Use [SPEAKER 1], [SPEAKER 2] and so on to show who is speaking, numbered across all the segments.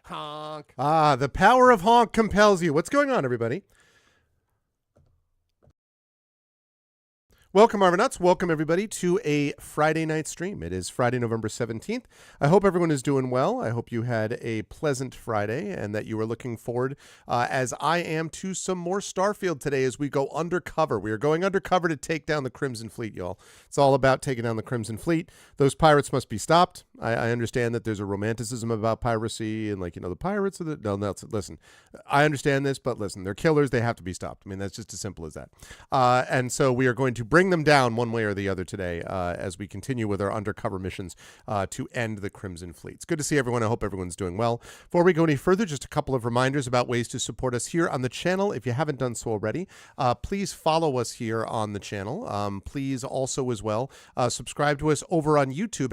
[SPEAKER 1] Honk.
[SPEAKER 2] Ah, the power of honk compels you. What's going on, everybody? Welcome, Arvanauts. Welcome, everybody, to a Friday night stream. It is Friday, November 17th. I hope everyone is doing well. I hope you had a pleasant Friday and that you are looking forward, as I am, to some more Starfield today as we go undercover. We are going undercover to take down the Crimson Fleet, y'all. It's all about taking down the Crimson Fleet. Those pirates must be stopped. I understand that there's a romanticism about piracy and, like, the pirates are the... No, listen. I understand this, but listen, they're killers. They have to be stopped. I mean, that's just as simple as that. And so we are going to bring them down one way or the other today as we continue with our undercover missions to end the Crimson Fleet. It's good to see everyone. I hope everyone's doing well. Before we go any further, just a couple of reminders about ways to support us here on the channel. If you haven't done so already, please follow us here on the channel. Please also as well subscribe to us over on YouTube,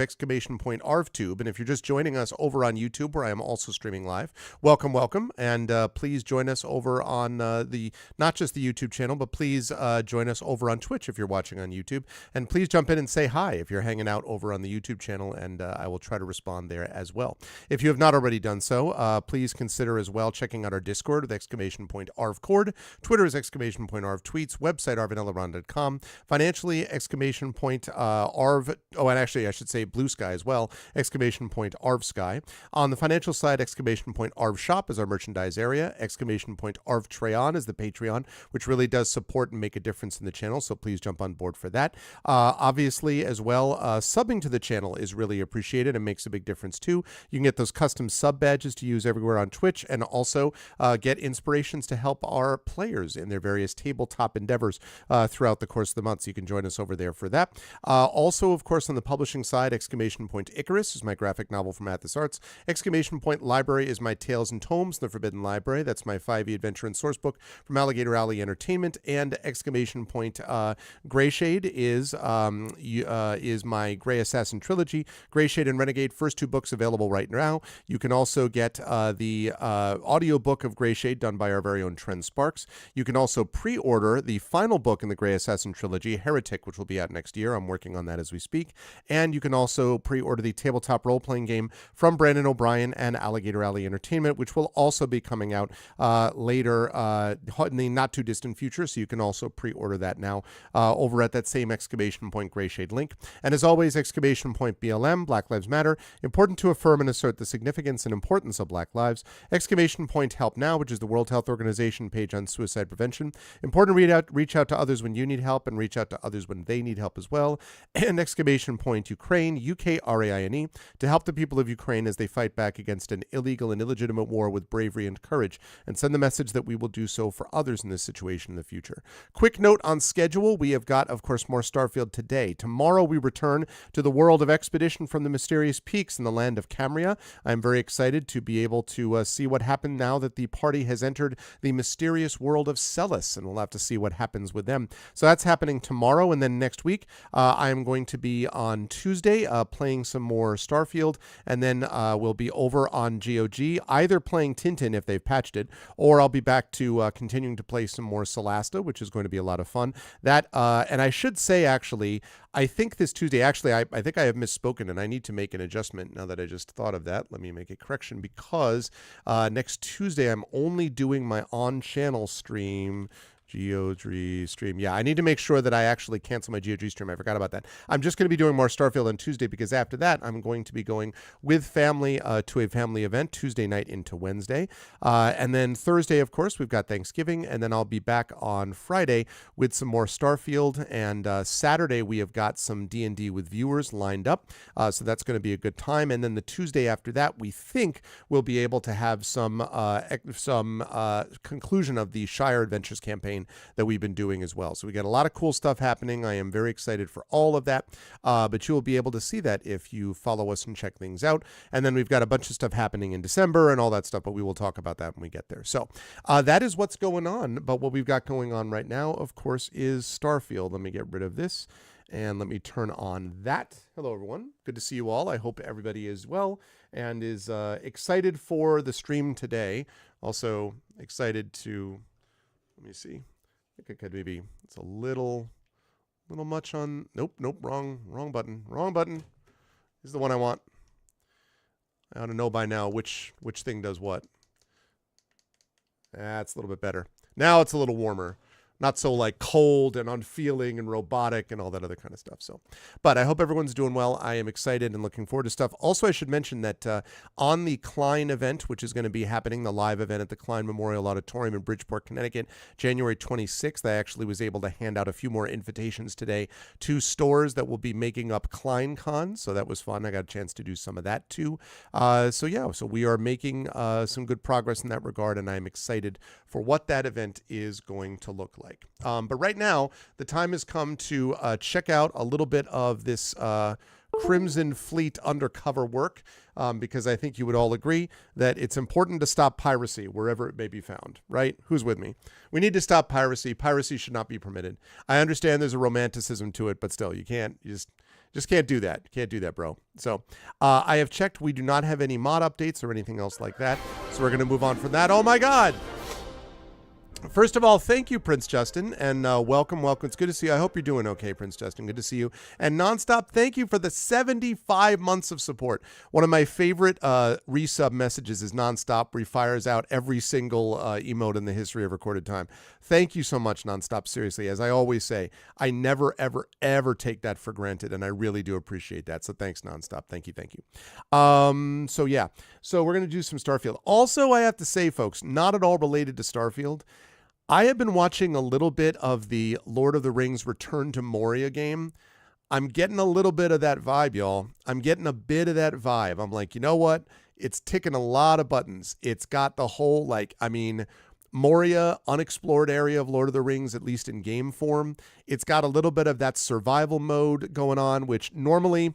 [SPEAKER 2] !ArvTube. And if you're just joining us over on YouTube, where I am also streaming live, welcome, welcome. And please join us over on not just the YouTube channel, but please join us over on Twitch if you're watching on YouTube. And please jump in and say hi if you're hanging out over on the YouTube channel, and I will try to respond there as well. If you have not already done so, please consider as well checking out our Discord with !ArvCord. Twitter is !ArvTweets. Website arvaneleron.com. Financially, !Arv. Oh, and actually I should say Blue Sky as well. !ArvSky. On the financial side, !ArvShop is our merchandise area. !ArvTrayon is the Patreon, which really does support and make a difference in the channel, so please jump on board for that. Obviously, as well, subbing to the channel is really appreciated and makes a big difference too. You can get those custom sub badges to use everywhere on Twitch, and also get inspirations to help our players in their various tabletop endeavors throughout the course of the month, so you can join us over there for that. Also, of course, on the publishing side, !Icarus is my graphic novel from Athos Arts. !Library is my Tales and Tomes, The Forbidden Library. That's my 5e adventure and source book from Alligator Alley Entertainment. And Greyshade is my Grey Assassin trilogy. Greyshade and Renegade, first two books available right now. You can also get the audiobook of Greyshade done by our very own Trent Sparks. You can also pre-order the final book in the Grey Assassin trilogy, Heretic, which will be out next year. I'm working on that as we speak. And you can also pre-order the tabletop role-playing game from Brandon O'Brien and Alligator Alley Entertainment, which will also be coming out later in the not-too-distant future, so you can also pre-order that now over at that same Greyshade link. And as always, BLM, Black Lives Matter, important to affirm and assert the significance and importance of Black lives. Help Now, which is the World Health Organization page on suicide prevention. Important to reach out to others when you need help, and reach out to others when they need help as well. And Ukraine, UKRAINE, to help the people of Ukraine as they fight back against an illegal and illegitimate war with bravery and courage, and send the message that we will do so for others in this situation in the future. Quick note on schedule. We have got, of course, more Starfield today. Tomorrow we return to the world of Expedition from the Mysterious Peaks in the land of Camria. I'm very excited to be able to see what happened now that the party has entered the mysterious world of Celis, and we'll have to see what happens with them. So that's happening tomorrow, and then next week I am going to be on Tuesday playing some more Starfield, and then we'll be over on GOG, either playing Tintin if they've patched it, or I'll be back to continuing to play some more Solasta, which is going to be a lot of fun. That and I should say, actually, I think this Tuesday, actually, I think I have misspoken, and I need to make an adjustment now that I just thought of that. Let me make a correction, because next Tuesday I'm only doing my on-channel stream. GOG stream. Yeah, I need to make sure that I actually cancel my GOG stream. I forgot about that. I'm just going to be doing more Starfield on Tuesday, because after that, I'm going to be going with family to a family event Tuesday night into Wednesday. And then Thursday, of course, we've got Thanksgiving, and then I'll be back on Friday with some more Starfield. And Saturday, we have got some D&D with viewers lined up. So that's going to be a good time. And then the Tuesday after that, we think we'll be able to have some conclusion of the Shire Adventures campaign that we've been doing as well. So we got a lot of cool stuff happening. I am very excited for all of that, but you will be able to see that if you follow us and check things out. And then we've got a bunch of stuff happening in December and all that stuff, but we will talk about that when we get there. So that is what's going on. But what we've got going on right now, of course, is Starfield. Let me get rid of this and let me turn on that. Hello, everyone. Good to see you all. I hope everybody is well and is excited for the stream today. Also excited to... Let me see. I think I could maybe, it's a little much on, nope, wrong button. This is the one I want. I ought to know by now which thing does what. That's a little bit better. Now it's a little warmer. Not so like cold and unfeeling and robotic and all that other kind of stuff. So, but I hope everyone's doing well. I am excited and looking forward to stuff. Also, I should mention that on the Klein event, which is going to be happening, the live event at the Klein Memorial Auditorium in Bridgeport, Connecticut, January 26th, I actually was able to hand out a few more invitations today to stores that will be making up KleinCon. So that was fun. I got a chance to do some of that too. So we are making some good progress in that regard, and I'm excited for what that event is going to look like. But right now, the time has come to check out a little bit of this Crimson Fleet undercover work, because I think you would all agree that it's important to stop piracy wherever it may be found, right? Who's with me? We need to stop piracy. Piracy should not be permitted. I understand there's a romanticism to it, but still, you just can't do that. Can't do that, bro. So I have checked. We do not have any mod updates or anything else like that. So we're going to move on from that. Oh, my God. First of all, thank you, Prince Justin, and welcome. It's good to see you. I hope you're doing okay, Prince Justin. Good to see you. And Nonstop, thank you for the 75 months of support. One of my favorite resub messages is Nonstop, where he fires out every single emote in the history of recorded time. Thank you so much, Nonstop. Seriously, as I always say, I never, ever, ever take that for granted, and I really do appreciate that. So thanks, Nonstop. Thank you. So we're going to do some Starfield. Also, I have to say, folks, not at all related to Starfield, I have been watching a little bit of the Lord of the Rings Return to Moria game. I'm getting a little bit of that vibe, y'all. I'm getting a bit of that vibe. I'm like, you know what? It's ticking a lot of buttons. It's got the whole, Moria, unexplored area of Lord of the Rings, at least in game form. It's got a little bit of that survival mode going on, which normally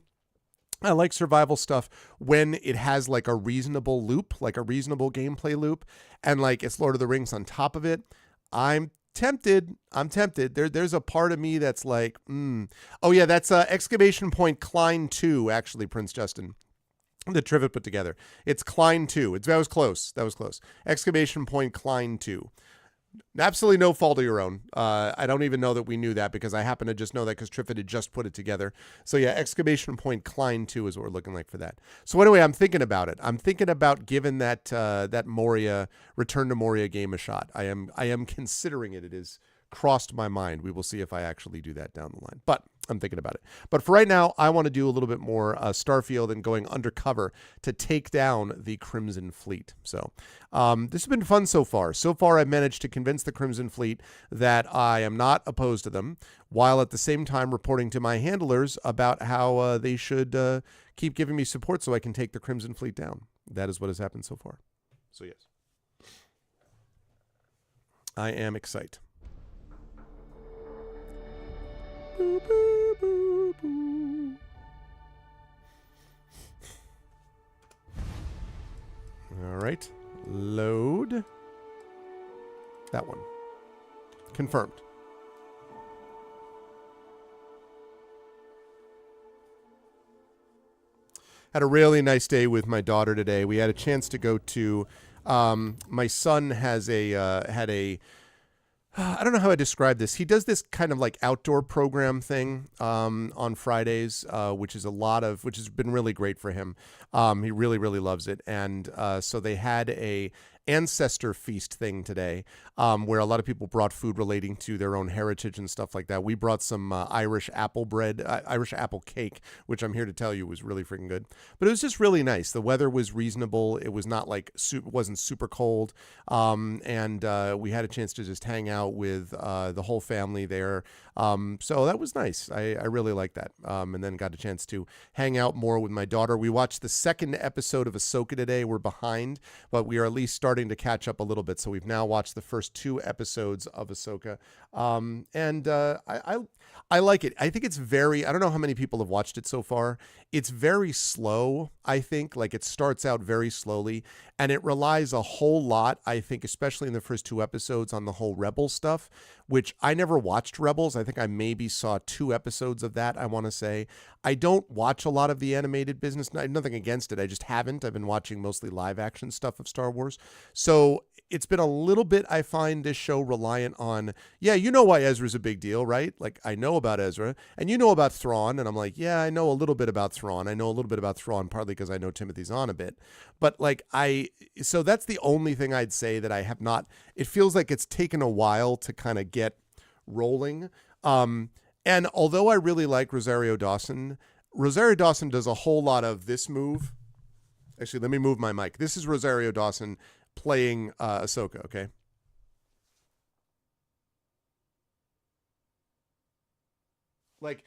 [SPEAKER 2] I like survival stuff when it has like a reasonable loop, like a reasonable gameplay loop, and like it's Lord of the Rings on top of it. I'm tempted. There's a part of me that's like, Oh yeah, that's exclamation point Klein 2, actually, Prince Justin, that Trivet put together. It's Klein 2. That was close. Exclamation point Klein 2. Absolutely no fault of your own. I don't even know that we knew that, because I happen to just know that because Triffid had just put it together. So yeah, exclamation point Klein 2 is what we're looking like for that. So anyway, I'm thinking about it. I'm thinking about giving that Moria, Return to Moria game a shot. I am considering it. It has crossed my mind. We will see if I actually do that down the line. But I'm thinking about it. But for right now, I want to do a little bit more Starfield and going undercover to take down the Crimson Fleet. So this has been fun so far. So far, I've managed to convince the Crimson Fleet that I am not opposed to them, while at the same time reporting to my handlers about how they should keep giving me support so I can take the Crimson Fleet down. That is what has happened so far. So yes, I am excited. Boo, boo, boo, boo. All right. Load. That one. Confirmed. Had a really nice day with my daughter today. We had a chance to go to, my son has had a, I don't know how I describe this. He does this kind of like outdoor program thing on Fridays, which has been really great for him. He really, really loves it. And so they had a ancestor feast thing today, where a lot of people brought food relating to their own heritage and stuff like that. We brought some Irish apple cake, which I'm here to tell you was really freaking good. But it was just really nice. The weather was reasonable. It was not like wasn't super cold, and we had a chance to just hang out with the whole family there. So that was nice. I really liked that. And then got a chance to hang out more with my daughter. We watched the second episode of Ahsoka today. We're behind, but we are at least starting to catch up a little bit. So we've now watched the first 2 episodes of Ahsoka. And I like it. I think it's I don't know how many people have watched it so far. It's very slow, I think. Like, it starts out very slowly, and it relies a whole lot, I think, especially in the first 2 episodes, on the whole Rebel stuff, which I never watched Rebels. I think I maybe saw 2 episodes of that, I want to say. I don't watch a lot of the animated business. Nothing against it. I just haven't. I've been watching mostly live action stuff of Star Wars. So it's been a little bit, I find this show reliant on, yeah, you know why Ezra's a big deal, right? Like, I know about Ezra, and you know about Thrawn, and I'm like, yeah, I know a little bit about Thrawn. I know a little bit about Thrawn, partly because I know Timothy Zahn a bit. But, like, so that's the only thing I'd say that I have not, it feels like it's taken a while to kind of get rolling. And although I really like Rosario Dawson does a whole lot of this move. Actually, let me move my mic. This is Rosario Dawson playing Ahsoka, okay? Like,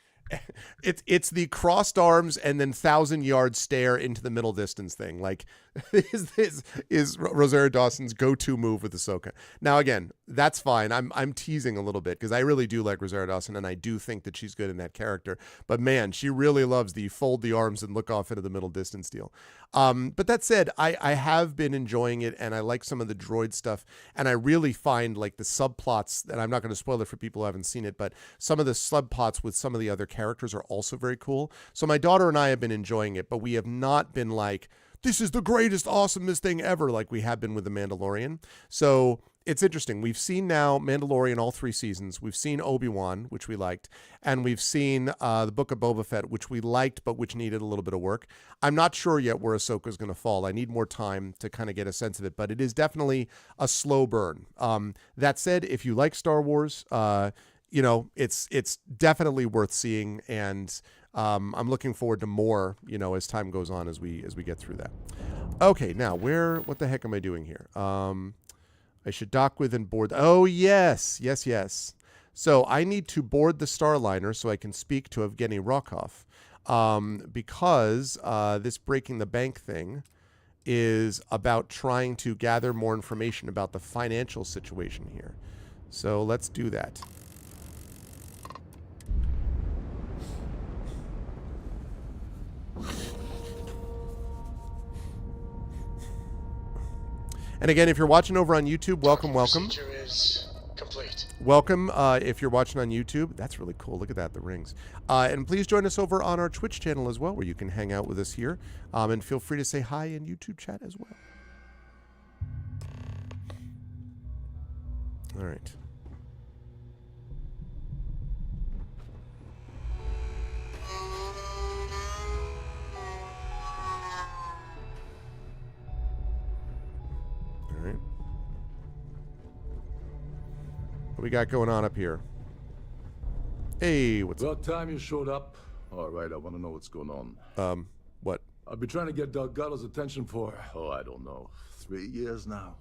[SPEAKER 2] it's the crossed arms and then 1,000-yard stare into the middle distance thing. Like, this is Rosario Dawson's go-to move with Ahsoka. Now, again, that's fine. I'm teasing a little bit because I really do like Rosario Dawson, and I do think that she's good in that character. But man, she really loves the fold the arms and look off into the middle distance deal. But that said, I have been enjoying it, and I like some of the droid stuff, and I really find like the subplots, and I'm not going to spoil it for people who haven't seen it, but some of the subplots with some of the other characters are also very cool. So my daughter and I have been enjoying it, but we have not been like, this is the greatest, awesomest thing ever, like we have been with The Mandalorian. So it's interesting. We've seen now Mandalorian all 3 seasons. We've seen Obi-Wan, which we liked, and we've seen the Book of Boba Fett, which we liked, but which needed a little bit of work. I'm not sure yet where Ahsoka is going to fall. I need more time to kind of get a sense of it, but it is definitely a slow burn. That said, if you like Star Wars, you know, it's definitely worth seeing, and I'm looking forward to more, you know, as time goes on, as we get through that. Okay, now what the heck am I doing here? I should dock with and board. Oh, yes. So I need to board the Starliner so I can speak to Evgeny Rokov, because this breaking the bank thing is about trying to gather more information about the financial situation here. So let's do that. And again, if you're watching over on YouTube, welcome.
[SPEAKER 1] Procedure is complete.
[SPEAKER 2] Welcome if you're watching on YouTube. That's really cool. Look at that, the rings. And please join us over on our Twitch channel as well, where you can hang out with us here. And feel free to say hi in YouTube chat as well. All right. All right. What we got going on up here? Hey, what's
[SPEAKER 3] About time you showed up. All right, I want to know what's going on.
[SPEAKER 2] what?
[SPEAKER 3] I've been trying to get Delgado's attention for, I don't know, 3 years now.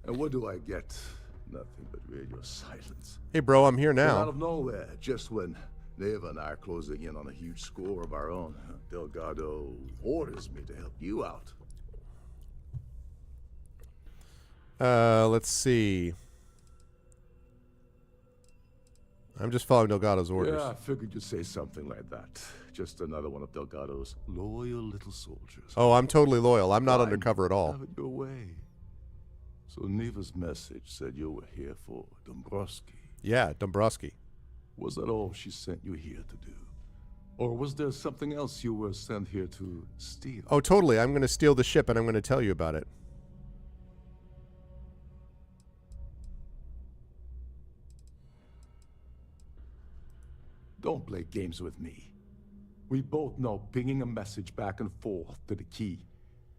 [SPEAKER 3] And what do I get? Nothing but radio silence.
[SPEAKER 2] Hey, bro, I'm here
[SPEAKER 3] And
[SPEAKER 2] now.
[SPEAKER 3] out of nowhere, just when Neva and I are closing in on a huge score of our own, Delgado orders me to help you out.
[SPEAKER 2] Let's see. I'm just following Delgado's orders.
[SPEAKER 3] Yeah, I figured you'd say something like that. Just another one of Delgado's loyal little soldiers.
[SPEAKER 2] Oh, I'm totally loyal. I'm not
[SPEAKER 3] Fine.
[SPEAKER 2] undercover at all.
[SPEAKER 3] Have it your way. So Neva's message said you were here for Dombrowski.
[SPEAKER 2] Yeah, Dombrowski.
[SPEAKER 3] Was that all she sent you here to do? Or was there something else you were sent here to steal?
[SPEAKER 2] Oh, totally. I'm going to steal the ship, and I'm going to tell you about it.
[SPEAKER 3] Don't play games with me. We both know pinging a message back and forth to the key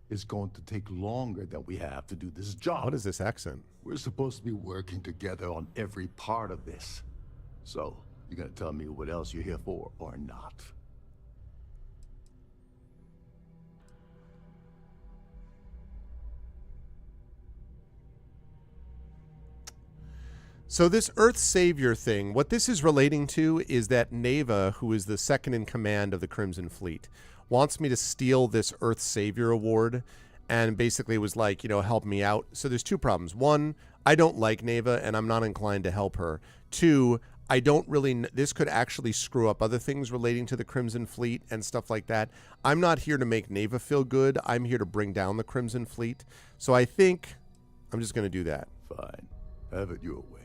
[SPEAKER 3] is going to take longer than we have to do this job.
[SPEAKER 2] What is this accent?
[SPEAKER 3] We're supposed to be working together on every part of this. So, you gonna tell me what else you're here for or not?
[SPEAKER 2] So this Earth Savior thing, what this is relating to is that Neva, who is the second in command of the Crimson Fleet, wants me to steal this Earth Savior award, and basically was like, you know, help me out. So there's 2 problems. 1, I don't like Neva, and I'm not inclined to help her. 2, I don't really, this could actually screw up other things relating to the Crimson Fleet and stuff like that. I'm not here to make Neva feel good. I'm here to bring down the Crimson Fleet. So I think I'm just going to do that.
[SPEAKER 3] Fine. Have it your way.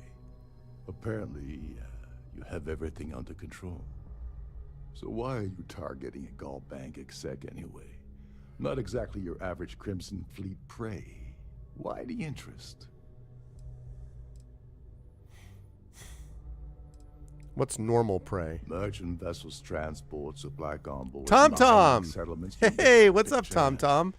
[SPEAKER 3] Apparently, you have everything under control. So why are you targeting a Gallbank exec anyway? Not exactly your average Crimson Fleet prey. Why the interest?
[SPEAKER 2] What's normal prey?
[SPEAKER 3] Merchant vessels transport supply convoys.
[SPEAKER 2] Tom
[SPEAKER 3] mining
[SPEAKER 2] Tom!
[SPEAKER 3] settlements.
[SPEAKER 2] Hey, what's up, Tom Tom?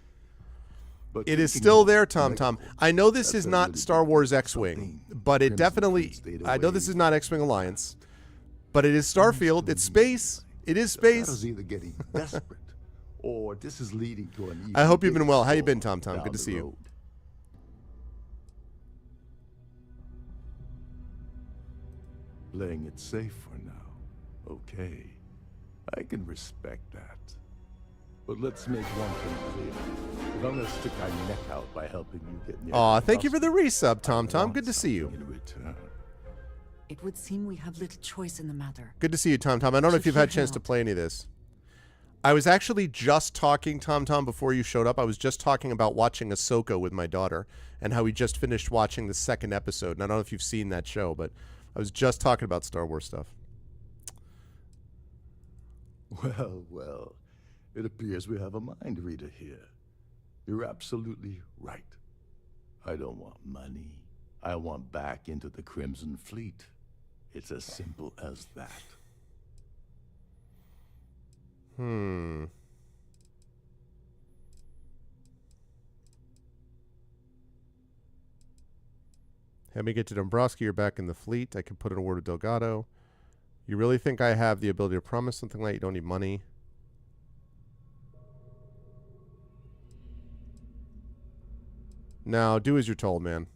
[SPEAKER 3] But
[SPEAKER 2] It is
[SPEAKER 3] thinking
[SPEAKER 2] still
[SPEAKER 3] of
[SPEAKER 2] there, Tom Tom.
[SPEAKER 3] megaport,
[SPEAKER 2] I know this
[SPEAKER 3] that's
[SPEAKER 2] is
[SPEAKER 3] a
[SPEAKER 2] not
[SPEAKER 3] really
[SPEAKER 2] Star
[SPEAKER 3] big
[SPEAKER 2] Wars
[SPEAKER 3] deal.
[SPEAKER 2] X-Wing,
[SPEAKER 3] Something
[SPEAKER 2] but it
[SPEAKER 3] Crimson
[SPEAKER 2] definitely...
[SPEAKER 3] Fleet stayed
[SPEAKER 2] I know this
[SPEAKER 3] away
[SPEAKER 2] is not
[SPEAKER 3] from
[SPEAKER 2] X-Wing
[SPEAKER 3] the
[SPEAKER 2] Alliance, but it is Starfield. It's space. It is
[SPEAKER 3] The battle's
[SPEAKER 2] space.
[SPEAKER 3] either getting desperate, or this is leading to an.
[SPEAKER 2] I hope you've
[SPEAKER 3] even
[SPEAKER 2] been well. How you
[SPEAKER 3] bigger
[SPEAKER 2] been, Tom
[SPEAKER 3] storm
[SPEAKER 2] Tom? Good
[SPEAKER 3] down
[SPEAKER 2] to
[SPEAKER 3] the
[SPEAKER 2] see you.
[SPEAKER 3] road. Playing it safe for now. Okay, I can respect that. But let's make one thing clear. We're gonna stick our neck out by helping you get near.
[SPEAKER 2] Aw,
[SPEAKER 3] the
[SPEAKER 2] thank you for the
[SPEAKER 3] Dusty.
[SPEAKER 2] resub, Tom
[SPEAKER 3] I
[SPEAKER 2] Tom.
[SPEAKER 3] want
[SPEAKER 2] Good to see you.
[SPEAKER 3] something in return.
[SPEAKER 4] It would seem we have little choice in the matter.
[SPEAKER 2] Good to see you, Tom Tom. I don't know if you've had a chance to
[SPEAKER 4] Help.
[SPEAKER 2] play any of this. I was actually just talking, Tom Tom, before you showed up. I was just talking about watching Ahsoka with my daughter and how we just finished watching the second episode. And I don't know if you've seen that show, but I was just talking about Star Wars stuff.
[SPEAKER 3] Well, well, it appears we have a mind reader here. You're absolutely right. I don't want money. I want back into the Crimson Fleet. It's as simple as that.
[SPEAKER 2] Have me get to Dombrowski. You're back in the fleet. I can put in a word with Delgado. You really think I have the ability to promise something like you don't need money? Now, do as you're told, man.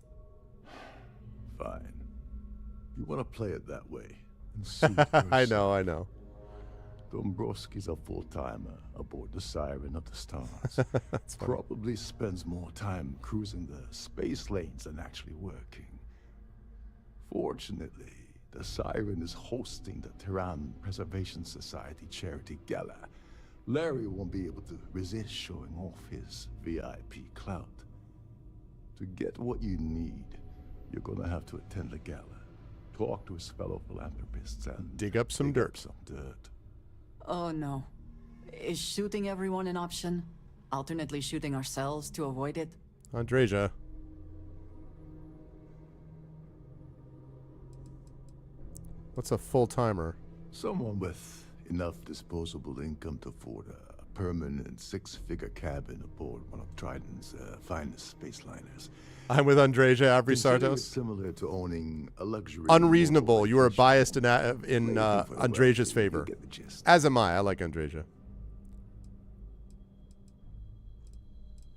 [SPEAKER 3] Fine. You want to play it that way. And suit
[SPEAKER 2] I know,
[SPEAKER 3] yourself.
[SPEAKER 2] I know.
[SPEAKER 3] Dombrowski's a full-timer aboard the Siren of the Stars.
[SPEAKER 2] That's funny.
[SPEAKER 3] Probably spends more time cruising the space lanes than actually working. Fortunately, the Siren is hosting the Terran Preservation Society charity gala. Larry won't be able to resist showing off his VIP clout. To get what you need, you're gonna have to attend the gala, talk to his fellow philanthropists, and
[SPEAKER 2] Dig up some
[SPEAKER 3] dig
[SPEAKER 2] dirt.
[SPEAKER 3] up some dirt.
[SPEAKER 4] Oh no. Is shooting everyone an option? Alternately shooting ourselves to avoid it?
[SPEAKER 2] Andreja. What's a full-timer?
[SPEAKER 3] Someone with enough disposable income to afford a permanent six-figure cabin aboard one of Triton's finest space liners.
[SPEAKER 2] I'm with Andreja
[SPEAKER 3] Consider it
[SPEAKER 2] Abrisartos.
[SPEAKER 3] similar to owning a luxury.
[SPEAKER 2] Unreasonable.
[SPEAKER 3] mobile
[SPEAKER 2] You are
[SPEAKER 3] vacation
[SPEAKER 2] biased in
[SPEAKER 3] home.
[SPEAKER 2] in
[SPEAKER 3] Waiting for the
[SPEAKER 2] Andreja's
[SPEAKER 3] right thing, you
[SPEAKER 2] favor.
[SPEAKER 3] get the gist.
[SPEAKER 2] As am I. I like Andreja.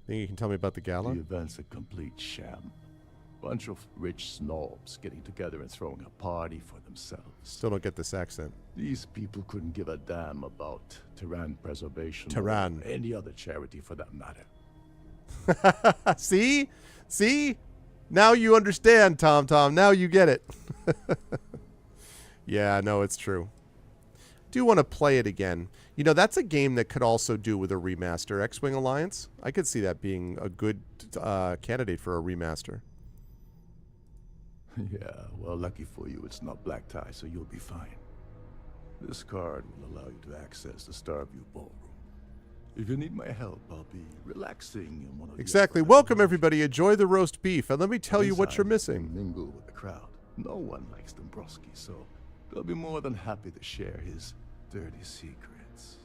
[SPEAKER 2] Think you can tell me about the gala?
[SPEAKER 3] The event's a complete sham. Bunch of rich snobs getting together and throwing a party for themselves.
[SPEAKER 2] Still don't get this accent.
[SPEAKER 3] These people couldn't give a damn about Terran preservation
[SPEAKER 2] Terran.
[SPEAKER 3] or any other charity for that matter.
[SPEAKER 2] See? See? Now you understand, Tom Tom. Now you get it. Yeah, no, it's true. Do want to play it again. You know, that's a game that could also do with a remaster. X-Wing Alliance. I could see that being a good candidate for a remaster.
[SPEAKER 3] Yeah, well, lucky for you, it's not black tie, so you'll be fine. This card will allow you to access the Starview Ballroom. If you need my help, I'll be relaxing in one of the
[SPEAKER 2] Exactly.
[SPEAKER 3] upper
[SPEAKER 2] Welcome,
[SPEAKER 3] lounges.
[SPEAKER 2] everybody. Enjoy the roast beef. And let me tell you what you're
[SPEAKER 3] Inside,
[SPEAKER 2] missing.
[SPEAKER 3] Mingle with the crowd. No one likes Dombrowski, so they'll be more than happy to share his dirty secrets.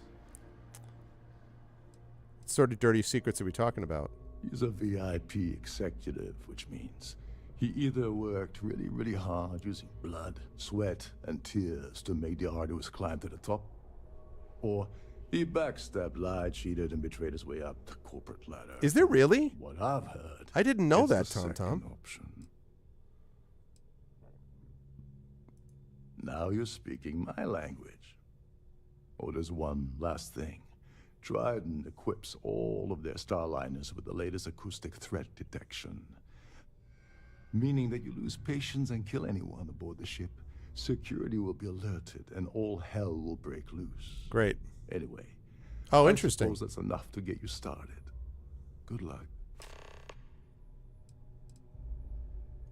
[SPEAKER 2] What sort of dirty secrets are we talking about?
[SPEAKER 3] He's a VIP executive, which means he either worked really, really hard using blood, sweat, and tears to make the arduous climb to the top, or he backstabbed, lied, cheated, and betrayed his way up the corporate ladder.
[SPEAKER 2] Is there really?
[SPEAKER 3] What I've heard.
[SPEAKER 2] I didn't know
[SPEAKER 3] it's
[SPEAKER 2] that,
[SPEAKER 3] the
[SPEAKER 2] Tom Tom.
[SPEAKER 3] second option. Now you're speaking my language. Oh, there's one last thing. Trident equips all of their starliners with the latest acoustic threat detection. Meaning that you lose patience and kill anyone aboard the ship, security will be alerted and all hell will break loose.
[SPEAKER 2] Great.
[SPEAKER 3] Anyway.
[SPEAKER 2] Oh,
[SPEAKER 3] I
[SPEAKER 2] interesting.
[SPEAKER 3] suppose that's enough to get you started. Good luck.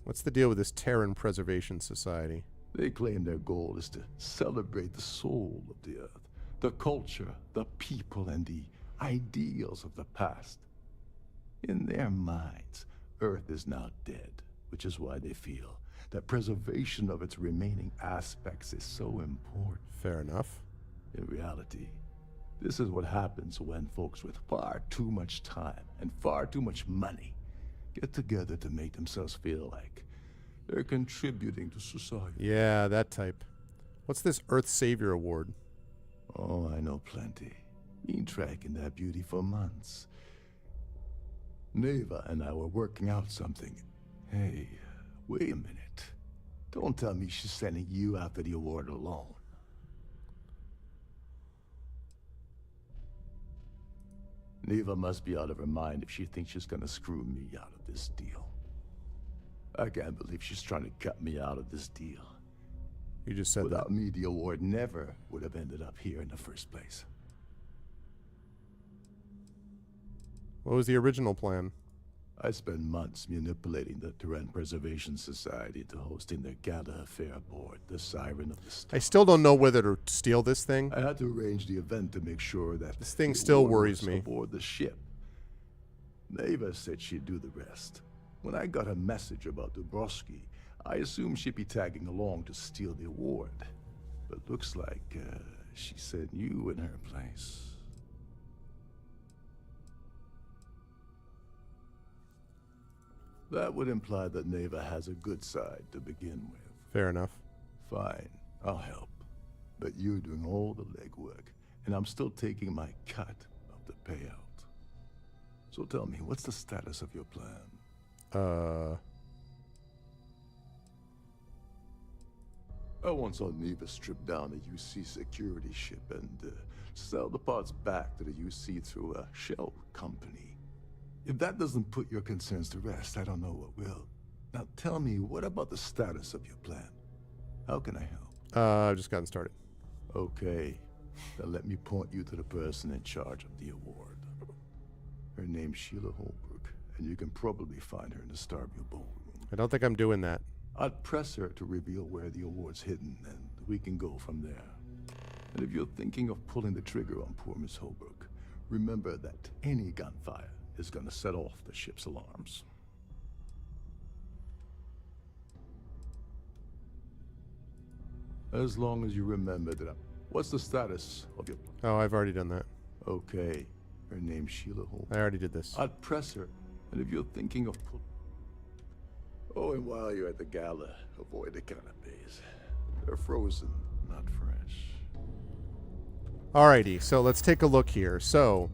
[SPEAKER 2] What's the deal with this Terran Preservation Society?
[SPEAKER 3] They claim their goal is to celebrate the soul of the Earth, the culture, the people, and the ideals of the past. In their minds, Earth is now dead, which is why they feel that preservation of its remaining aspects is so important.
[SPEAKER 2] Fair enough.
[SPEAKER 3] In reality, this is what happens when folks with far too much time and far too much money get together to make themselves feel like they're contributing to society.
[SPEAKER 2] Yeah, that type. What's this Earth Savior Award?
[SPEAKER 3] Oh, I know plenty. Been tracking that beauty for months. Neva and I were working out something. Hey, wait a minute. Don't tell me she's sending you after the award alone. Neva must be out of her mind if she thinks she's gonna screw me out of this deal. I can't believe she's trying to cut me out of this deal.
[SPEAKER 2] You just said
[SPEAKER 3] Without me, the award never would have ended up here in the first place.
[SPEAKER 2] What was the original plan?
[SPEAKER 3] I spent months manipulating the Terran Preservation Society into hosting their gala affair aboard the Siren of the Star.
[SPEAKER 2] I still don't know whether to steal this thing.
[SPEAKER 3] I had to arrange the event to make sure that
[SPEAKER 2] This thing
[SPEAKER 3] the
[SPEAKER 2] still
[SPEAKER 3] award
[SPEAKER 2] worries
[SPEAKER 3] was
[SPEAKER 2] me.
[SPEAKER 3] aboard the ship. Neva said she'd do the rest. When I got a message about Dubrovsky, I assumed she'd be tagging along to steal the award. But looks like she sent you in her place. That would imply that Neva has a good side to begin with.
[SPEAKER 2] Fair enough.
[SPEAKER 3] Fine, I'll help. But you're doing all the legwork, and I'm still taking my cut of the payout. So tell me, what's the status of your plan? I once saw Neva strip down a UC security ship and sell the parts back to the UC through a shell company. If that doesn't put your concerns to rest, I don't know what will. Now tell me, what about the status of your plan? How can I help?
[SPEAKER 2] I've just gotten started.
[SPEAKER 3] Okay, now let me point you to the person in charge of the award. Her name's Sheila Holbrook, and you can probably find her in the Starfield ballroom.
[SPEAKER 2] I don't think I'm doing that.
[SPEAKER 3] I'd press her to reveal where the award's hidden, and we can go from there. And if you're thinking of pulling the trigger on poor Miss Holbrook, remember that any gunfire is gonna set off the ship's alarms. As long as you remember that. What's the status of your plan?
[SPEAKER 2] Oh, I've already done that.
[SPEAKER 3] Okay, her name's Sheila Holbrook.
[SPEAKER 2] I already did this.
[SPEAKER 3] I'd press her, and if you're thinking of Oh, and while you're at the gala, avoid the canapes. They're frozen, not fresh.
[SPEAKER 2] Alrighty, so let's take a look here. So,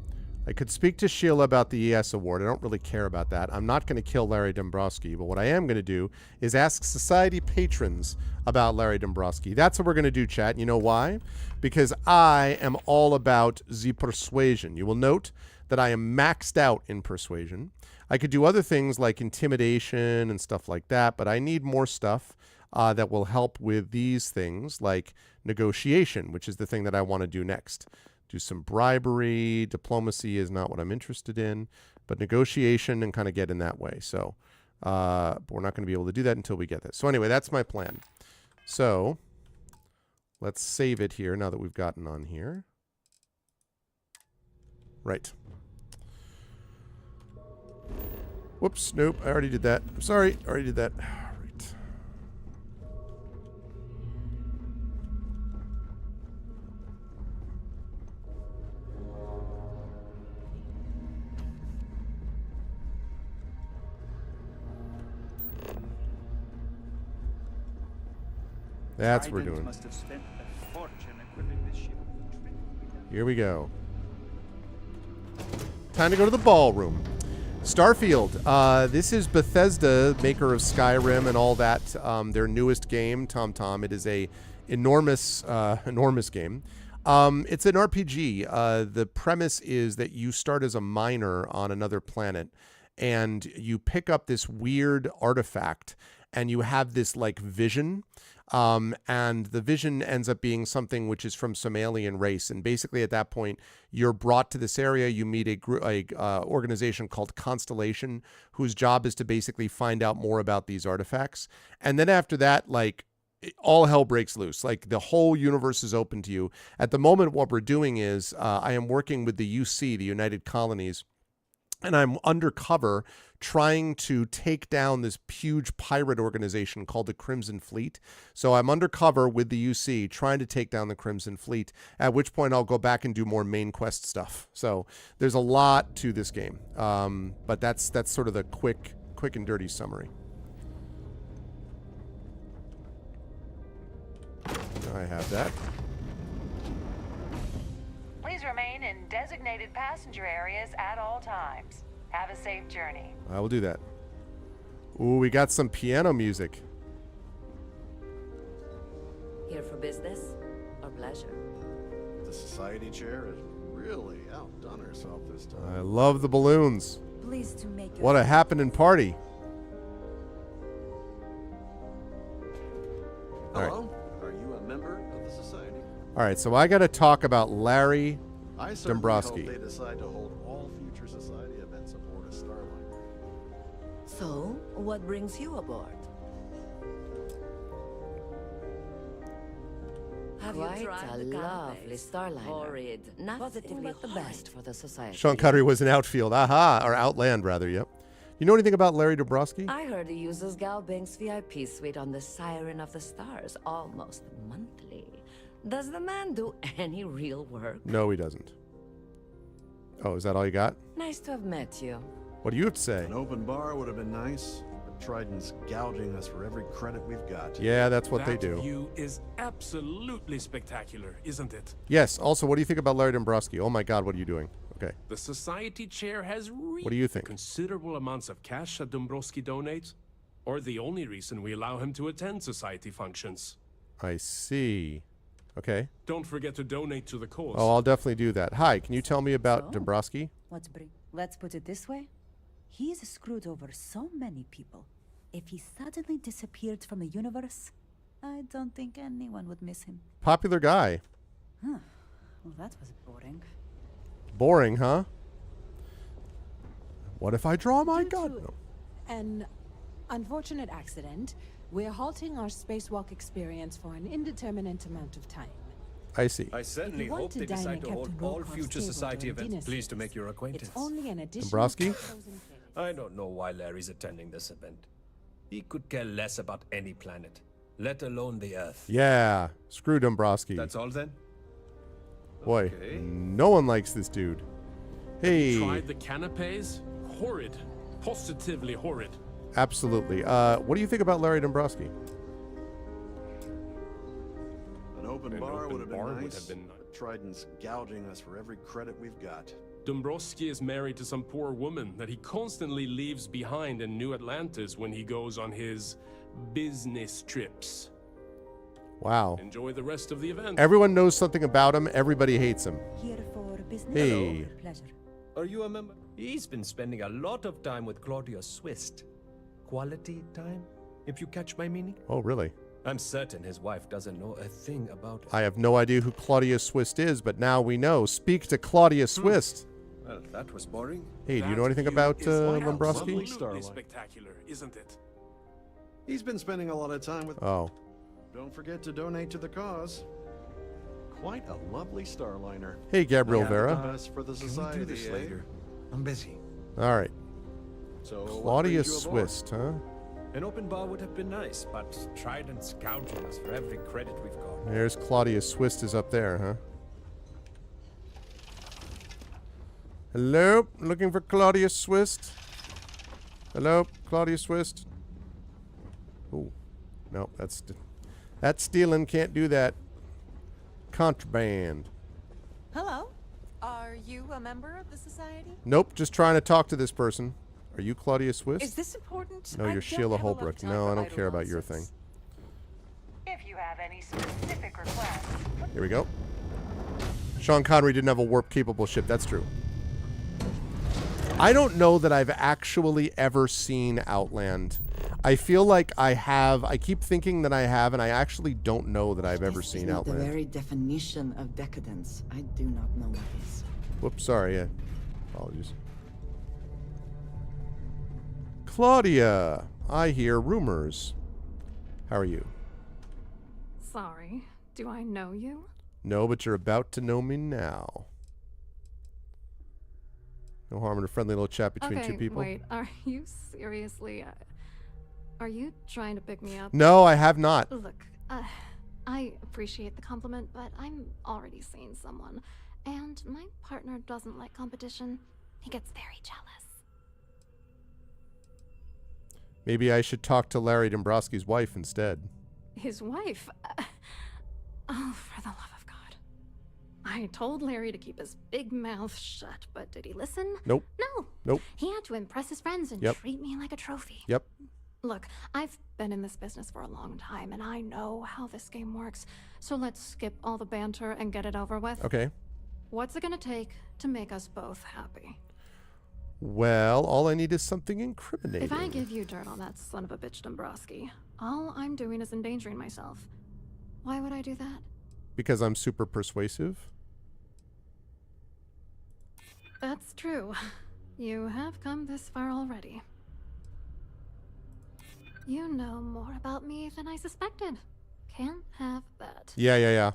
[SPEAKER 2] I could speak to Sheila about the ES award. I don't really care about that. I'm not going to kill Larry Dombrowski, but what I am going to do is ask society patrons about Larry Dombrowski. That's what we're going to do, chat. You know why? Because I am all about the persuasion. You will note that I am maxed out in persuasion. I could do other things like intimidation and stuff like that, but I need more stuff that will help with these things like negotiation, which is the thing that I want to do next. Do some bribery. Diplomacy is not what I'm interested in, but negotiation and kind of get in that way. So but we're not going to be able to do that until we get this. So anyway, that's my plan. So let's save it here now that we've gotten on here. Right. Whoops, nope, I already did that. I'm sorry, I already did that. Right. That's what we're doing.
[SPEAKER 5] Must have spent a fortune equipping this ship.
[SPEAKER 2] Here we go. Time to go to the ballroom. Starfield. This is Bethesda, maker of Skyrim and all that. Their newest game, TomTom. It is a enormous game. It's an RPG. The premise is that you start as a miner on another planet, and you pick up this weird artifact, and you have this like vision. And the vision ends up being something which is from some alien race. And basically at that point, you're brought to this area. You meet a organization called Constellation, whose job is to basically find out more about these artifacts. And then after that, like, all hell breaks loose. Like, the whole universe is open to you. At the moment, what we're doing is I am working with the UC, the United Colonies, and I'm undercover trying to take down this huge pirate organization called the Crimson Fleet. So I'm undercover with the UC trying to take down the Crimson Fleet, at which point I'll go back and do more main quest stuff. So there's a lot to this game, but that's sort of the quick and dirty summary. I have that.
[SPEAKER 6] Please remain in designated passenger areas at all times. Have a safe journey.
[SPEAKER 2] I will do that. Ooh, we got some piano music.
[SPEAKER 7] Here for business or pleasure?
[SPEAKER 8] The society chair has really outdone herself this time.
[SPEAKER 2] I love the balloons.
[SPEAKER 7] Pleased to make
[SPEAKER 2] What a happening party.
[SPEAKER 8] Hello? Are you a member of the society?
[SPEAKER 2] All right, so I got to talk about Larry
[SPEAKER 8] I certainly
[SPEAKER 2] Dombrowski.
[SPEAKER 8] hope they decide to hold all future society events aboard a Starliner.
[SPEAKER 7] So, what brings you aboard? Have
[SPEAKER 4] Quite
[SPEAKER 7] you tried
[SPEAKER 4] a
[SPEAKER 7] the
[SPEAKER 4] lovely Starliner.
[SPEAKER 7] Horrid. Nothing
[SPEAKER 4] Positively
[SPEAKER 7] but the
[SPEAKER 4] horrid.
[SPEAKER 7] best for the society.
[SPEAKER 2] Sean Connery was in Outfield. Aha, or Outland, rather, yep. You know anything about Larry Dombrowski?
[SPEAKER 7] I heard he uses Gal Banks' VIP suite on the Siren of the Stars almost monthly. Does the man do any real work?
[SPEAKER 2] No, he doesn't. Oh, is that all you got?
[SPEAKER 7] Nice to have met you.
[SPEAKER 2] What do you have to say?
[SPEAKER 8] An open bar would have been nice, but Trident's gouging us for every credit we've got.
[SPEAKER 2] Yeah, that's what they
[SPEAKER 9] That
[SPEAKER 2] do.
[SPEAKER 9] view is absolutely spectacular, isn't it?
[SPEAKER 2] Yes, also, what do you think about Larry Dombrowski? Oh my god, what are you doing? Okay.
[SPEAKER 9] The society chair has really
[SPEAKER 2] What do you think?
[SPEAKER 9] considerable amounts of cash that Dombrowski donates, or the only reason we allow him to attend society functions.
[SPEAKER 2] I see. Okay.
[SPEAKER 9] Don't forget to donate to the cause.
[SPEAKER 2] Oh, I'll definitely do that. Hi, can you tell me about
[SPEAKER 10] So?
[SPEAKER 2] Dombrowski?
[SPEAKER 10] Let's put it this way. He's screwed over so many people. If he suddenly disappeared from the universe, I don't think anyone would miss him.
[SPEAKER 2] Popular guy.
[SPEAKER 10] Well, that was boring.
[SPEAKER 2] Boring, huh? What if I draw my gun? No.
[SPEAKER 11] An unfortunate accident, we're halting our spacewalk experience for an indeterminate amount of time.
[SPEAKER 2] I see.
[SPEAKER 12] I certainly
[SPEAKER 11] you want
[SPEAKER 12] hope
[SPEAKER 11] to
[SPEAKER 12] they
[SPEAKER 11] dine
[SPEAKER 12] decide
[SPEAKER 11] at
[SPEAKER 12] to hold
[SPEAKER 11] Captain
[SPEAKER 12] all
[SPEAKER 11] Rokar's
[SPEAKER 12] future
[SPEAKER 11] table
[SPEAKER 12] society
[SPEAKER 11] during
[SPEAKER 12] events.
[SPEAKER 11] dinner
[SPEAKER 12] Pleased to make
[SPEAKER 11] service.
[SPEAKER 12] your acquaintance.
[SPEAKER 11] It's only an additional
[SPEAKER 2] Dombrowski?
[SPEAKER 11] 1,000 credits.
[SPEAKER 12] I don't know why Larry's attending this event. He could care less about any planet, let alone the Earth.
[SPEAKER 2] Yeah. Screw Dombrowski.
[SPEAKER 12] That's all then?
[SPEAKER 2] Boy,
[SPEAKER 8] Okay.
[SPEAKER 2] no one likes this dude. Hey.
[SPEAKER 9] Tried the canapes? Horrid. Positively horrid.
[SPEAKER 2] Absolutely. What do you think about Larry Dombrowski?
[SPEAKER 8] An open
[SPEAKER 9] An
[SPEAKER 8] bar
[SPEAKER 9] open
[SPEAKER 8] would have
[SPEAKER 9] bar
[SPEAKER 8] been
[SPEAKER 9] would
[SPEAKER 8] nice,
[SPEAKER 9] have been
[SPEAKER 8] but Trident's gouging us for every credit we've got.
[SPEAKER 9] Dombrowski is married to some poor woman that he constantly leaves behind in New Atlantis when he goes on his business trips.
[SPEAKER 2] Wow.
[SPEAKER 9] Enjoy the rest of the event.
[SPEAKER 2] Everyone knows something about him. Everybody hates him.
[SPEAKER 10] Here for business
[SPEAKER 2] Hey.
[SPEAKER 10] or pleasure?
[SPEAKER 12] Are you a member? He's been spending a lot of time with Claudia Swist. Quality time, if you catch my meaning?
[SPEAKER 2] Oh, really?
[SPEAKER 12] I'm certain his wife doesn't know a thing about it.
[SPEAKER 2] I have no idea who Claudia Swist is, but now we know. Speak to Claudia Swist.
[SPEAKER 12] Well, that was boring.
[SPEAKER 2] Hey, do you know
[SPEAKER 9] That
[SPEAKER 2] anything
[SPEAKER 9] view
[SPEAKER 2] about
[SPEAKER 9] is
[SPEAKER 2] Dombrowski?
[SPEAKER 9] absolutely spectacular, isn't it?
[SPEAKER 8] He's been spending a lot of time with...
[SPEAKER 2] Oh.
[SPEAKER 8] Don't forget to donate to the cause. Quite a lovely Starliner.
[SPEAKER 2] Hey, Gabriel
[SPEAKER 8] The
[SPEAKER 2] Vera.
[SPEAKER 8] best for the society,
[SPEAKER 12] we do this
[SPEAKER 8] eh?
[SPEAKER 12] later? I'm busy.
[SPEAKER 2] All right.
[SPEAKER 8] So what
[SPEAKER 2] Claudia
[SPEAKER 8] brings you aboard?
[SPEAKER 2] Swist, huh?
[SPEAKER 12] An open bar would have been nice, but Trident's gouging us for every credit we've got.
[SPEAKER 2] There's Claudia Swist is up there, huh? Hello? Looking for Claudia Swist? Hello, Claudia Swist? Oh, no, that's stealing. Can't do that. Contraband.
[SPEAKER 6] Hello? Are you a member of the society?
[SPEAKER 2] Nope, just trying to talk to this person. Are you Claudia Swist?
[SPEAKER 6] Is this important?
[SPEAKER 2] No,
[SPEAKER 6] I
[SPEAKER 2] you're
[SPEAKER 6] don't
[SPEAKER 2] Sheila
[SPEAKER 6] have a lot of
[SPEAKER 2] Holbrook.
[SPEAKER 6] time
[SPEAKER 2] No,
[SPEAKER 6] for
[SPEAKER 2] I don't
[SPEAKER 6] idle
[SPEAKER 2] care about your thing.
[SPEAKER 6] nonsense. If you have any specific requests,
[SPEAKER 2] Here we go. Sean Connery didn't have a warp-capable ship. That's true. I don't know that I've actually ever seen Outland. I feel like I have. I keep thinking that I have, and I actually don't know that I've ever
[SPEAKER 4] This
[SPEAKER 2] seen
[SPEAKER 4] is not
[SPEAKER 2] Outland.
[SPEAKER 4] the very definition of decadence. I do not know what is.
[SPEAKER 2] Whoops, sorry. Yeah. Apologies. Claudia, I hear rumors. How are you?
[SPEAKER 13] Sorry, do I know you?
[SPEAKER 2] No, but you're about to know me now. No harm in a friendly little chat between
[SPEAKER 13] Okay,
[SPEAKER 2] two people.
[SPEAKER 13] wait, are you seriously... are you trying to pick me up?
[SPEAKER 2] No, I have not.
[SPEAKER 13] Look, I appreciate the compliment, but I'm already seeing someone. And my partner doesn't like competition. He gets very jealous.
[SPEAKER 2] Maybe I should talk to Larry Dombrowski's wife instead.
[SPEAKER 13] His wife? Oh, for the love of God. I told Larry to keep his big mouth shut, but did he listen?
[SPEAKER 2] Nope.
[SPEAKER 13] No.
[SPEAKER 2] Nope.
[SPEAKER 13] He had to impress his friends and
[SPEAKER 2] Yep.
[SPEAKER 13] treat me like a trophy.
[SPEAKER 2] Yep.
[SPEAKER 13] Look, I've been in this business for a long time, and I know how this game works. So let's skip all the banter and get it over with.
[SPEAKER 2] Okay.
[SPEAKER 13] What's it gonna take to make us both happy?
[SPEAKER 2] Well, all I need is something incriminating.
[SPEAKER 13] If I give you dirt on that son of a bitch Dombrowski, all I'm doing is endangering myself. Why would I do that?
[SPEAKER 2] Because I'm super persuasive.
[SPEAKER 13] That's true. You have come this far already. You know more about me than I suspected. Can't have that.
[SPEAKER 2] Yeah.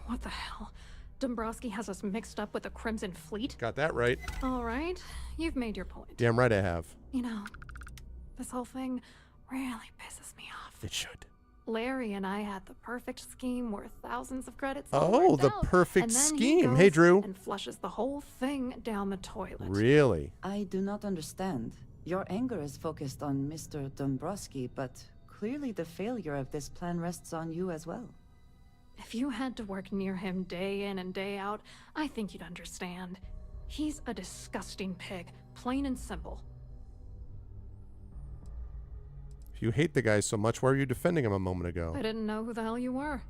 [SPEAKER 13] What the hell? Dombrowski has us mixed up with the Crimson Fleet?
[SPEAKER 2] Got that right.
[SPEAKER 13] All right, you've made your point.
[SPEAKER 2] Damn right I have.
[SPEAKER 13] You know, this whole thing really pisses me off.
[SPEAKER 2] It should.
[SPEAKER 13] Larry and I had the perfect scheme worth thousands of credits.
[SPEAKER 2] Oh, the perfect
[SPEAKER 13] and then
[SPEAKER 2] scheme.
[SPEAKER 13] He
[SPEAKER 2] Hey,
[SPEAKER 13] goes
[SPEAKER 2] Drew.
[SPEAKER 13] and flushes the whole thing down the toilet.
[SPEAKER 2] Really?
[SPEAKER 4] I do not understand. Your anger is focused on Mr. Dombrowski, but clearly the failure of this plan rests on you as well.
[SPEAKER 13] If you had to work near him day in and day out, I think you'd understand. He's a disgusting pig, plain and simple.
[SPEAKER 2] If you hate the guy so much, why were you defending him a moment ago?
[SPEAKER 13] I didn't know who the hell you were.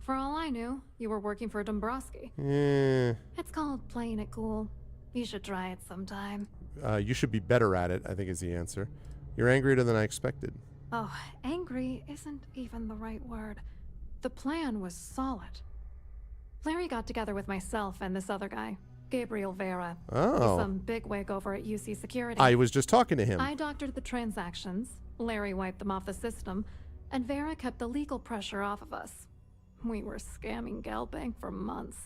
[SPEAKER 13] For all I knew, you were working for Dombrowski. It's called playing it cool. You should try it sometime.
[SPEAKER 2] You should be better at it, I think is the answer. You're angrier than I expected.
[SPEAKER 13] Oh, angry isn't even the right word. The plan was solid. Larry got together with myself and this other guy, Gabriel Vera.
[SPEAKER 2] Oh.
[SPEAKER 13] He's some bigwig over at UC Security.
[SPEAKER 2] I was just talking to him.
[SPEAKER 13] I doctored the transactions, Larry wiped them off the system, and Vera kept the legal pressure off of us. We were scamming Galbank for months.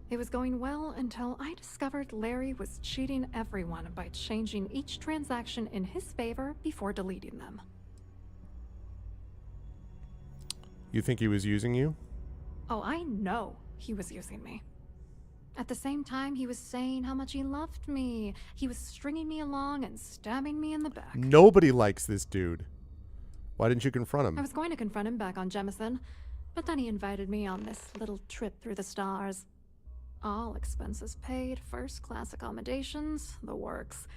[SPEAKER 13] It was going well until I discovered Larry was cheating everyone by changing each transaction in his favor before deleting them.
[SPEAKER 2] You think he was using you?
[SPEAKER 13] Oh, I know he was using me. At the same time, he was saying how much he loved me. He was stringing me along and stabbing me in the back.
[SPEAKER 2] Nobody likes this dude. Why didn't you confront him?
[SPEAKER 13] I was going to confront him back on Jemison, but then he invited me on this little trip through the stars. All expenses paid, first-class accommodations, the works.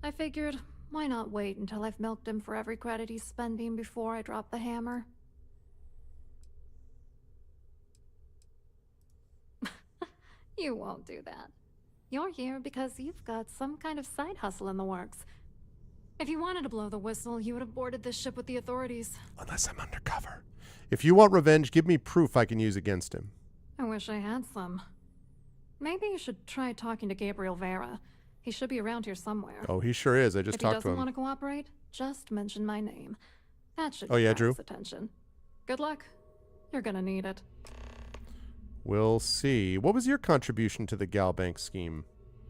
[SPEAKER 13] I figured, why not wait until I've milked him for every credit he's spending before I drop the hammer? You won't do that. You're here because you've got some kind of side hustle in the works. If you wanted to blow the whistle, you would have boarded this ship with the authorities.
[SPEAKER 2] Unless I'm undercover. If you want revenge, give me proof I can use against him.
[SPEAKER 13] I wish I had some. Maybe you should try talking to Gabriel Vera. He should be around here somewhere.
[SPEAKER 2] Oh, he sure is. I just talked to
[SPEAKER 13] If he doesn't
[SPEAKER 2] him.
[SPEAKER 13] want to cooperate, just mention my name. That should
[SPEAKER 2] Oh, yeah,
[SPEAKER 13] get
[SPEAKER 2] Drew?
[SPEAKER 13] his attention. Good luck. You're gonna need it.
[SPEAKER 2] We'll see. What was your contribution to the Galbank scheme?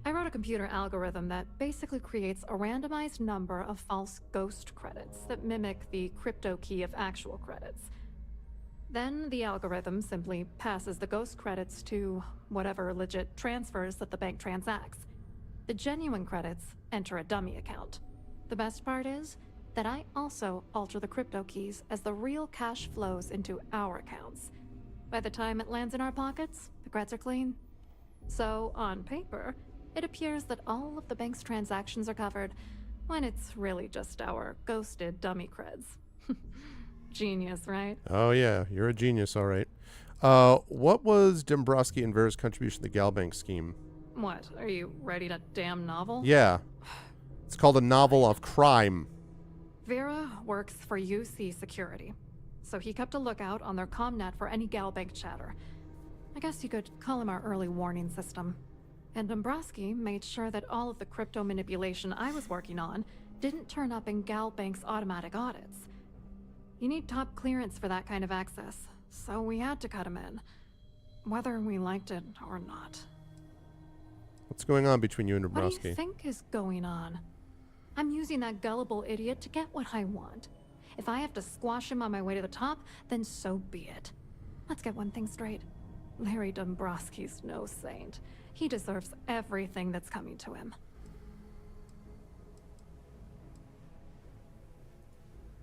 [SPEAKER 13] I wrote a computer algorithm that basically creates a randomized number of false ghost credits that mimic the crypto key of actual credits. Then the algorithm simply passes the ghost credits to whatever legit transfers that the bank transacts. The genuine credits enter a dummy account. The best part is that I also alter the crypto keys as the real cash flows into our accounts. By the time it lands in our pockets, the creds are clean. So, on paper, it appears that all of the bank's transactions are covered, when it's really just our ghosted dummy creds. Genius, right?
[SPEAKER 2] Oh, yeah. You're a genius, all right. What was Dombrowski and Vera's contribution to the Galbank scheme?
[SPEAKER 13] What, are you writing a damn novel?
[SPEAKER 2] Yeah. It's called a novel of crime.
[SPEAKER 13] Vera works for UC Security, so he kept a lookout on their comnet for any Galbank chatter. I guess you could call him our early warning system. And Dombrowski made sure that all of the crypto manipulation I was working on didn't turn up in Galbank's automatic audits. You need top clearance for that kind of access, so we had to cut him in, whether we liked it or not.
[SPEAKER 2] What's going on between you and
[SPEAKER 13] What do you
[SPEAKER 2] Dombrowski?
[SPEAKER 13] think is going on? I'm using that gullible idiot to get what I want. If I have to squash him on my way to the top, then so be it. Let's get one thing straight. Larry Dombrowski's no saint. He deserves everything that's coming to him.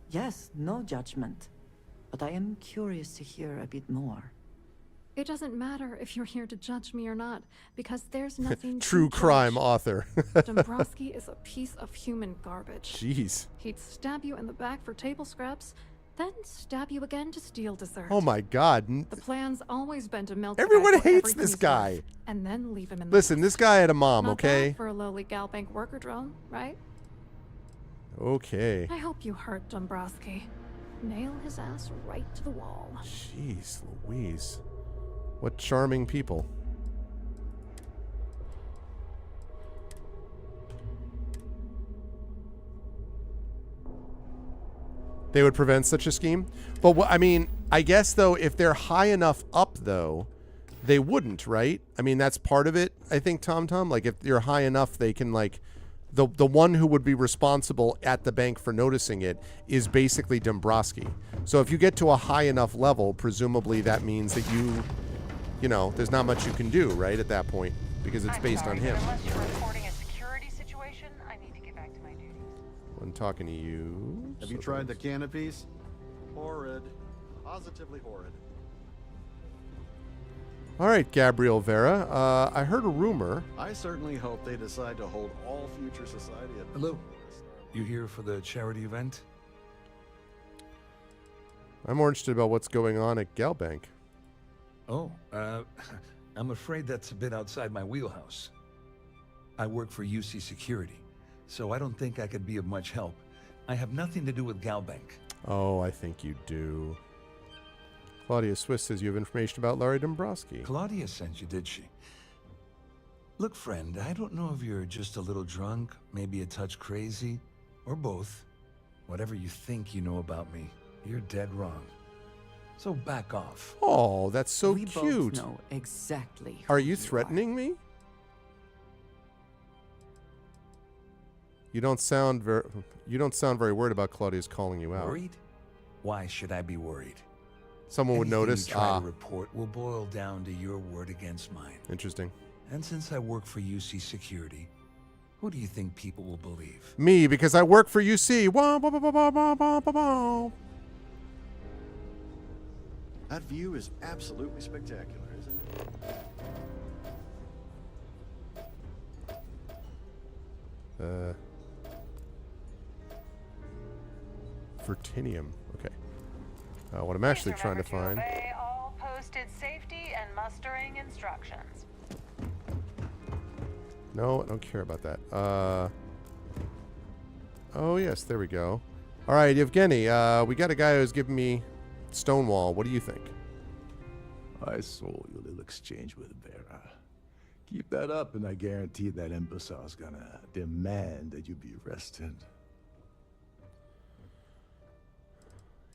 [SPEAKER 4] Yes, no judgment. But I am curious to hear a bit more.
[SPEAKER 13] It doesn't matter if you're here to judge me or not, because there's nothing
[SPEAKER 2] True
[SPEAKER 13] to
[SPEAKER 2] crime
[SPEAKER 13] judge.
[SPEAKER 2] author.
[SPEAKER 13] Dombrowski is a piece of human garbage.
[SPEAKER 2] Jeez.
[SPEAKER 13] He'd stab you in the back for table scraps, then stab you again to steal dessert.
[SPEAKER 2] Oh my God.
[SPEAKER 13] The plan's always been to melt
[SPEAKER 2] Everyone
[SPEAKER 13] the guy for
[SPEAKER 2] hates
[SPEAKER 13] everything
[SPEAKER 2] this
[SPEAKER 13] he's
[SPEAKER 2] guy.
[SPEAKER 13] worth, and then leave him in
[SPEAKER 2] Listen,
[SPEAKER 13] the
[SPEAKER 2] this guy had a mom,
[SPEAKER 13] Not
[SPEAKER 2] okay?
[SPEAKER 13] bad for a lowly Galbank worker drone, right?
[SPEAKER 2] Okay.
[SPEAKER 13] I hope you hurt Dombrowski. Nail his ass right to the wall.
[SPEAKER 2] Jeez Louise. What charming people. They would prevent such a scheme? But I mean, I guess though, if they're high enough up though, they wouldn't, right? I mean, that's part of it, I think, Tom. Like, if you're high enough, they can, like, the one who would be responsible at the bank for noticing it is basically Dombrowski. So if you get to a high enough level, presumably that means that you know, there's not much you can do, right, at that point, because it's based on him.
[SPEAKER 6] Unless you're reporting a security situation, I need to get back to my duties.
[SPEAKER 2] When talking to you...
[SPEAKER 8] Have you tried the canopies? Horrid. Positively horrid.
[SPEAKER 2] All right, Gabriel Vera. I heard a rumor.
[SPEAKER 8] I certainly hope they decide to hold all future society at...
[SPEAKER 14] Hello. You here for the charity event?
[SPEAKER 2] I'm more interested about what's going on at Galbank.
[SPEAKER 14] Oh, I'm afraid that's a bit outside my wheelhouse. I work for UC Security, so I don't think I could be of much help. I have nothing to do with Galbank.
[SPEAKER 2] Oh, I think you do. Claudia Swiss says you have information about Larry Dombrowski.
[SPEAKER 14] Claudia sent you, did she? Look, friend, I don't know if you're just a little drunk, maybe a touch crazy, or both. Whatever you think you know about me, you're dead wrong. So back off.
[SPEAKER 2] Oh, that's so
[SPEAKER 4] we
[SPEAKER 2] cute.
[SPEAKER 4] Both know exactly.
[SPEAKER 2] Are you threatening me? You don't sound very worried about Claudia's calling you out.
[SPEAKER 14] Worried? Why should I be worried?
[SPEAKER 2] Someone would
[SPEAKER 14] Anything
[SPEAKER 2] notice.
[SPEAKER 14] You try to report will boil down to your word against mine.
[SPEAKER 2] Interesting.
[SPEAKER 14] And since I work for UC Security, who do you think people will believe?
[SPEAKER 2] Me, because I work for UC. Wah, wah, wah, wah, wah, wah, wah, wah.
[SPEAKER 8] That view is absolutely spectacular, isn't it?
[SPEAKER 2] Vertinium. Okay. What I'm actually trying to find.
[SPEAKER 6] Obey all posted safety and mustering instructions.
[SPEAKER 2] No, I don't care about that. Oh, yes, there we go. All right, Yevgeny, we got a guy who's giving me Stonewall. What do you think?
[SPEAKER 3] I saw your little exchange with Vera. Keep that up, and I guarantee that imbecile's gonna demand that you be arrested.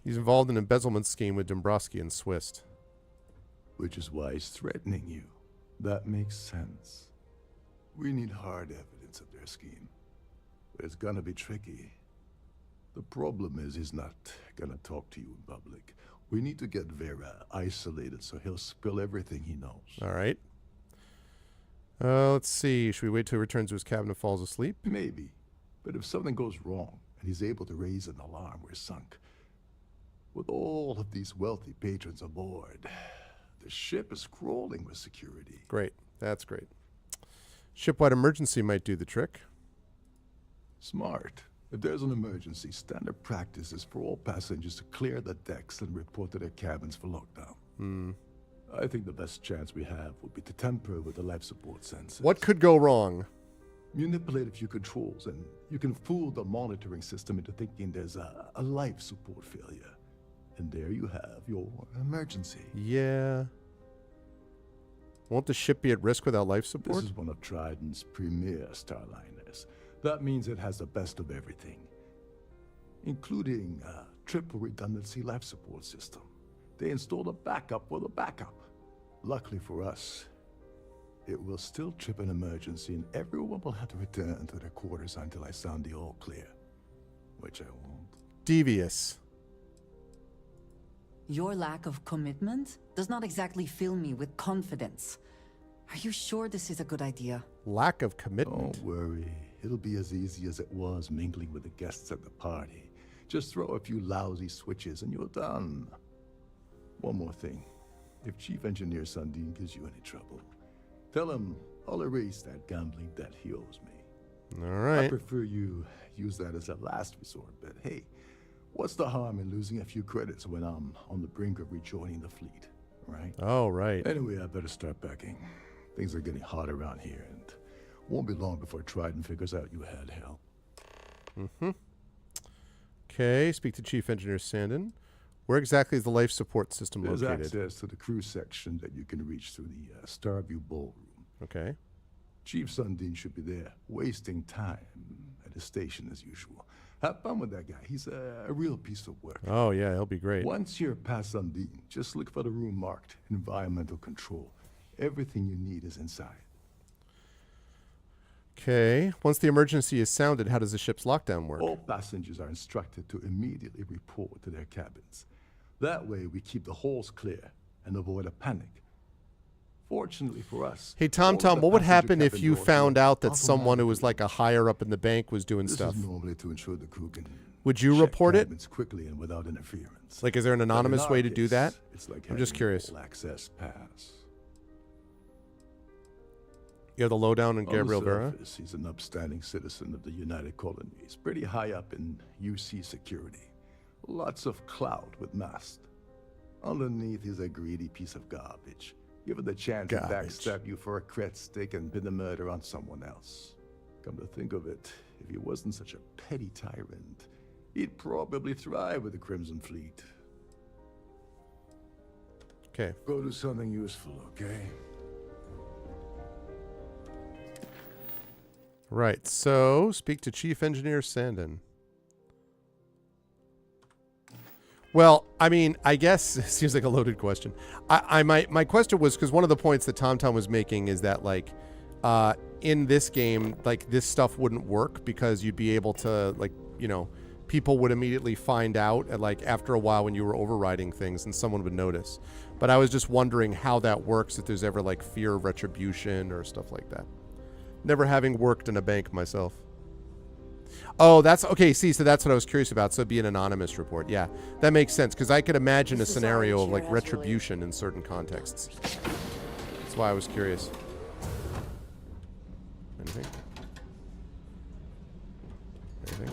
[SPEAKER 2] He's involved in an embezzlement scheme with Dombrowski and Swiss.
[SPEAKER 3] Which is why he's threatening you. That makes sense. We need hard evidence of their scheme. But it's gonna be tricky. The problem is he's not gonna talk to you in public. We need to get Vera isolated so he'll spill everything he knows.
[SPEAKER 2] All right. Let's see. Should we wait till he returns to his cabin and falls asleep?
[SPEAKER 3] Maybe. But if something goes wrong and he's able to raise an alarm, we're sunk. With all of these wealthy patrons aboard, the ship is crawling with security.
[SPEAKER 2] Great. That's great. Shipwide emergency might do the trick.
[SPEAKER 3] Smart. If there's an emergency, standard practice is for all passengers to clear the decks and report to their cabins for lockdown. I think the best chance we have would be to tamper with the life support sensors.
[SPEAKER 2] What could go wrong?
[SPEAKER 3] Manipulate a few controls, and you can fool the monitoring system into thinking there's a life support failure. And there you have your emergency.
[SPEAKER 2] Yeah. Won't the ship be at risk without life support?
[SPEAKER 3] This is one of Trident's premier starliners. That means it has the best of everything, including a triple redundancy life support system. They installed a backup for the backup. Luckily for us, it will still trip an emergency and everyone will have to return to their quarters until I sound the all clear. Which I won't.
[SPEAKER 2] Devious.
[SPEAKER 4] Your lack of commitment does not exactly fill me with confidence. Are you sure this is a good idea?
[SPEAKER 2] Lack of commitment.
[SPEAKER 3] Don't worry. It'll be as easy as it was mingling with the guests at the party. Just throw a few lousy switches and you're done. One more thing. If Chief Engineer Sundin gives you any trouble, tell him I'll erase that gambling debt he owes me.
[SPEAKER 2] All right.
[SPEAKER 3] I prefer you use that as a last resort, but hey, what's the harm in losing a few credits when I'm on the brink of rejoining the fleet, right?
[SPEAKER 2] Oh, right.
[SPEAKER 3] Anyway, I better start packing. Things are getting hot around here, and won't be long before Trident figures out you had help.
[SPEAKER 2] Mm-hmm. Okay, speak to Chief Engineer Sandin. Where exactly is the life support system
[SPEAKER 3] There's
[SPEAKER 2] located?
[SPEAKER 3] access to the crew section that you can reach through the Starfield ballroom.
[SPEAKER 2] Okay.
[SPEAKER 3] Chief Sundin should be there, wasting time at his station as usual. Have fun with that guy. He's a real piece of work.
[SPEAKER 2] Oh, yeah, he'll be great.
[SPEAKER 3] Once you're past Sundin, just look for the room marked Environmental Control. Everything you need is inside.
[SPEAKER 2] Okay. Once the emergency is sounded, how does the ship's lockdown work?
[SPEAKER 3] All passengers are instructed to immediately report to their cabins. That way, we keep the halls clear and avoid a panic. Fortunately for us...
[SPEAKER 2] Hey, Tom, what would happen if you found out that someone who was like a higher up in the bank was doing stuff?
[SPEAKER 3] This is normally to ensure the crew can
[SPEAKER 2] would you report it?
[SPEAKER 3] Quickly and without interference.
[SPEAKER 2] Like, is there an anonymous way to do that?
[SPEAKER 3] It's like
[SPEAKER 2] I'm just curious.
[SPEAKER 3] Full access pass.
[SPEAKER 2] You have the lowdown on Gabriel Vera?
[SPEAKER 3] He's an upstanding citizen of the United Colonies, pretty high up in UC security. Lots of clout with mast. Underneath, he's a greedy piece of garbage. Give it the chance to backstab you for a cret stick and pin the murder on someone else. Come to think of it, if he wasn't such a petty tyrant, he'd probably thrive with the Crimson Fleet.
[SPEAKER 2] Okay.
[SPEAKER 3] Go do something useful, okay?
[SPEAKER 2] Right, so speak to Chief Engineer Sandin. Well, I mean, I guess it seems like a loaded question. My question was because one of the points that TomTom was making is that like in this game, like this stuff wouldn't work because you'd be able to like, you know, people would immediately find out at like after a while when you were overriding things and someone would notice. But I was just wondering how that works, if there's ever like fear of retribution or stuff like that. Never having worked in a bank myself. Oh, that's okay. See, so that's what I was curious about. So it'd be an anonymous report. Yeah, that makes sense because I could imagine a scenario of like retribution in certain contexts. That's why I was curious. Anything? Anything?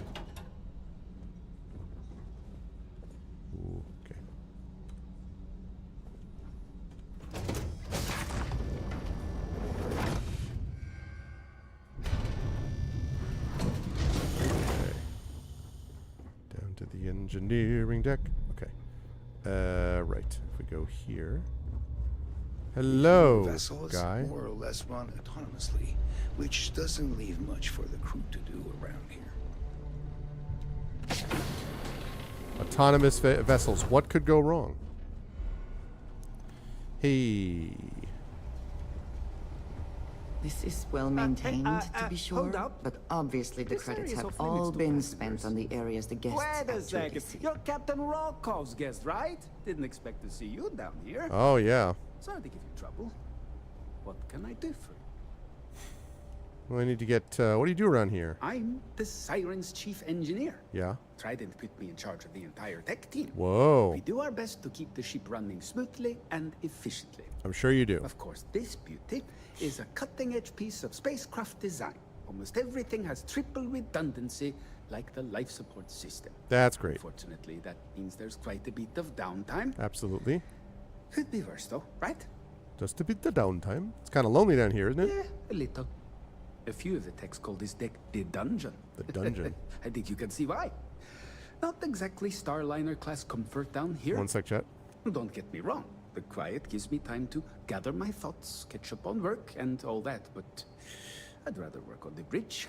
[SPEAKER 2] Ooh, okay. To the engineering deck. Okay. Right. If we go here. Hello,
[SPEAKER 15] vessels
[SPEAKER 2] guy.
[SPEAKER 15] more or less run autonomously, which doesn't leave much for the crew to do around here.
[SPEAKER 2] Autonomous vessels. What could go wrong? Hey.
[SPEAKER 4] This is well maintained, to be sure, but obviously the credits have all been spent on the areas the guests
[SPEAKER 16] Wait a
[SPEAKER 4] actually
[SPEAKER 16] second.
[SPEAKER 4] see.
[SPEAKER 16] You're Captain Rocko's guest, right? Didn't expect to see you down here.
[SPEAKER 2] Oh, yeah.
[SPEAKER 16] Sorry to give you trouble. What can I do for you?
[SPEAKER 2] Well, I need to get... what do you do around here?
[SPEAKER 16] I'm the Siren's chief engineer.
[SPEAKER 2] Yeah.
[SPEAKER 16] Trident put me in charge of the entire tech team.
[SPEAKER 2] Whoa.
[SPEAKER 16] We do our best to keep the ship running smoothly and efficiently.
[SPEAKER 2] I'm sure you do.
[SPEAKER 16] Of course, this beauty is a cutting-edge piece of spacecraft design. Almost everything has triple redundancy, like the life support system.
[SPEAKER 2] That's great.
[SPEAKER 16] Unfortunately, that means there's quite a bit of downtime.
[SPEAKER 2] Absolutely.
[SPEAKER 16] Could be worse, though, right?
[SPEAKER 2] Just a bit of downtime. It's kind of lonely down here, isn't it?
[SPEAKER 16] Yeah, a little. A few of the techs call this deck the dungeon.
[SPEAKER 2] The dungeon.
[SPEAKER 16] I think you can see why. Not exactly Starliner-class comfort down here.
[SPEAKER 2] One sec, chat.
[SPEAKER 16] Don't get me wrong. The quiet gives me time to gather my thoughts, catch up on work, and all that, but I'd rather work on the bridge.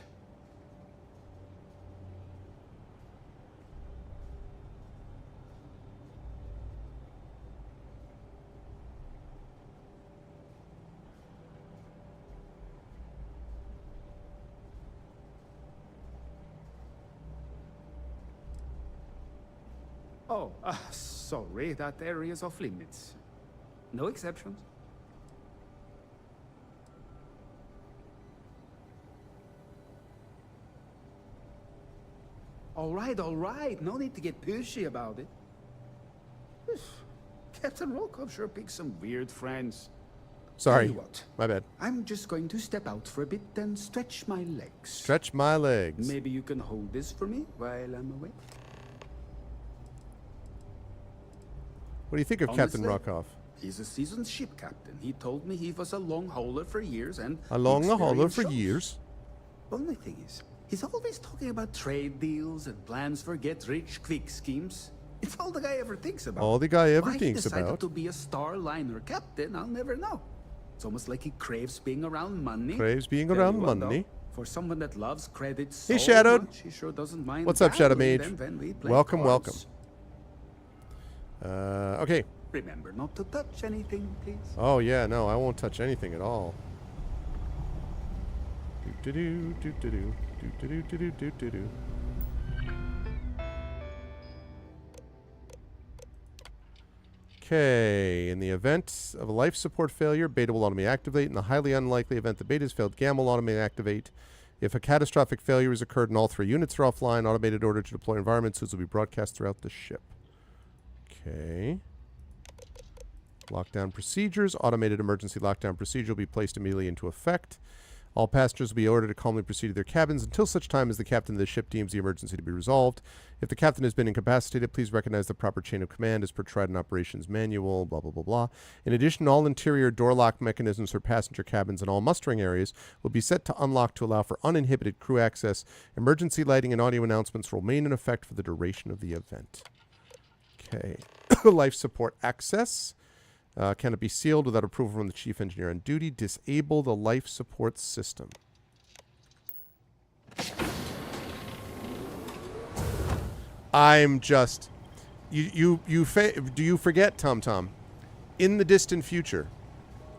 [SPEAKER 16] Oh, sorry, that area's off limits. No exceptions. All right. No need to get pushy about it. Captain Rokov sure picks some weird friends.
[SPEAKER 2] Sorry.
[SPEAKER 16] Tell you what,
[SPEAKER 2] my bad.
[SPEAKER 16] I'm just going to step out for a bit and stretch my legs.
[SPEAKER 2] Stretch my legs.
[SPEAKER 16] Maybe you can hold this for me while I'm away?
[SPEAKER 2] What do you think of Captain
[SPEAKER 16] Honestly,
[SPEAKER 2] Rokov?
[SPEAKER 16] He's a seasoned ship captain. He told me he was a long hauler for years and...
[SPEAKER 2] A long hauler for
[SPEAKER 16] shows.
[SPEAKER 2] years?
[SPEAKER 16] Only thing is, he's always talking about trade deals and plans for get-rich-quick schemes. It's all the guy ever thinks about.
[SPEAKER 2] All the guy ever
[SPEAKER 16] Why
[SPEAKER 2] thinks
[SPEAKER 16] he decided
[SPEAKER 2] about.
[SPEAKER 16] to be a Starliner captain, I'll never know. It's almost like he craves being around money.
[SPEAKER 2] Craves being
[SPEAKER 16] Tell
[SPEAKER 2] around
[SPEAKER 16] you what,
[SPEAKER 2] money.
[SPEAKER 16] though, for someone that loves credit so
[SPEAKER 2] Hey, Shadowed.
[SPEAKER 16] much, he sure doesn't mind.
[SPEAKER 2] What's up, Shadow
[SPEAKER 16] gambling
[SPEAKER 2] Mage?
[SPEAKER 16] them when we play
[SPEAKER 2] Welcome,
[SPEAKER 16] cards.
[SPEAKER 2] welcome. Okay.
[SPEAKER 16] Remember not to touch anything, please.
[SPEAKER 2] Oh, yeah, no, I won't touch anything at all. Do-do-do, do-do-do, do-do-do, do-do-do. Okay, in the event of a life support failure, Beta will automatically activate. In the highly unlikely event that Beta has failed, Gamma will automatically activate. If a catastrophic failure has occurred and all 3 units are offline, automated order to deploy environment suits will be broadcast throughout the ship. Okay. Lockdown procedures. Automated emergency lockdown procedure will be placed immediately into effect. All passengers will be ordered to calmly proceed to their cabins until such time as the captain of the ship deems the emergency to be resolved. If the captain has been incapacitated, please recognize the proper chain of command as per Trident Operations Manual, blah, blah, blah, blah. In addition, all interior door lock mechanisms for passenger cabins and all mustering areas will be set to unlock to allow for uninhibited crew access. Emergency lighting and audio announcements will remain in effect for the duration of the event. Okay. Life support access. Can it be sealed without approval from the chief engineer on duty? Disable the life support system. I'm just... do you forget, Tom Tom? In the distant future,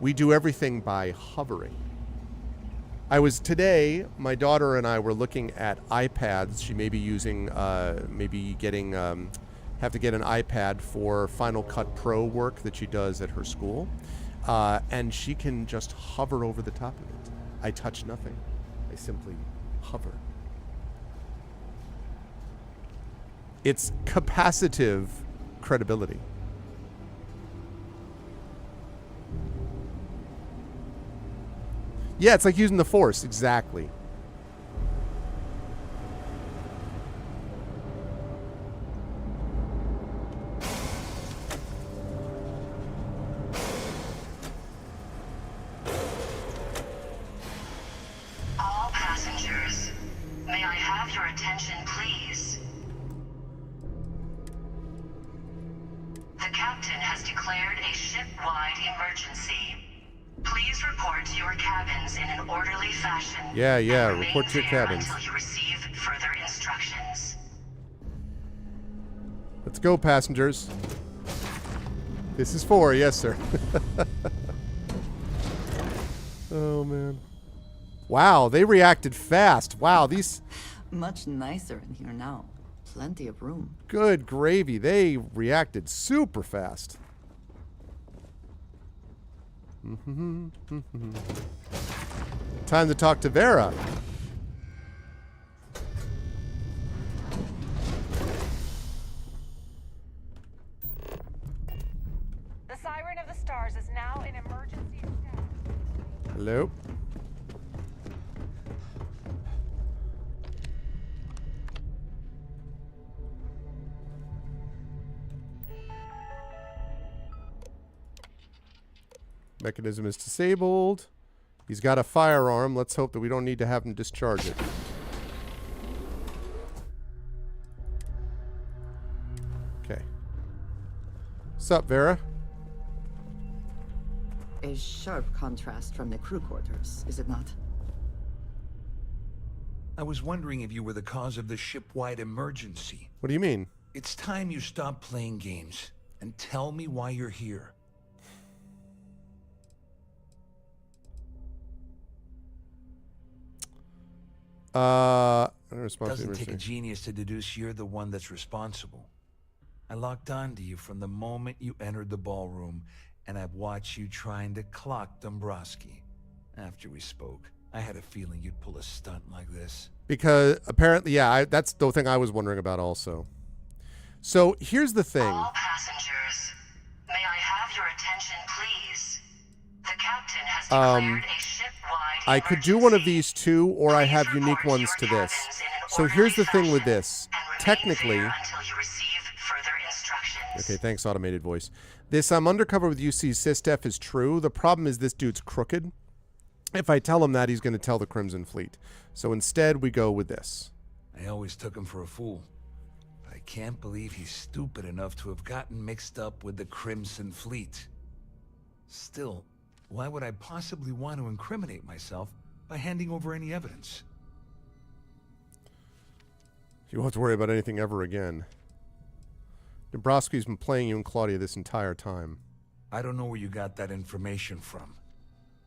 [SPEAKER 2] we do everything by hovering. Today, my daughter and I were looking at iPads. She may be using, maybe getting... have to get an iPad for Final Cut Pro work that she does at her school. And she can just hover over the top of it. I touch nothing. I simply hover. It's capacitive credibility. Yeah, it's like using the Force. Exactly. Yeah, report to your cabins.
[SPEAKER 6] Until you receive further instructions.
[SPEAKER 2] Let's go, passengers. This is 4, yes, sir. Oh, man. Wow, they reacted fast. Wow, these...
[SPEAKER 4] Much nicer in here now. Plenty of room.
[SPEAKER 2] Good gravy. They reacted super fast. Time to talk to Vera.
[SPEAKER 6] The Siren of the Stars is now in emergency status.
[SPEAKER 2] Hello. Mechanism is disabled. He's got a firearm. Let's hope that we don't need to have him discharge it. Okay. What's up, Vera?
[SPEAKER 4] A sharp contrast from the crew quarters, is it not?
[SPEAKER 14] I was wondering if you were the cause of the ship-wide emergency.
[SPEAKER 2] What do you mean?
[SPEAKER 14] It's time you stop playing games and tell me why you're here.
[SPEAKER 2] Doesn't
[SPEAKER 14] take a genius to deduce you're the one that's responsible. I locked onto you from the moment you entered the ballroom, and I've watched you trying to clock Dombrowski. After we spoke, I had a feeling you'd pull a stunt like this.
[SPEAKER 2] Because apparently, yeah, that's the thing I was wondering about also. So here's the thing.
[SPEAKER 6] All passengers, may I have your attention, please? The captain has declared a ship-wide
[SPEAKER 2] I could do one of these two, or I have unique ones to this. So here's the thing with this. Technically,
[SPEAKER 6] until you receive further instructions.
[SPEAKER 2] okay, thanks, automated voice. This I'm undercover with UC SysDef is true. The problem is this dude's crooked. If I tell him that, he's going to tell the Crimson Fleet. So instead, we go with this.
[SPEAKER 14] I always took him for a fool. But I can't believe he's stupid enough to have gotten mixed up with the Crimson Fleet. Still, why would I possibly want to incriminate myself by handing over any evidence?
[SPEAKER 2] You won't have to worry about anything ever again. Dombrowski's been playing you and Claudia this entire time.
[SPEAKER 14] I don't know where you got that information from,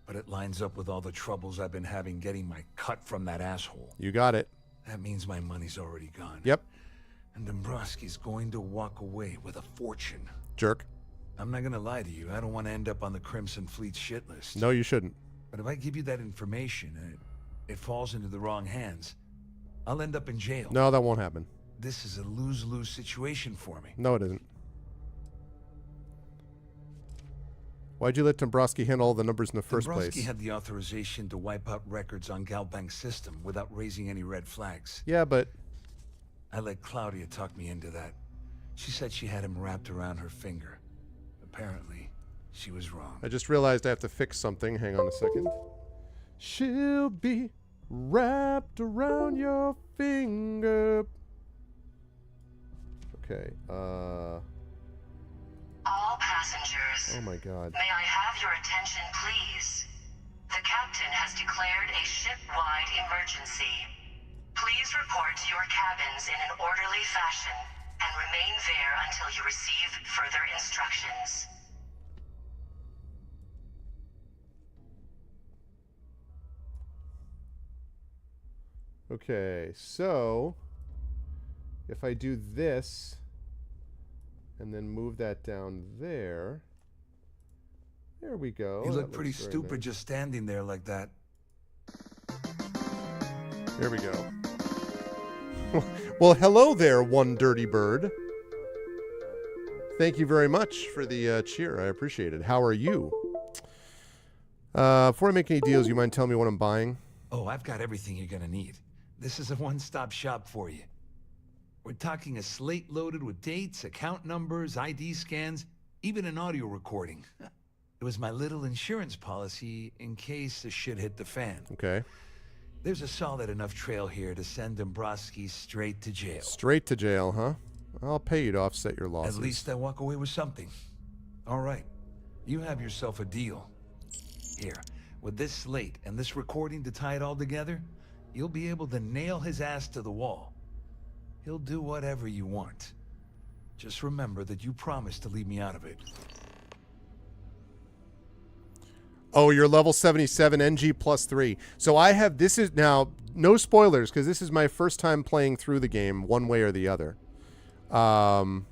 [SPEAKER 14] but it lines up with all the troubles I've been having getting my cut from that asshole.
[SPEAKER 2] You got it.
[SPEAKER 14] That means my money's already gone.
[SPEAKER 2] Yep.
[SPEAKER 14] And Dombrowski's going to walk away with a fortune.
[SPEAKER 2] Jerk.
[SPEAKER 14] I'm not gonna lie to you, I don't want to end up on the Crimson Fleet shit list.
[SPEAKER 2] No, you shouldn't.
[SPEAKER 14] But if I give you that information and it falls into the wrong hands, I'll end up in jail.
[SPEAKER 2] No, that won't happen.
[SPEAKER 14] This is a lose-lose situation for me.
[SPEAKER 2] No, it isn't. Why'd you let Dombrowski handle all the numbers in the first place?
[SPEAKER 14] Dombrowski had the authorization to wipe out records on Galbank's system without raising any red flags.
[SPEAKER 2] Yeah, but...
[SPEAKER 14] I let Claudia talk me into that. She said she had him wrapped around her finger. Apparently, she was wrong.
[SPEAKER 2] I just realized I have to fix something. Hang on a second. She'll be wrapped around your finger. Okay,
[SPEAKER 6] All passengers.
[SPEAKER 2] Oh my god.
[SPEAKER 6] May I have your attention, please? The captain has declared a ship-wide emergency. Please report to your cabins in an orderly fashion and remain there until you receive further instructions.
[SPEAKER 2] Okay, so if I do this and then move that down there, there we go.
[SPEAKER 14] You look pretty stupid just standing there like that.
[SPEAKER 2] There we go. Well, hello there, one dirty bird. Thank you very much for the cheer. I appreciate it. How are you? Before I make any deals, you mind telling me what I'm buying?
[SPEAKER 14] Oh, I've got everything you're gonna need. This is a one-stop shop for you. We're talking a slate loaded with dates, account numbers, ID scans, even an audio recording. It was my little insurance policy in case the shit hit the fan.
[SPEAKER 2] Okay.
[SPEAKER 14] There's a solid enough trail here to send Dombrowski straight to jail.
[SPEAKER 2] Straight to jail, huh? I'll pay you to offset your losses.
[SPEAKER 14] At least I walk away with something. All right. You have yourself a deal. Here, with this slate and this recording to tie it all together, you'll be able to nail his ass to the wall. He'll do whatever you want. Just remember that you promised to leave me out of it.
[SPEAKER 2] Oh, you're level 77, NG +3. So I have, this is now, no spoilers, because this is my first time playing through the game one way or the other. But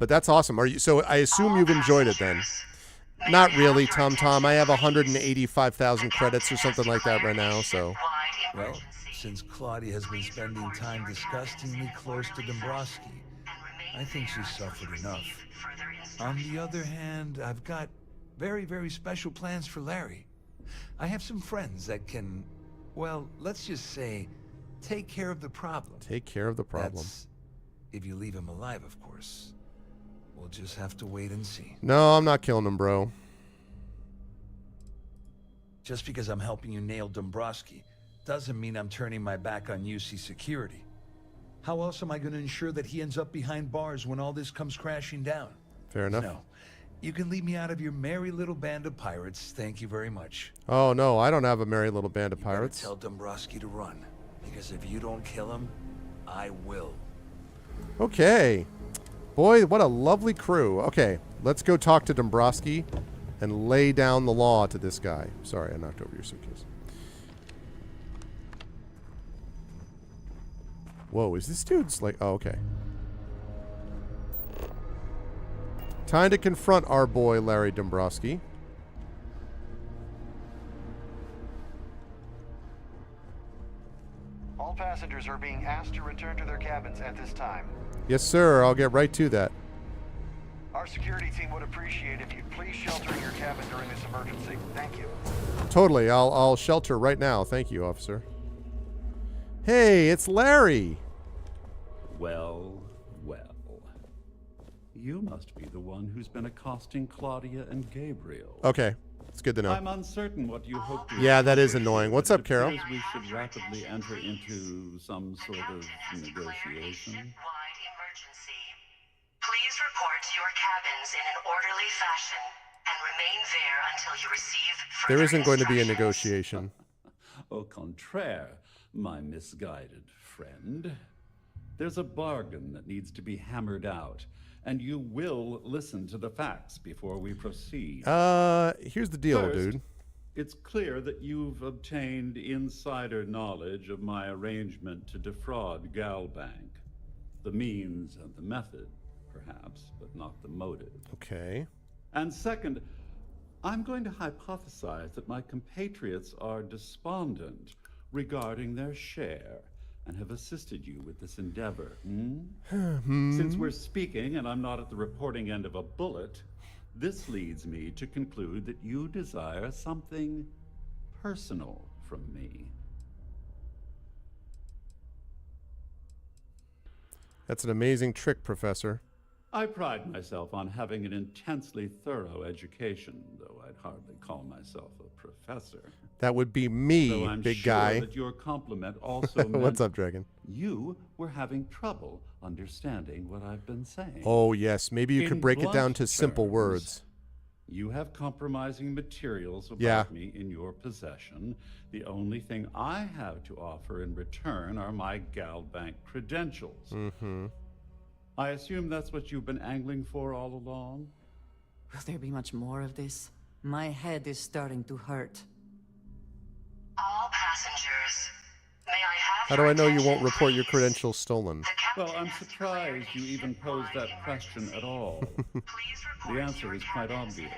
[SPEAKER 2] that's awesome. Are you? So I assume you've enjoyed it then. Not really, Tom. I have 185,000 credits or something like that right now, so.
[SPEAKER 14] Well, since Claudia has been spending time disgustingly close to Dombrowski, I think she's suffered enough. On the other hand, I've got very, very special plans for Larry. I have some friends that can, well, let's just say, take care of the problem.
[SPEAKER 2] Take care of the problem.
[SPEAKER 14] That's if you leave him alive, of course. We'll just have to wait and see.
[SPEAKER 2] No, I'm not killing him, bro.
[SPEAKER 14] Just because I'm helping you nail Dombrowski doesn't mean I'm turning my back on UC security. How else am I going to ensure that he ends up behind bars when all this comes crashing down?
[SPEAKER 2] Fair enough.
[SPEAKER 14] No. You can leave me out of your merry little band of pirates. Thank you very much.
[SPEAKER 2] Oh, no, I don't have a merry little band of pirates.
[SPEAKER 14] Tell Dombrowski to run, because if you don't kill him, I will.
[SPEAKER 2] Okay. Boy, what a lovely crew. Okay, let's go talk to Dombrowski and lay down the law to this guy. Sorry, I knocked over your suitcase. Whoa, is this dude's like... Oh, okay. Time to confront our boy, Larry Dombrowski.
[SPEAKER 8] All passengers are being asked to return to their cabins at this time.
[SPEAKER 2] Yes, sir. I'll get right to that.
[SPEAKER 8] Our security team would appreciate if you'd please shelter in your cabin during this emergency. Thank you.
[SPEAKER 2] Totally. I'll shelter right now. Thank you, officer. Hey, it's Larry.
[SPEAKER 17] Well, well. You must be the one who's been accosting Claudia and Gabriel.
[SPEAKER 2] Okay. It's good to know.
[SPEAKER 17] I'm uncertain what you hope to...
[SPEAKER 2] Yeah, that is annoying. What's up, Carol?
[SPEAKER 17] It appears we should rapidly enter into some sort of negotiation.
[SPEAKER 6] Please report to your cabins in an orderly fashion and remain there until you receive further
[SPEAKER 2] There isn't going to be a
[SPEAKER 6] instructions.
[SPEAKER 2] negotiation.
[SPEAKER 17] Au contraire, my misguided friend. There's a bargain that needs to be hammered out, and you will listen to the facts before we proceed.
[SPEAKER 2] Here's the deal,
[SPEAKER 17] First,
[SPEAKER 2] dude.
[SPEAKER 17] it's clear that you've obtained insider knowledge of my arrangement to defraud Galbank. The means and the method, perhaps, but not the motive.
[SPEAKER 2] Okay.
[SPEAKER 17] And second, I'm going to hypothesize that my compatriots are despondent regarding their share and have assisted you with this endeavor. Since we're speaking and I'm not at the reporting end of a bullet, this leads me to conclude that you desire something personal from me.
[SPEAKER 2] That's an amazing trick, Professor.
[SPEAKER 17] I pride myself on having an intensely thorough education, though I'd hardly call myself a professor.
[SPEAKER 2] That would be me,
[SPEAKER 17] Though I'm
[SPEAKER 2] big
[SPEAKER 17] sure
[SPEAKER 2] guy.
[SPEAKER 17] that your compliment also meant
[SPEAKER 2] What's up, Dragon?
[SPEAKER 17] you were having trouble understanding what I've been saying.
[SPEAKER 2] Oh, yes. Maybe you could
[SPEAKER 17] In
[SPEAKER 2] break it down
[SPEAKER 17] blunt
[SPEAKER 2] to simple
[SPEAKER 17] terms,
[SPEAKER 2] words.
[SPEAKER 17] You have compromising materials about
[SPEAKER 2] Yeah.
[SPEAKER 17] me in your possession. The only thing I have to offer in return are my Galbank credentials.
[SPEAKER 2] Mm-hmm.
[SPEAKER 17] I assume that's what you've been angling for all along?
[SPEAKER 4] Will there be much more of this? My head is starting to hurt.
[SPEAKER 6] All passengers, may I have
[SPEAKER 2] How do
[SPEAKER 6] your
[SPEAKER 2] I know you won't
[SPEAKER 6] attention,
[SPEAKER 2] report your
[SPEAKER 6] please?
[SPEAKER 2] credentials stolen?
[SPEAKER 17] Well, I'm surprised you even posed that question at all. The answer is quite obvious.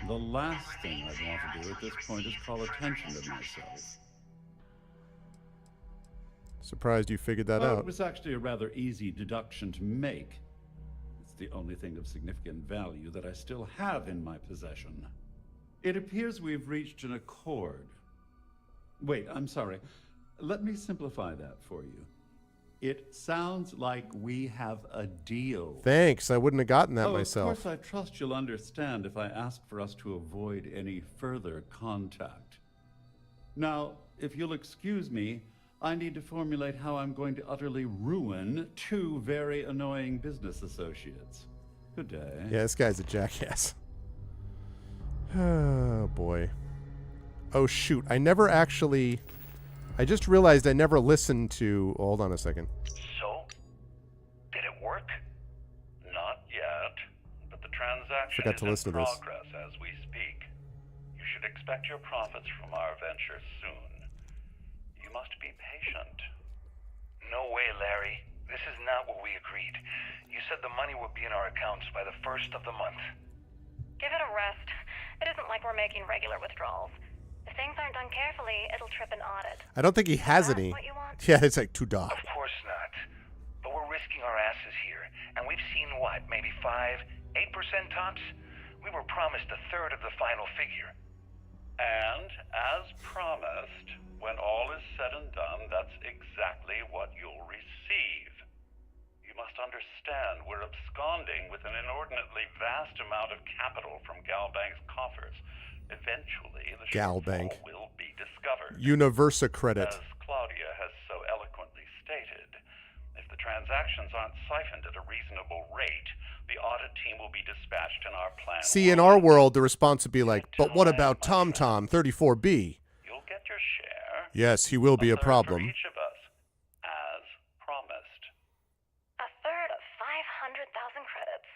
[SPEAKER 17] The last thing I'd want to do at this point is call attention to myself.
[SPEAKER 2] Surprised you figured that
[SPEAKER 17] It
[SPEAKER 2] out.
[SPEAKER 17] was actually a rather easy deduction to make. It's the only thing of significant value that I still have in my possession. It appears we've reached an accord. Wait, I'm sorry. Let me simplify that for you. It sounds like we have a deal.
[SPEAKER 2] Thanks. I wouldn't have gotten that
[SPEAKER 17] Of
[SPEAKER 2] myself.
[SPEAKER 17] course, I trust you'll understand if I ask for us to avoid any further contact. Now, if you'll excuse me, I need to formulate how I'm going to utterly ruin two very annoying business associates. Good day.
[SPEAKER 2] Yeah, this guy's a jackass. Oh, boy. Oh, shoot. I just realized I never listened to... Hold on a second.
[SPEAKER 18] So? Did it work? Not yet. But the transaction
[SPEAKER 2] Forgot
[SPEAKER 18] is
[SPEAKER 2] to listen
[SPEAKER 18] in
[SPEAKER 2] to this.
[SPEAKER 18] progress as we speak. You should expect your profits from our venture soon. You must be patient. No way, Larry. This is not what we agreed. You said the money would be in our accounts by the 1st of the month.
[SPEAKER 19] Give it a rest. It isn't like we're making regular withdrawals. If things aren't done carefully, it'll trip an audit.
[SPEAKER 2] I don't think he has any.
[SPEAKER 19] What you want?
[SPEAKER 2] Yeah, it's like $2.
[SPEAKER 18] Of course not. But we're risking our asses here. And we've seen what, maybe 5, 8% tops? We were promised a third of the final figure. And, as promised, when all is said and done, that's exactly what you'll receive. You must understand we're absconding with an inordinately vast amount of capital from Galbank's coffers. Eventually, the
[SPEAKER 2] Galbank.
[SPEAKER 18] shortfall will be discovered.
[SPEAKER 2] Universa credit.
[SPEAKER 18] As Claudia has so eloquently stated, if the transactions aren't siphoned at a reasonable rate, the audit team will be dispatched in our plan.
[SPEAKER 2] See, in our world, the response would be like, but what about TomTom 34B?
[SPEAKER 18] You'll get your share.
[SPEAKER 2] Yes, he will be a
[SPEAKER 18] third for
[SPEAKER 2] problem.
[SPEAKER 18] each of us, as promised.
[SPEAKER 19] A third of 500,000 credits.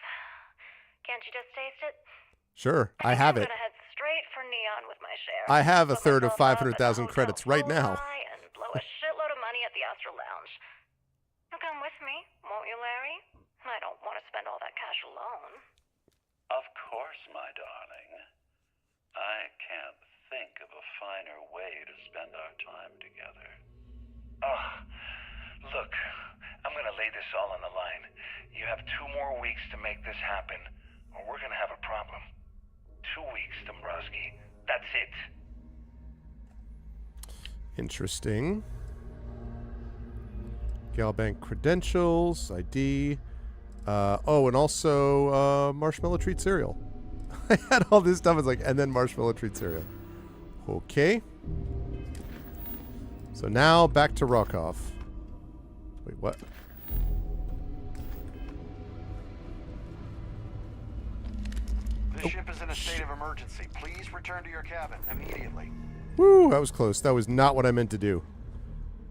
[SPEAKER 19] Can't you just taste it?
[SPEAKER 2] Sure, I have
[SPEAKER 19] I'm
[SPEAKER 2] it.
[SPEAKER 19] gonna head straight for Neon with my share.
[SPEAKER 2] I have a
[SPEAKER 19] Put
[SPEAKER 2] third of
[SPEAKER 19] myself up at
[SPEAKER 2] 500,000
[SPEAKER 19] the
[SPEAKER 2] credits
[SPEAKER 19] hotel
[SPEAKER 2] right now.
[SPEAKER 19] Bullseye And blow a shitload of money at the Astral Lounge. You'll come with me, won't you, Larry? I don't want to spend all that cash alone.
[SPEAKER 18] Of course, my darling. I can't think of a finer way to spend our time together. Oh, look, I'm gonna lay this all on the line. You have 2 more weeks to make this happen, or we're gonna have a problem. 2 weeks, Dombrowski. That's it.
[SPEAKER 2] Interesting. Galbank credentials, ID. Oh, and also marshmallow treat cereal. I had all this stuff. It's like, and then marshmallow treat cereal. Okay. So now back to Rokov. Wait, what?
[SPEAKER 8] The ship is in a state of emergency. Please return to your cabin immediately.
[SPEAKER 2] Woo, that was close. That was not what I meant to do.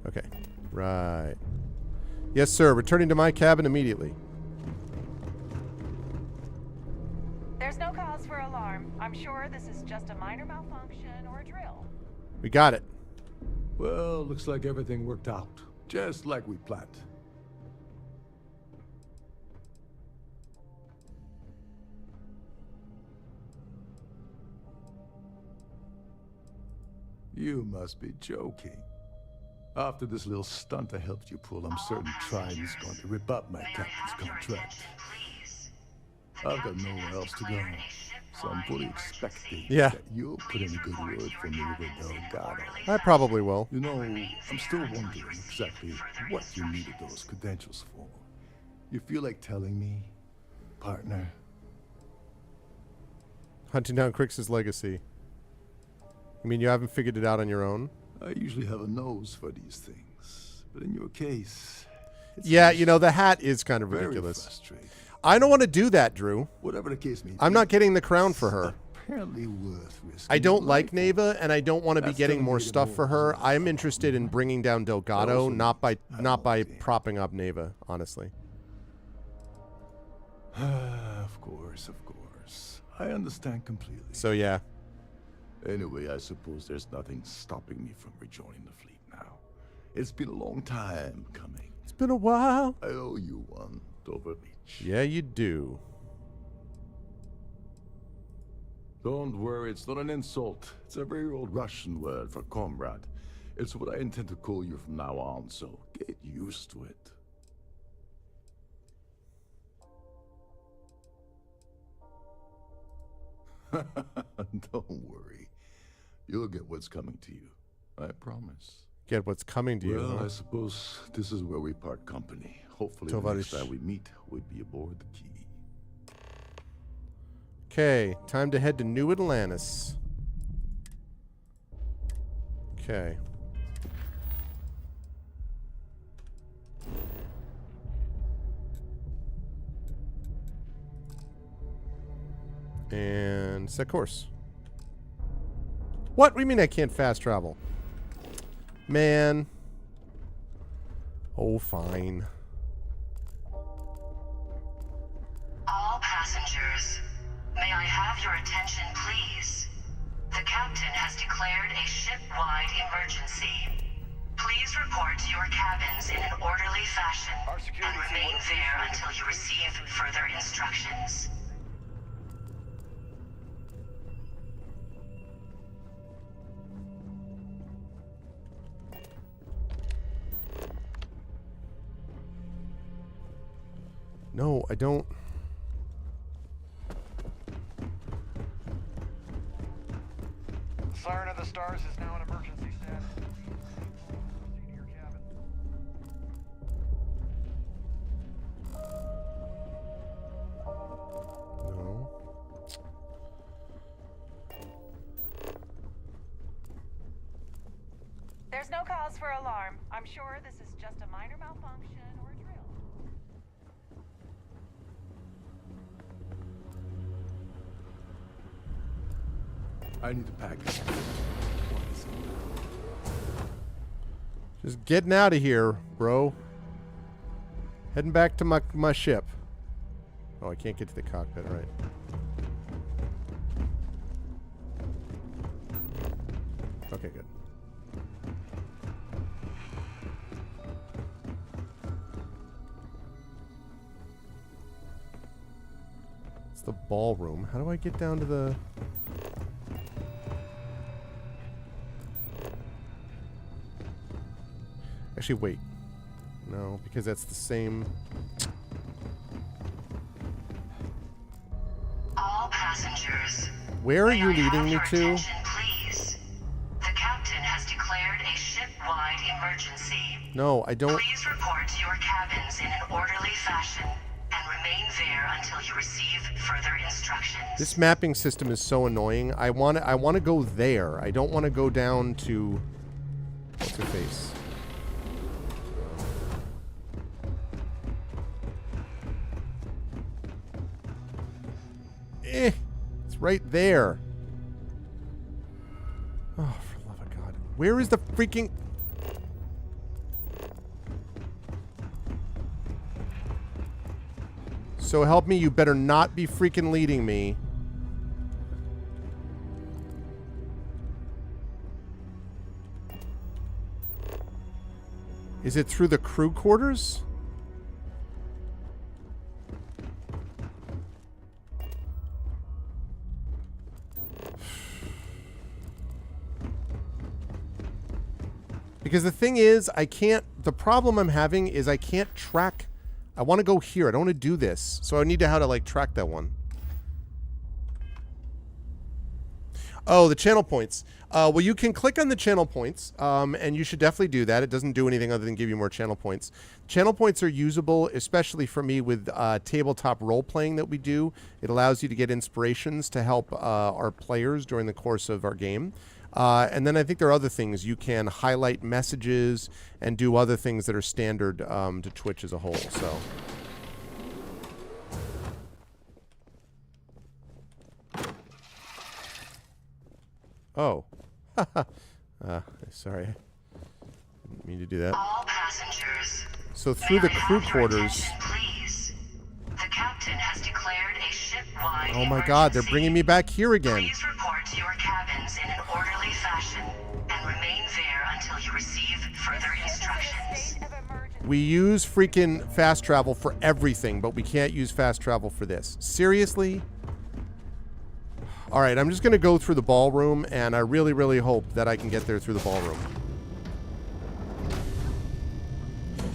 [SPEAKER 2] Okay. Right. Yes, sir. Returning to my cabin immediately.
[SPEAKER 20] There's no cause for alarm. I'm sure this is just a minor malfunction or a drill.
[SPEAKER 2] We got it.
[SPEAKER 3] Well, looks like everything worked out. Just like we planned. You must be joking. After this little stunt I helped you pull, I'm certain Trident is going to rip up my captain's contract. I've got nowhere else to go, so I'm fully expecting that you'll put in a good word for me with Delgado.
[SPEAKER 2] I probably will.
[SPEAKER 3] You know, I'm still wondering exactly what you needed those credentials for. You feel like telling me, partner?
[SPEAKER 2] Hunting down Crix's legacy. You mean you haven't figured it out on your own?
[SPEAKER 3] I usually have a nose for these things, but in your case...
[SPEAKER 2] Yeah, you know, the hat is kind of ridiculous. I don't want to do that, Drew.
[SPEAKER 3] Whatever the case may be,
[SPEAKER 2] I'm not getting the crown for her.
[SPEAKER 3] apparently worth risking.
[SPEAKER 2] I don't like Neva, and I don't want to be getting more stuff for her. I'm interested in bringing down Delgado, not by propping up Neva, honestly.
[SPEAKER 3] Of course, of course. I understand completely.
[SPEAKER 2] So, yeah.
[SPEAKER 3] Anyway, I suppose there's nothing stopping me from rejoining the fleet now. It's been a long time coming.
[SPEAKER 2] It's been a while.
[SPEAKER 3] I owe you one, Doverleach.
[SPEAKER 2] Yeah, you do.
[SPEAKER 3] Don't worry, it's not an insult. It's a very old Russian word for comrade. It's what I intend to call you from now on, so get used to it. Don't worry. You'll get what's coming to you. I promise.
[SPEAKER 2] Get what's coming to you,
[SPEAKER 3] Well,
[SPEAKER 2] huh?
[SPEAKER 3] I suppose this is where we part company. Hopefully the next time we meet, we'll be aboard the Key.
[SPEAKER 2] Okay, time to head to New Atlantis. Okay. And set course. What do you mean I can't fast travel? Man. Oh, fine.
[SPEAKER 6] All passengers, may I have your attention, please? The captain has declared a ship-wide emergency. Please report to your cabins in an orderly fashion and remain there until you receive further instructions.
[SPEAKER 2] No, I don't.
[SPEAKER 8] Siren of the Stars is now in emergency status. Proceed to your cabin.
[SPEAKER 2] No.
[SPEAKER 20] There's no cause for alarm. I'm sure this is just a minor malfunction or a drill.
[SPEAKER 3] I need to pack.
[SPEAKER 2] Just getting out of here, bro. Heading back to my ship. Oh, I can't get to the cockpit, right. Okay, good. It's the ballroom. How do I get down to the... Actually, wait. No, because that's the same...
[SPEAKER 6] All passengers.
[SPEAKER 2] Where are you leading me to?
[SPEAKER 6] Attention, please. The captain has declared a ship-wide emergency.
[SPEAKER 2] No, I don't...
[SPEAKER 6] Please report to your cabins in an orderly fashion and remain there until you receive further instructions.
[SPEAKER 2] This mapping system is so annoying. I want to go there. I don't want to go down to... What's her face? It's right there. Oh, for the love of God. Where is the freaking... So help me, you better not be freaking leading me. Is it through the crew quarters? Because the thing is, I can't... The problem I'm having is I can't track... I want to go here. I don't want to do this. So I need to know how to, like, track that one. Oh, the channel points. Well, you can click on the channel points, and you should definitely do that. It doesn't do anything other than give you more channel points. Channel points are usable, especially for me with tabletop role-playing that we do. It allows you to get inspirations to help our players during the course of our game. And then I think there are other things. You can highlight messages and do other things that are standard to Twitch as a whole. So, oh, sorry, didn't mean to do that.
[SPEAKER 6] All passengers.
[SPEAKER 2] So through the crew quarters.
[SPEAKER 6] Please. The captain has declared a ship-wide
[SPEAKER 2] Oh my God, they're bringing me back here again.
[SPEAKER 6] Please report to your cabins in an orderly fashion and remain there until you receive further instructions.
[SPEAKER 2] We use freaking fast travel for everything, but we can't use fast travel for this. Seriously? All right, I'm just going to go through the ballroom, and I really, really hope that I can get there through the ballroom.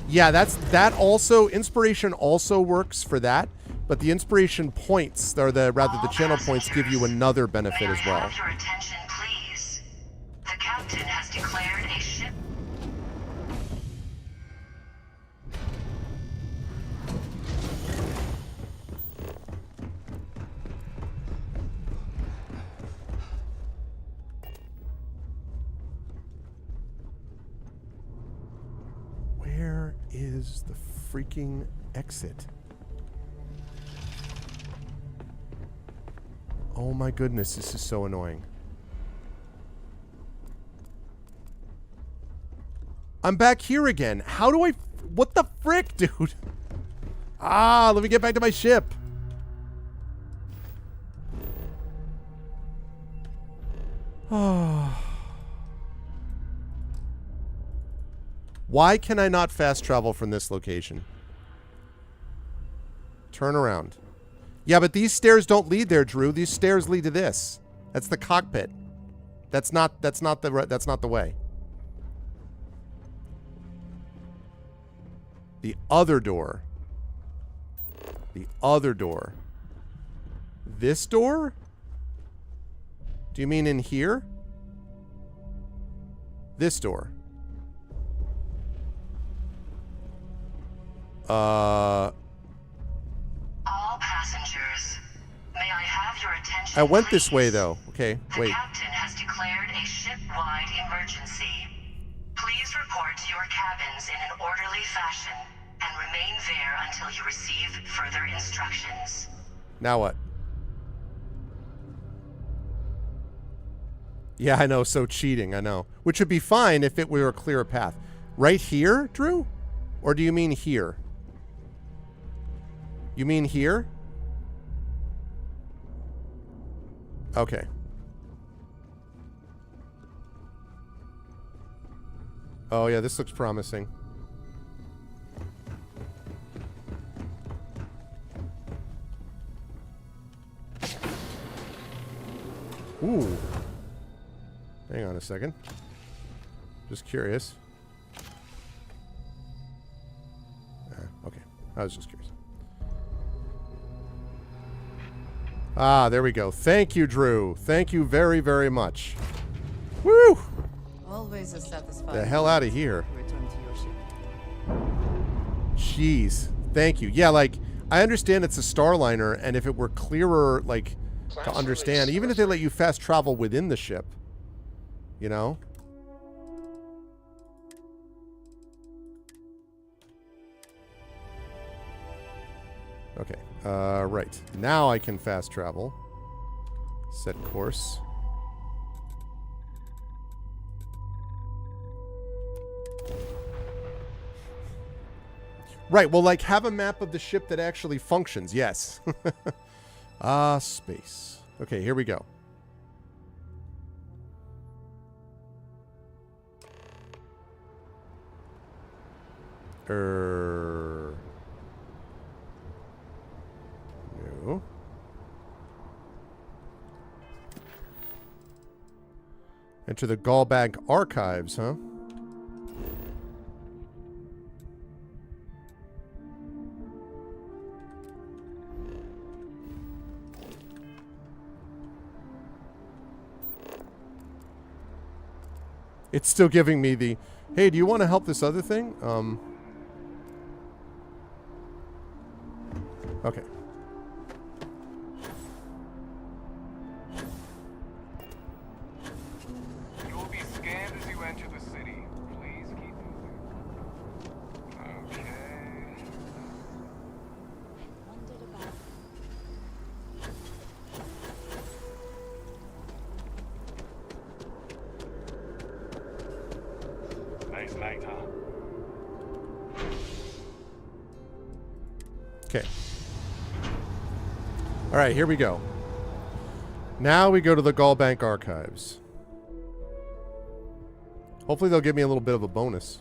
[SPEAKER 2] Yeah, that also, inspiration also works for that, but the inspiration points, or the channel points, give you another benefit as well.
[SPEAKER 6] Have your attention, please. The captain has declared a ship.
[SPEAKER 2] Where is the freaking exit? Oh my goodness, this is so annoying. I'm back here again. How do I... What the frick, dude? Ah, let me get back to my ship. Oh. Why can I not fast travel from this location? Turn around. Yeah, but these stairs don't lead there, Drew. These stairs lead to this. That's the cockpit. That's not the way. The other door. The other door. This door? Do you mean in here? This door.
[SPEAKER 6] All passengers, may I have your attention?
[SPEAKER 2] I went this way though. Okay, wait.
[SPEAKER 6] The captain has declared a ship-wide emergency. Please report to your cabins in an orderly fashion and remain there until you receive further instructions.
[SPEAKER 2] Now what? Yeah, I know, so cheating, I know. Which would be fine if it were a clearer path. Right here, Drew? Or do you mean here? You mean here? Okay. Oh yeah, this looks promising. Ooh. Hang on a second. Just curious. Okay. I was just curious. Ah, there we go. Thank you, Drew. Thank you very, very much. Woo!
[SPEAKER 4] Always a satisfying.
[SPEAKER 2] The hell out of here.
[SPEAKER 4] Return to your ship.
[SPEAKER 2] Jeez. Thank you. Yeah, like, I understand it's a Starliner, and if it were clearer, like, to understand, even if they let you fast travel within the ship, you know? Okay. Right. Now I can fast travel. Set course. Right, well, like, have a map of the ship that actually functions, yes. Space. Okay, here we go. No. Enter the Gallbank archives, huh? It's still giving me the, hey, do you want to help this other thing? Okay.
[SPEAKER 21] You will be scanned as you enter the city. Please keep moving. Okay. Nice night, huh?
[SPEAKER 2] Okay. All right, here we go. Now we go to the Gallbank archives. Hopefully they'll give me a little bit of a bonus.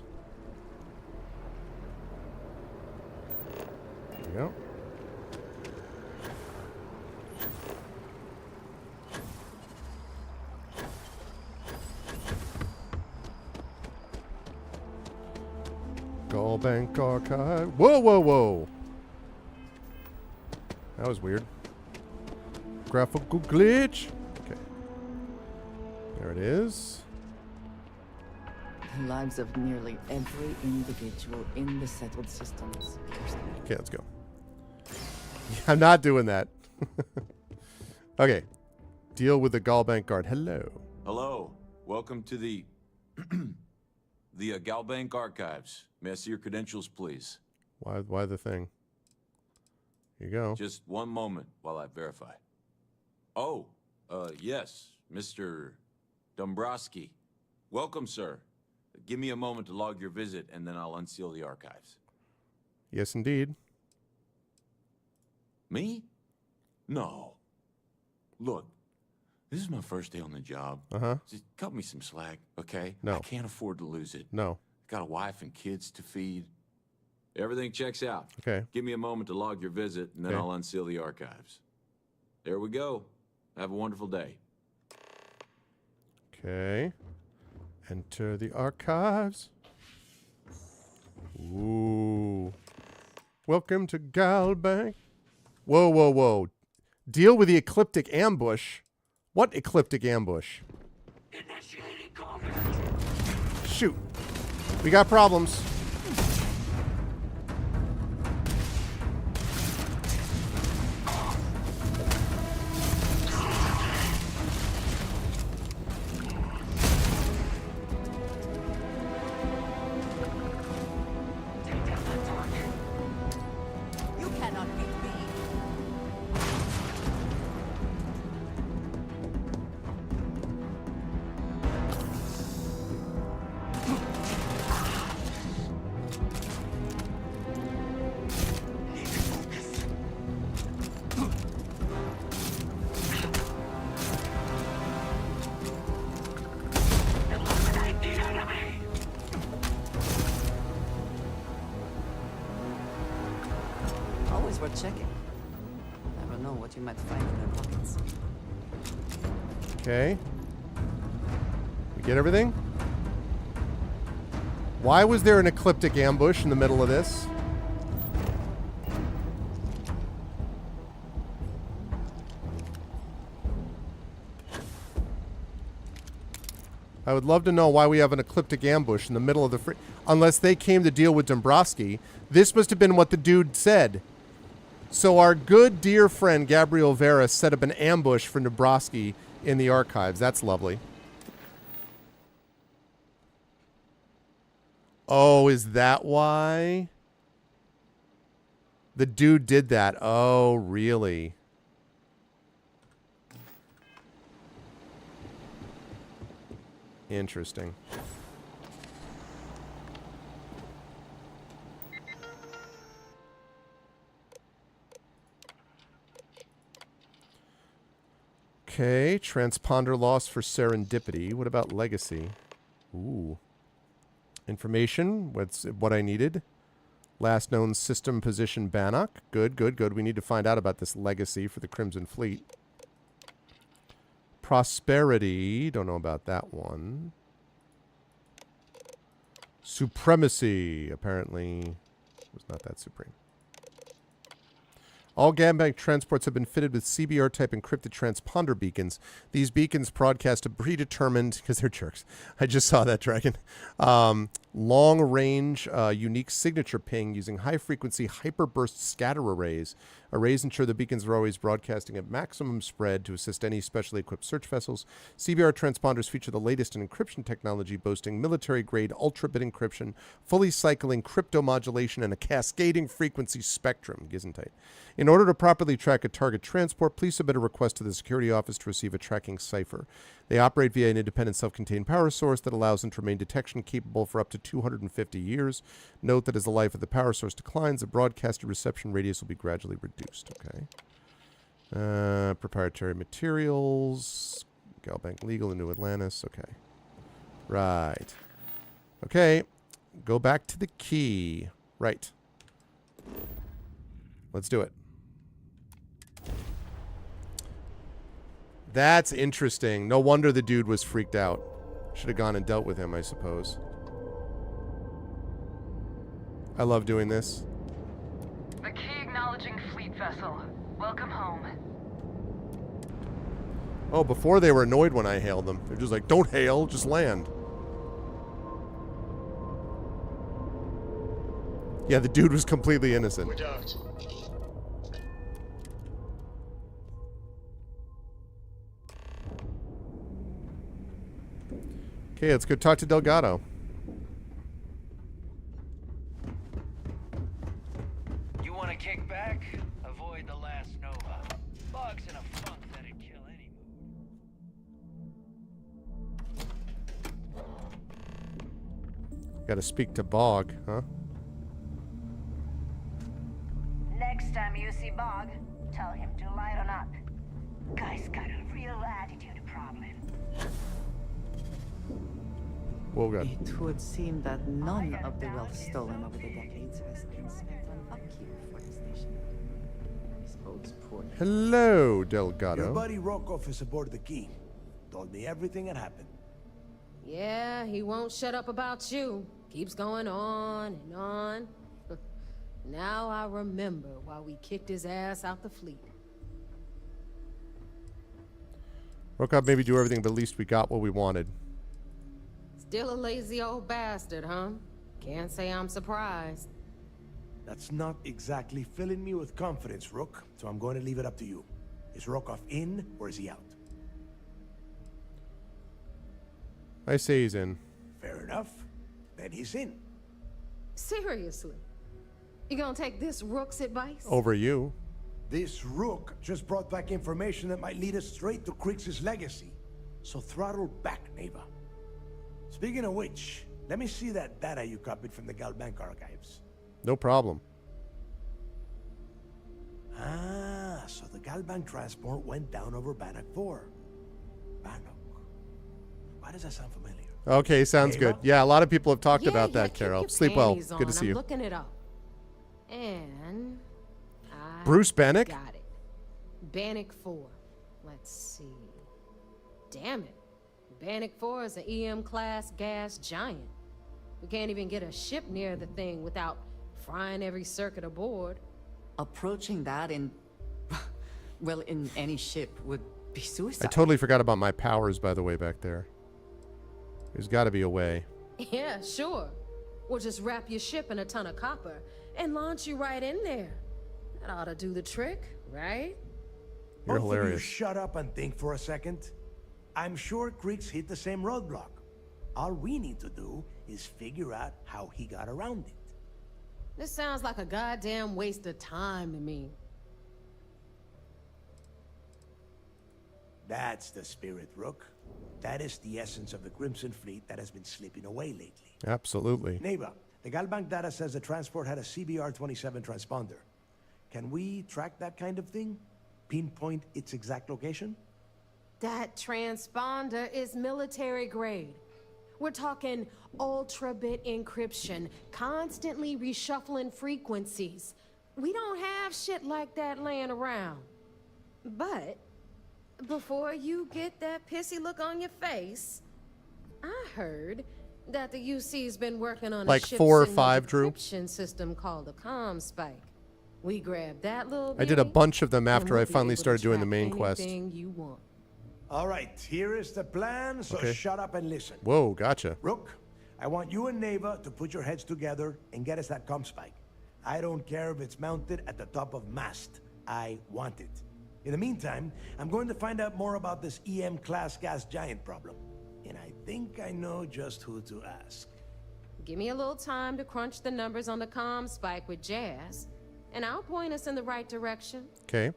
[SPEAKER 2] There we go. Gallbank archive. Whoa, whoa, whoa. That was weird. Graphical glitch. Okay. There it is.
[SPEAKER 4] The lives of nearly every individual in the settled systems.
[SPEAKER 2] Okay, let's go. I'm not doing that. Okay. Deal with the Gallbank guard. Hello.
[SPEAKER 22] Hello. Welcome to the the Gallbank archives. May I see your credentials, please?
[SPEAKER 2] Why the thing? Here you go.
[SPEAKER 22] Just one moment while I verify. Oh, yes, Mr. Dombrowski. Welcome, sir. Give me a moment to log your visit, and then I'll unseal the archives.
[SPEAKER 2] Yes, indeed.
[SPEAKER 22] Me? No. Look, this is my first day on the job.
[SPEAKER 2] Uh-huh.
[SPEAKER 22] Just cut me some slack, okay?
[SPEAKER 2] No.
[SPEAKER 22] I can't afford to lose it.
[SPEAKER 2] No.
[SPEAKER 22] Got a wife and kids to feed. Everything checks out.
[SPEAKER 2] Okay.
[SPEAKER 22] Give me a moment to log your visit, and then
[SPEAKER 2] Okay.
[SPEAKER 22] I'll unseal the archives. There we go. Have a wonderful day.
[SPEAKER 2] Okay. Enter the archives. Ooh. Welcome to Gallbank. Whoa, whoa, whoa. Deal with the ecliptic ambush. What ecliptic ambush? Shoot. We got problems.
[SPEAKER 10] You cannot beat me.
[SPEAKER 4] Always worth checking. Never know what you might find in their pockets.
[SPEAKER 2] Okay. We get everything? Why was there an ecliptic ambush in the middle of this? I would love to know why we have an ecliptic ambush in the middle of the unless they came to deal with Dombrowski. This must have been what the dude said. So our good dear friend Gabriel Vera set up an ambush for Dombrowski in the archives. That's lovely. Oh, is that why? The dude did that. Oh, really? Interesting. Okay, transponder loss for serendipity. What about legacy? Ooh. Information, what's what I needed. Last known system position Bannock. Good, good, good. We need to find out about this legacy for the Crimson Fleet. Prosperity, don't know about that one. Supremacy, apparently was not that supreme. All Gambank transports have been fitted with CBR-type encrypted transponder beacons. These beacons broadcast a predetermined, because they're jerks. I just saw that, Dragon. Long-range, unique signature ping using high-frequency hyperburst scatter arrays. Arrays ensure the beacons are always broadcasting at maximum spread to assist any specially equipped search vessels. CBR transponders feature the latest in encryption technology, boasting military-grade ultra-bit encryption, fully cycling crypto modulation, and a cascading frequency spectrum. Gesundheit. In order to properly track a target transport, please submit a request to the security office to receive a tracking cipher. They operate via an independent self-contained power source that allows them to remain detection capable for up to 250 years. Note that as the life of the power source declines, the broadcasted reception radius will be gradually reduced. Okay. Proprietary materials. Galbank Legal in New Atlantis. Okay. Right. Okay. Go back to the key. Right. Let's do it. That's interesting. No wonder the dude was freaked out. Should have gone and dealt with him, I suppose. I love doing this.
[SPEAKER 20] The key acknowledging fleet vessel. Welcome home.
[SPEAKER 2] Oh, before they were annoyed when I hailed them. They're just like, don't hail, just land. Yeah, the dude was completely innocent.
[SPEAKER 1] We're docked.
[SPEAKER 2] Okay, let's go talk to Delgado.
[SPEAKER 1] You want to kick back? Avoid the last Nova. Bog's in a funk that'd kill any mood.
[SPEAKER 2] Gotta speak to Bog, huh?
[SPEAKER 19] Next time you see Bog, tell him to lighten up. Guy's got a real attitude problem.
[SPEAKER 2] Whoa, God.
[SPEAKER 4] It would seem that none of the wealth stolen over the decades has been spent on upkeep for the station. This bodes poorly.
[SPEAKER 2] Hello, Delgado.
[SPEAKER 5] Your buddy Rokov is aboard the key. Told me everything that happened.
[SPEAKER 23] Yeah, he won't shut up about you. Keeps going on and on. Now I remember why we kicked his ass out the fleet.
[SPEAKER 2] Rokov maybe do everything, but at least we got what we wanted.
[SPEAKER 23] Still a lazy old bastard, huh? Can't say I'm surprised.
[SPEAKER 5] That's not exactly filling me with confidence, Rook, so I'm going to leave it up to you. Is Rokov in, or is he out?
[SPEAKER 2] I say he's in.
[SPEAKER 5] Fair enough. Then he's in.
[SPEAKER 23] Seriously? You gonna take this Rook's advice?
[SPEAKER 2] Over you.
[SPEAKER 5] This Rook just brought back information that might lead us straight to Kriegs' legacy. So throttle back, Neva. Speaking of which, let me see that data you copied from the Galbank archives.
[SPEAKER 2] No problem.
[SPEAKER 5] Ah, so the Galbank transport went down over Bannock 4. Bannock. Why does that sound familiar?
[SPEAKER 2] Okay, sounds
[SPEAKER 5] Neva?
[SPEAKER 2] good. Yeah, a lot of people have talked about that,
[SPEAKER 23] keep
[SPEAKER 2] Carol.
[SPEAKER 23] your
[SPEAKER 2] Sleep well.
[SPEAKER 23] panties
[SPEAKER 2] Good to
[SPEAKER 23] on.
[SPEAKER 2] see
[SPEAKER 23] I'm
[SPEAKER 2] you.
[SPEAKER 23] looking it up. And I
[SPEAKER 2] Bruce Bannock?
[SPEAKER 23] got it. Bannock 4. Let's see. Damn it. Bannock 4 is an EM-class gas giant. We can't even get a ship near the thing without frying every circuit aboard.
[SPEAKER 4] Approaching that in... well, in any ship would be suicide.
[SPEAKER 2] I totally forgot about my powers, by the way, back there. There's got to be a way.
[SPEAKER 23] Yeah, sure. We'll just wrap your ship in a ton of copper and launch you right in there. That ought to do the trick, right?
[SPEAKER 2] You're
[SPEAKER 5] Both of you
[SPEAKER 2] hilarious.
[SPEAKER 5] shut up and think for a second. I'm sure Creeks hit the same roadblock. All we need to do is figure out how he got around it.
[SPEAKER 23] This sounds like a goddamn waste of time to me.
[SPEAKER 5] That's the spirit, Rook. That is the essence of the Crimson Fleet that has been slipping away lately.
[SPEAKER 2] Absolutely.
[SPEAKER 5] Neva, the Galbank data says the transport had a CBR-27 transponder. Can we track that kind of thing? Pinpoint its exact location?
[SPEAKER 23] That transponder is military grade. We're talking ultra-bit encryption, constantly reshuffling frequencies. We don't have shit like that laying around. But before you get that pissy look on your face, I heard that the UC's been working on
[SPEAKER 2] Like
[SPEAKER 23] a ship
[SPEAKER 2] 4 or
[SPEAKER 23] signal
[SPEAKER 2] 5, Drew?
[SPEAKER 23] decryption system called the comm spike. We grabbed that little
[SPEAKER 2] I did a
[SPEAKER 23] bitty,
[SPEAKER 2] bunch of them
[SPEAKER 23] and
[SPEAKER 2] after
[SPEAKER 23] we'll
[SPEAKER 2] I
[SPEAKER 23] be
[SPEAKER 2] finally
[SPEAKER 23] able to
[SPEAKER 2] started doing the
[SPEAKER 23] track
[SPEAKER 2] main quest.
[SPEAKER 23] anything you want.
[SPEAKER 5] All right, here is the plan, so
[SPEAKER 2] Okay.
[SPEAKER 5] shut up and listen.
[SPEAKER 2] Whoa, gotcha.
[SPEAKER 5] Rook, I want you and Neva to put your heads together and get us that comm spike. I don't care if it's mounted at the top of mast. I want it. In the meantime, I'm going to find out more about this EM-class gas giant problem. And I think I know just who to ask.
[SPEAKER 23] Give me a little time to crunch the numbers on the comm spike with Jazz, and I'll point us in the right direction.
[SPEAKER 2] Okay.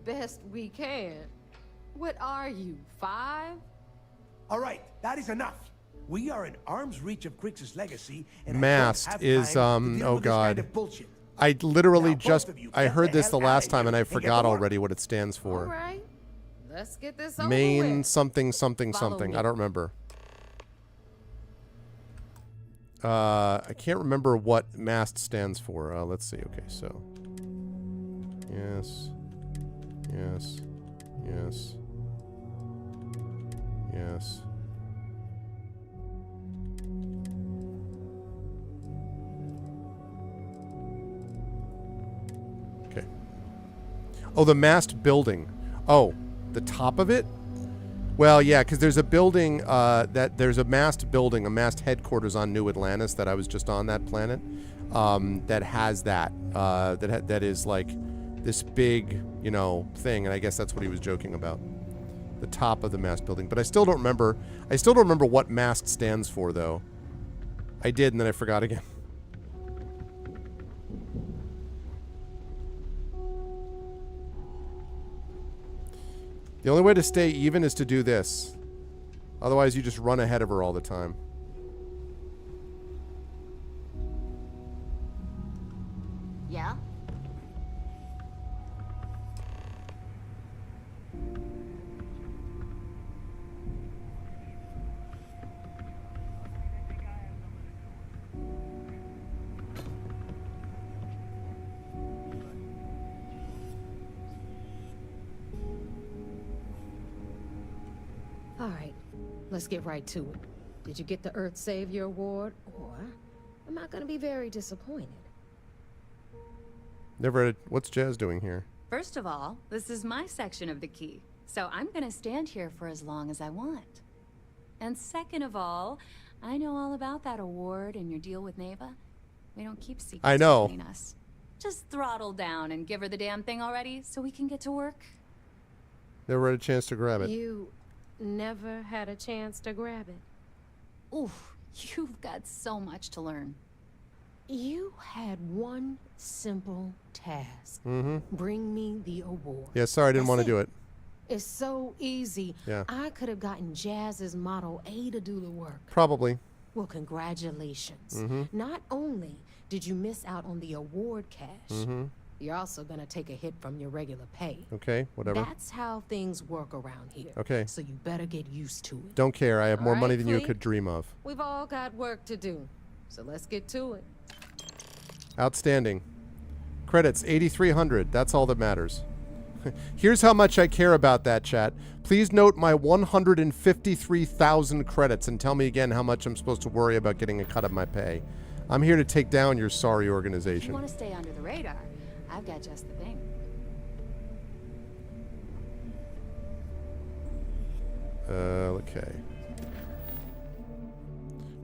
[SPEAKER 23] Best we can. What are you, 5?
[SPEAKER 5] All right, that is enough. We are in arm's reach of Crix's legacy, and
[SPEAKER 2] Mast
[SPEAKER 5] I don't have
[SPEAKER 2] is
[SPEAKER 5] time to deal
[SPEAKER 2] oh
[SPEAKER 5] with this kind
[SPEAKER 2] god.
[SPEAKER 5] of bullshit.
[SPEAKER 2] I literally
[SPEAKER 5] Now, both
[SPEAKER 2] just
[SPEAKER 5] of you,
[SPEAKER 2] I
[SPEAKER 5] get
[SPEAKER 2] heard
[SPEAKER 5] the
[SPEAKER 2] this the
[SPEAKER 5] hell
[SPEAKER 2] last
[SPEAKER 5] outta
[SPEAKER 2] time and
[SPEAKER 5] here
[SPEAKER 2] I
[SPEAKER 5] and get
[SPEAKER 2] forgot
[SPEAKER 5] to work.
[SPEAKER 2] already what it stands
[SPEAKER 23] All
[SPEAKER 2] for.
[SPEAKER 23] right, let's get this over
[SPEAKER 2] Main
[SPEAKER 23] with.
[SPEAKER 2] something something
[SPEAKER 23] Follow
[SPEAKER 2] something.
[SPEAKER 23] me.
[SPEAKER 2] I don't remember. I can't remember what mast stands for. Let's see. Okay, so yes, yes, yes, yes. Okay. Oh, the mast building. Oh, the top of it? Well, yeah, because there's a building there's a mast building, a mast headquarters on New Atlantis that I was just on that planet that has that that is like this big, you know, thing, and I guess that's what he was joking about. The top of the mast building, but I still don't remember. I still don't remember what mast stands for, though. I did, and then I forgot again. The only way to stay even is to do this. Otherwise, you just run ahead of her all the time.
[SPEAKER 23] Yeah? All right, let's get right to it. Did you get the Earth Savior Award, or am I gonna be very disappointed?
[SPEAKER 2] Never had, what's Jazz doing here?
[SPEAKER 7] First of all, this is my section of the key, so I'm gonna stand here for as long as I want. And second of all, I know all about that award and your deal with Neva. We don't keep secrets
[SPEAKER 2] I know.
[SPEAKER 7] between us. Just throttle down and give her the damn thing already so we can get to work.
[SPEAKER 2] Never had a chance to grab it.
[SPEAKER 23] You never had a chance to grab it.
[SPEAKER 7] Oof, you've got so much to learn.
[SPEAKER 23] You had one simple task.
[SPEAKER 2] Mm-hmm.
[SPEAKER 23] Bring me the award.
[SPEAKER 2] Yeah, sorry, I didn't want to
[SPEAKER 23] That's
[SPEAKER 2] do it.
[SPEAKER 23] It's so easy.
[SPEAKER 2] Yeah.
[SPEAKER 23] I could have gotten Jazz's Model A to do the work.
[SPEAKER 2] Probably.
[SPEAKER 23] Well, congratulations.
[SPEAKER 2] Mm-hmm.
[SPEAKER 23] Not only did you miss out on the award cash,
[SPEAKER 2] Mm-hmm.
[SPEAKER 23] you're also going to take a hit from your regular pay.
[SPEAKER 2] Okay, whatever.
[SPEAKER 23] That's how things work around here.
[SPEAKER 2] Okay.
[SPEAKER 23] So you better get used to it.
[SPEAKER 2] Don't care. I have more
[SPEAKER 23] All
[SPEAKER 2] money
[SPEAKER 23] right,
[SPEAKER 2] than you
[SPEAKER 23] Fleet?
[SPEAKER 2] could dream of.
[SPEAKER 23] We've all got work to do. So let's get to it.
[SPEAKER 2] Outstanding. Credits, 8,300. That's all that matters. Here's how much I care about that, chat. Please note my 153,000 credits and tell me again how much I'm supposed to worry about getting a cut of my pay. I'm here to take down your sorry
[SPEAKER 7] If
[SPEAKER 2] organization.
[SPEAKER 7] you want to stay under the radar, I've got just the thing.
[SPEAKER 2] Okay.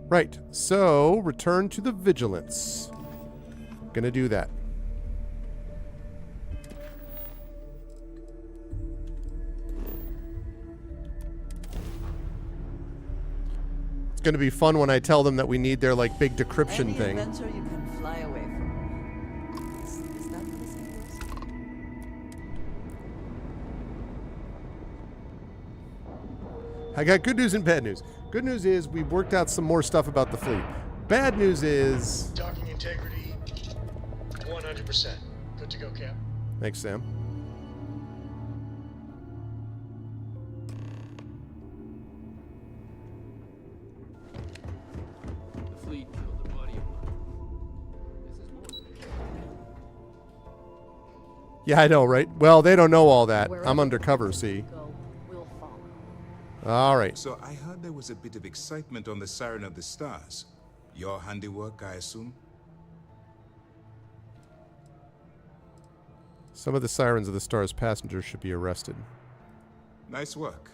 [SPEAKER 2] Right, so return to the Vigilance. Gonna do that. It's gonna be fun when I tell them that we need their like big decryption
[SPEAKER 4] Any
[SPEAKER 2] thing.
[SPEAKER 4] adventure you can fly away from. Is that what this is?
[SPEAKER 2] I got good news and bad news. Good news is we worked out some more stuff about the fleet. Bad news is...
[SPEAKER 9] Docking integrity, 100%. Good to go, Cap.
[SPEAKER 2] Thanks, Sam.
[SPEAKER 11] The fleet killed a buddy of mine. This is more than
[SPEAKER 2] Yeah, I know, right? Well, they don't know all that. I'm undercover, see? All right.
[SPEAKER 12] So I heard there was a bit of excitement on the Siren of the Stars. Your handiwork, I assume?
[SPEAKER 2] Some of the Sirens of the Stars passengers should be arrested.
[SPEAKER 12] Nice work.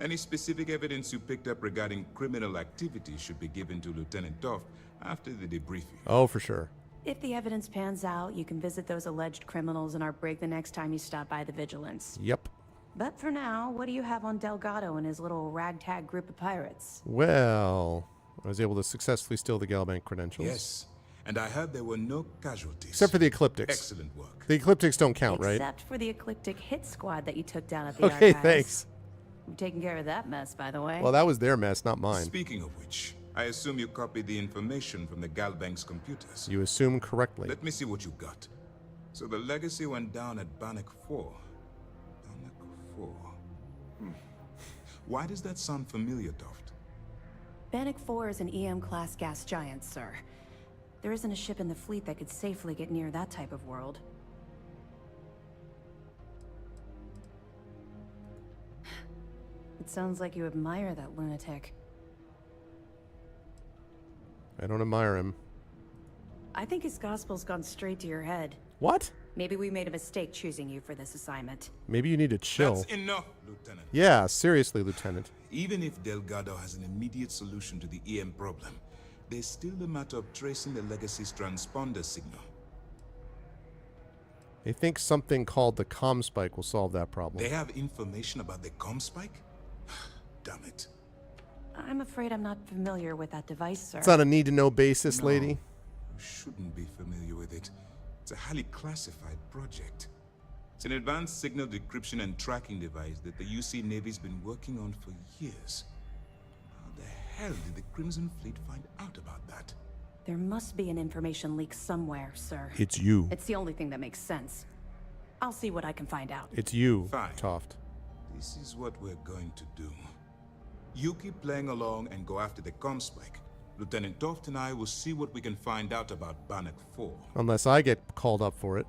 [SPEAKER 12] Any specific evidence you picked up regarding criminal activity should be given to Lieutenant Toft after the debriefing.
[SPEAKER 2] Oh, for sure.
[SPEAKER 24] If the evidence pans out, you can visit those alleged criminals in our brig the next time you stop by the Vigilance.
[SPEAKER 2] Yep.
[SPEAKER 24] But for now, what do you have on Delgado and his little ragtag group of pirates?
[SPEAKER 2] Well, I was able to successfully steal the Galbank credentials.
[SPEAKER 12] Yes, and I heard there were no casualties.
[SPEAKER 2] Except for the Ecliptics.
[SPEAKER 12] Excellent work.
[SPEAKER 2] The Ecliptics don't count, right?
[SPEAKER 24] Except for the Ecliptic hit squad that you took down at the
[SPEAKER 2] Okay,
[SPEAKER 24] archives.
[SPEAKER 2] thanks.
[SPEAKER 24] I'm taking care of that mess, by the way.
[SPEAKER 2] Well, that was their mess, not mine.
[SPEAKER 12] Speaking of which, I assume you copied the information from the Galbank's computers.
[SPEAKER 2] You assume correctly.
[SPEAKER 12] Let me see what you got. So the legacy went down at Bannock 4. Bannock 4. Why does that sound familiar, Toft?
[SPEAKER 24] Bannock 4 is an EM-class gas giant, sir. There isn't a ship in the fleet that could safely get near that type of world. It sounds like you admire that lunatic.
[SPEAKER 2] I don't admire him.
[SPEAKER 24] I think his gospel's gone straight to your head.
[SPEAKER 2] What?
[SPEAKER 24] Maybe we made a mistake choosing you for this assignment.
[SPEAKER 2] Maybe you need to chill.
[SPEAKER 12] That's enough, Lieutenant.
[SPEAKER 2] Yeah, seriously, Lieutenant.
[SPEAKER 12] Even if Delgado has an immediate solution to the EM problem, there's still the matter of tracing the legacy's transponder signal.
[SPEAKER 2] They think something called the comm spike will solve that problem.
[SPEAKER 12] They have information about the comm spike? Damn it.
[SPEAKER 24] I'm afraid I'm not familiar with that device, sir.
[SPEAKER 2] It's on a need-to-know basis, lady.
[SPEAKER 12] You shouldn't be familiar with it. It's a highly classified project. It's an advanced signal decryption and tracking device that the UC Navy's been working on for years. How the hell did the Crimson Fleet find out about that?
[SPEAKER 24] There must be an information leak somewhere, sir.
[SPEAKER 2] It's you.
[SPEAKER 24] It's the only thing that makes sense. I'll see what I can find out.
[SPEAKER 2] It's you,
[SPEAKER 12] Fine.
[SPEAKER 2] Toft.
[SPEAKER 12] This is what we're going to do. You keep playing along and go after the comm spike. Lieutenant Toft and I will see what we can find out about Bannock 4.
[SPEAKER 2] Unless I get called up for it.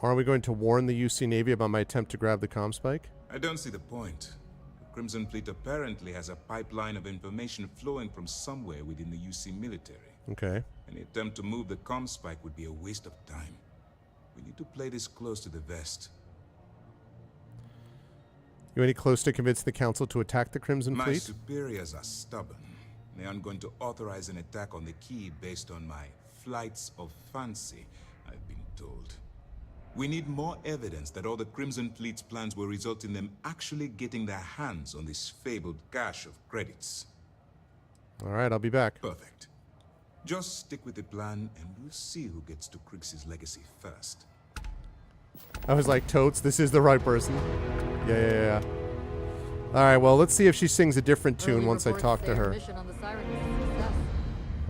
[SPEAKER 2] Or are we going to warn the UC Navy about my attempt to grab the comm spike?
[SPEAKER 12] I don't see the point. The Crimson Fleet apparently has a pipeline of information flowing from somewhere within the UC military.
[SPEAKER 2] Okay.
[SPEAKER 12] Any attempt to move the comm spike would be a waste of time. We need to play this close to the vest.
[SPEAKER 2] You any close to convince the Council to attack the Crimson
[SPEAKER 12] My
[SPEAKER 2] Fleet?
[SPEAKER 12] superiors are stubborn. They aren't going to authorize an attack on the key based on my flights of fancy, I've been told. We need more evidence that all the Crimson Fleet's plans will result in them actually getting their hands on this fabled cache of credits.
[SPEAKER 2] All right, I'll be back.
[SPEAKER 12] Perfect. Just stick with the plan and we'll see who gets to Crix's legacy first.
[SPEAKER 2] I was like, totes, this is the right person. Yeah. All right, well, let's see if she sings a different tune once I talk to her.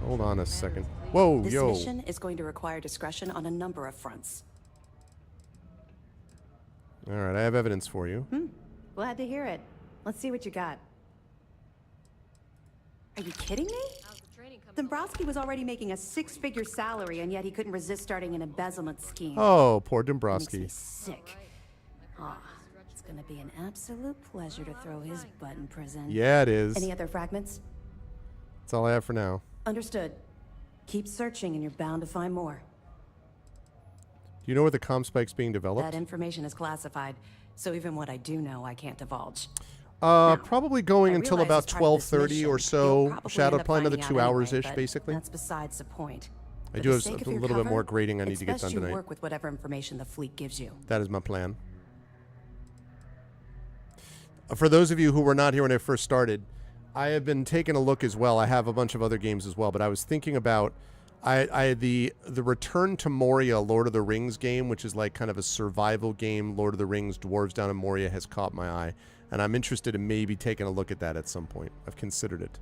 [SPEAKER 2] Hold on a second. Whoa,
[SPEAKER 24] This
[SPEAKER 2] yo.
[SPEAKER 24] mission is going to require discretion on a number of fronts.
[SPEAKER 2] All right, I have evidence for you.
[SPEAKER 24] Glad to hear it. Let's see what you got. Are you kidding me? Dombrowski was already making a 6-figure salary, and yet he couldn't resist starting an embezzlement scheme.
[SPEAKER 2] Oh, poor
[SPEAKER 24] Makes me
[SPEAKER 2] Dombrowski.
[SPEAKER 24] sick. Ah, it's gonna be an absolute pleasure to throw his butt in prison.
[SPEAKER 2] Yeah, it is.
[SPEAKER 24] Any other fragments?
[SPEAKER 2] That's all I have for now.
[SPEAKER 24] Understood. Keep searching, and you're bound to find more.
[SPEAKER 2] Do you know where the comm spike's being developed?
[SPEAKER 24] That information is classified, so even what I do know, I can't divulge.
[SPEAKER 2] Probably going
[SPEAKER 24] I
[SPEAKER 2] until
[SPEAKER 24] realize
[SPEAKER 2] about
[SPEAKER 24] as part of this
[SPEAKER 2] 12:30
[SPEAKER 24] mission,
[SPEAKER 2] or
[SPEAKER 24] you'll
[SPEAKER 2] so.
[SPEAKER 24] probably
[SPEAKER 2] Shadow,
[SPEAKER 24] end up
[SPEAKER 2] probably another
[SPEAKER 24] finding
[SPEAKER 2] 2
[SPEAKER 24] out
[SPEAKER 2] hours-ish,
[SPEAKER 24] anyway, but
[SPEAKER 2] basically.
[SPEAKER 24] That's besides the point.
[SPEAKER 2] I
[SPEAKER 24] For
[SPEAKER 2] do
[SPEAKER 24] the
[SPEAKER 2] have
[SPEAKER 24] sake of
[SPEAKER 2] a
[SPEAKER 24] your
[SPEAKER 2] little bit
[SPEAKER 24] cover,
[SPEAKER 2] more grading I need
[SPEAKER 24] it's
[SPEAKER 2] to get
[SPEAKER 24] best
[SPEAKER 2] done
[SPEAKER 24] you
[SPEAKER 2] tonight.
[SPEAKER 24] work with whatever information the fleet gives you.
[SPEAKER 2] That is my plan. For those of you who were not here when I first started, I have been taking a look as well. I have a bunch of other games as well, but I was thinking about the Return to Moria Lord of the Rings game, which is like kind of a survival game. Lord of the Rings, Dwarves Down in Moria has caught my eye, and I'm interested in maybe taking a look at that at some point. I've considered it.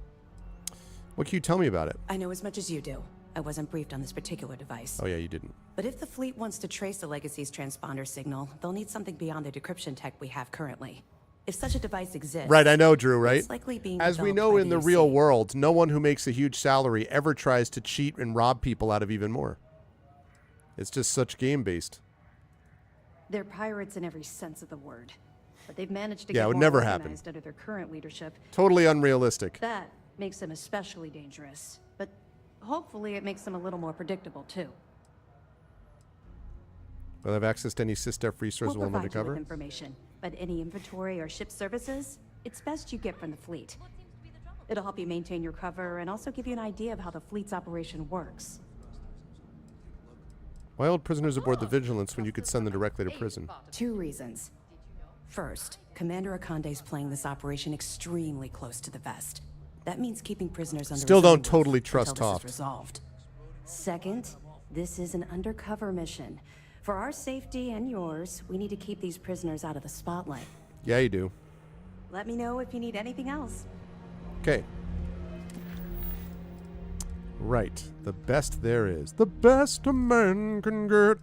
[SPEAKER 2] What can you tell me about it?
[SPEAKER 24] I know as much as you do. I wasn't briefed on this particular device.
[SPEAKER 2] Oh yeah, you didn't.
[SPEAKER 24] But if the fleet wants to trace the Legacy's transponder signal, they'll need something beyond the decryption tech we have currently. If such a device exists...
[SPEAKER 2] Right, I know, Drew, right?
[SPEAKER 24] It's likely being
[SPEAKER 2] As we
[SPEAKER 24] developed
[SPEAKER 2] know
[SPEAKER 24] by
[SPEAKER 2] in the
[SPEAKER 24] UC.
[SPEAKER 2] real world, no one who makes a huge salary ever tries to cheat and rob people out of even more. It's just such game-based.
[SPEAKER 24] They're pirates in every sense of the word. But they've managed to
[SPEAKER 2] Yeah,
[SPEAKER 24] get
[SPEAKER 2] it would
[SPEAKER 24] more
[SPEAKER 2] never happen.
[SPEAKER 24] organized under their current leadership.
[SPEAKER 2] Totally unrealistic.
[SPEAKER 24] That makes them especially dangerous. But hopefully it makes them a little more predictable, too.
[SPEAKER 2] Will I have access to any SysDef resources
[SPEAKER 24] We'll
[SPEAKER 2] while I'm
[SPEAKER 24] provide you with
[SPEAKER 2] undercover?
[SPEAKER 24] information, but any inventory or ship services, it's best you get from the fleet. It'll help you maintain your cover and also give you an idea of how the fleet's operation works.
[SPEAKER 2] Why hold prisoners aboard the Vigilance when you could send them directly to prison?
[SPEAKER 24] 2 reasons. First, Commander Akande's playing this operation extremely close to the vest. That means keeping prisoners under
[SPEAKER 2] Still
[SPEAKER 24] his own
[SPEAKER 2] don't
[SPEAKER 24] roof
[SPEAKER 2] totally
[SPEAKER 24] until
[SPEAKER 2] trust
[SPEAKER 24] this
[SPEAKER 2] Toft.
[SPEAKER 24] is resolved. Second, this is an undercover mission. For our safety and yours, we need to keep these prisoners out of the spotlight.
[SPEAKER 2] Yeah, you do.
[SPEAKER 24] Let me know if you need anything else.
[SPEAKER 2] Okay. Right. The best there is. The best a man can get.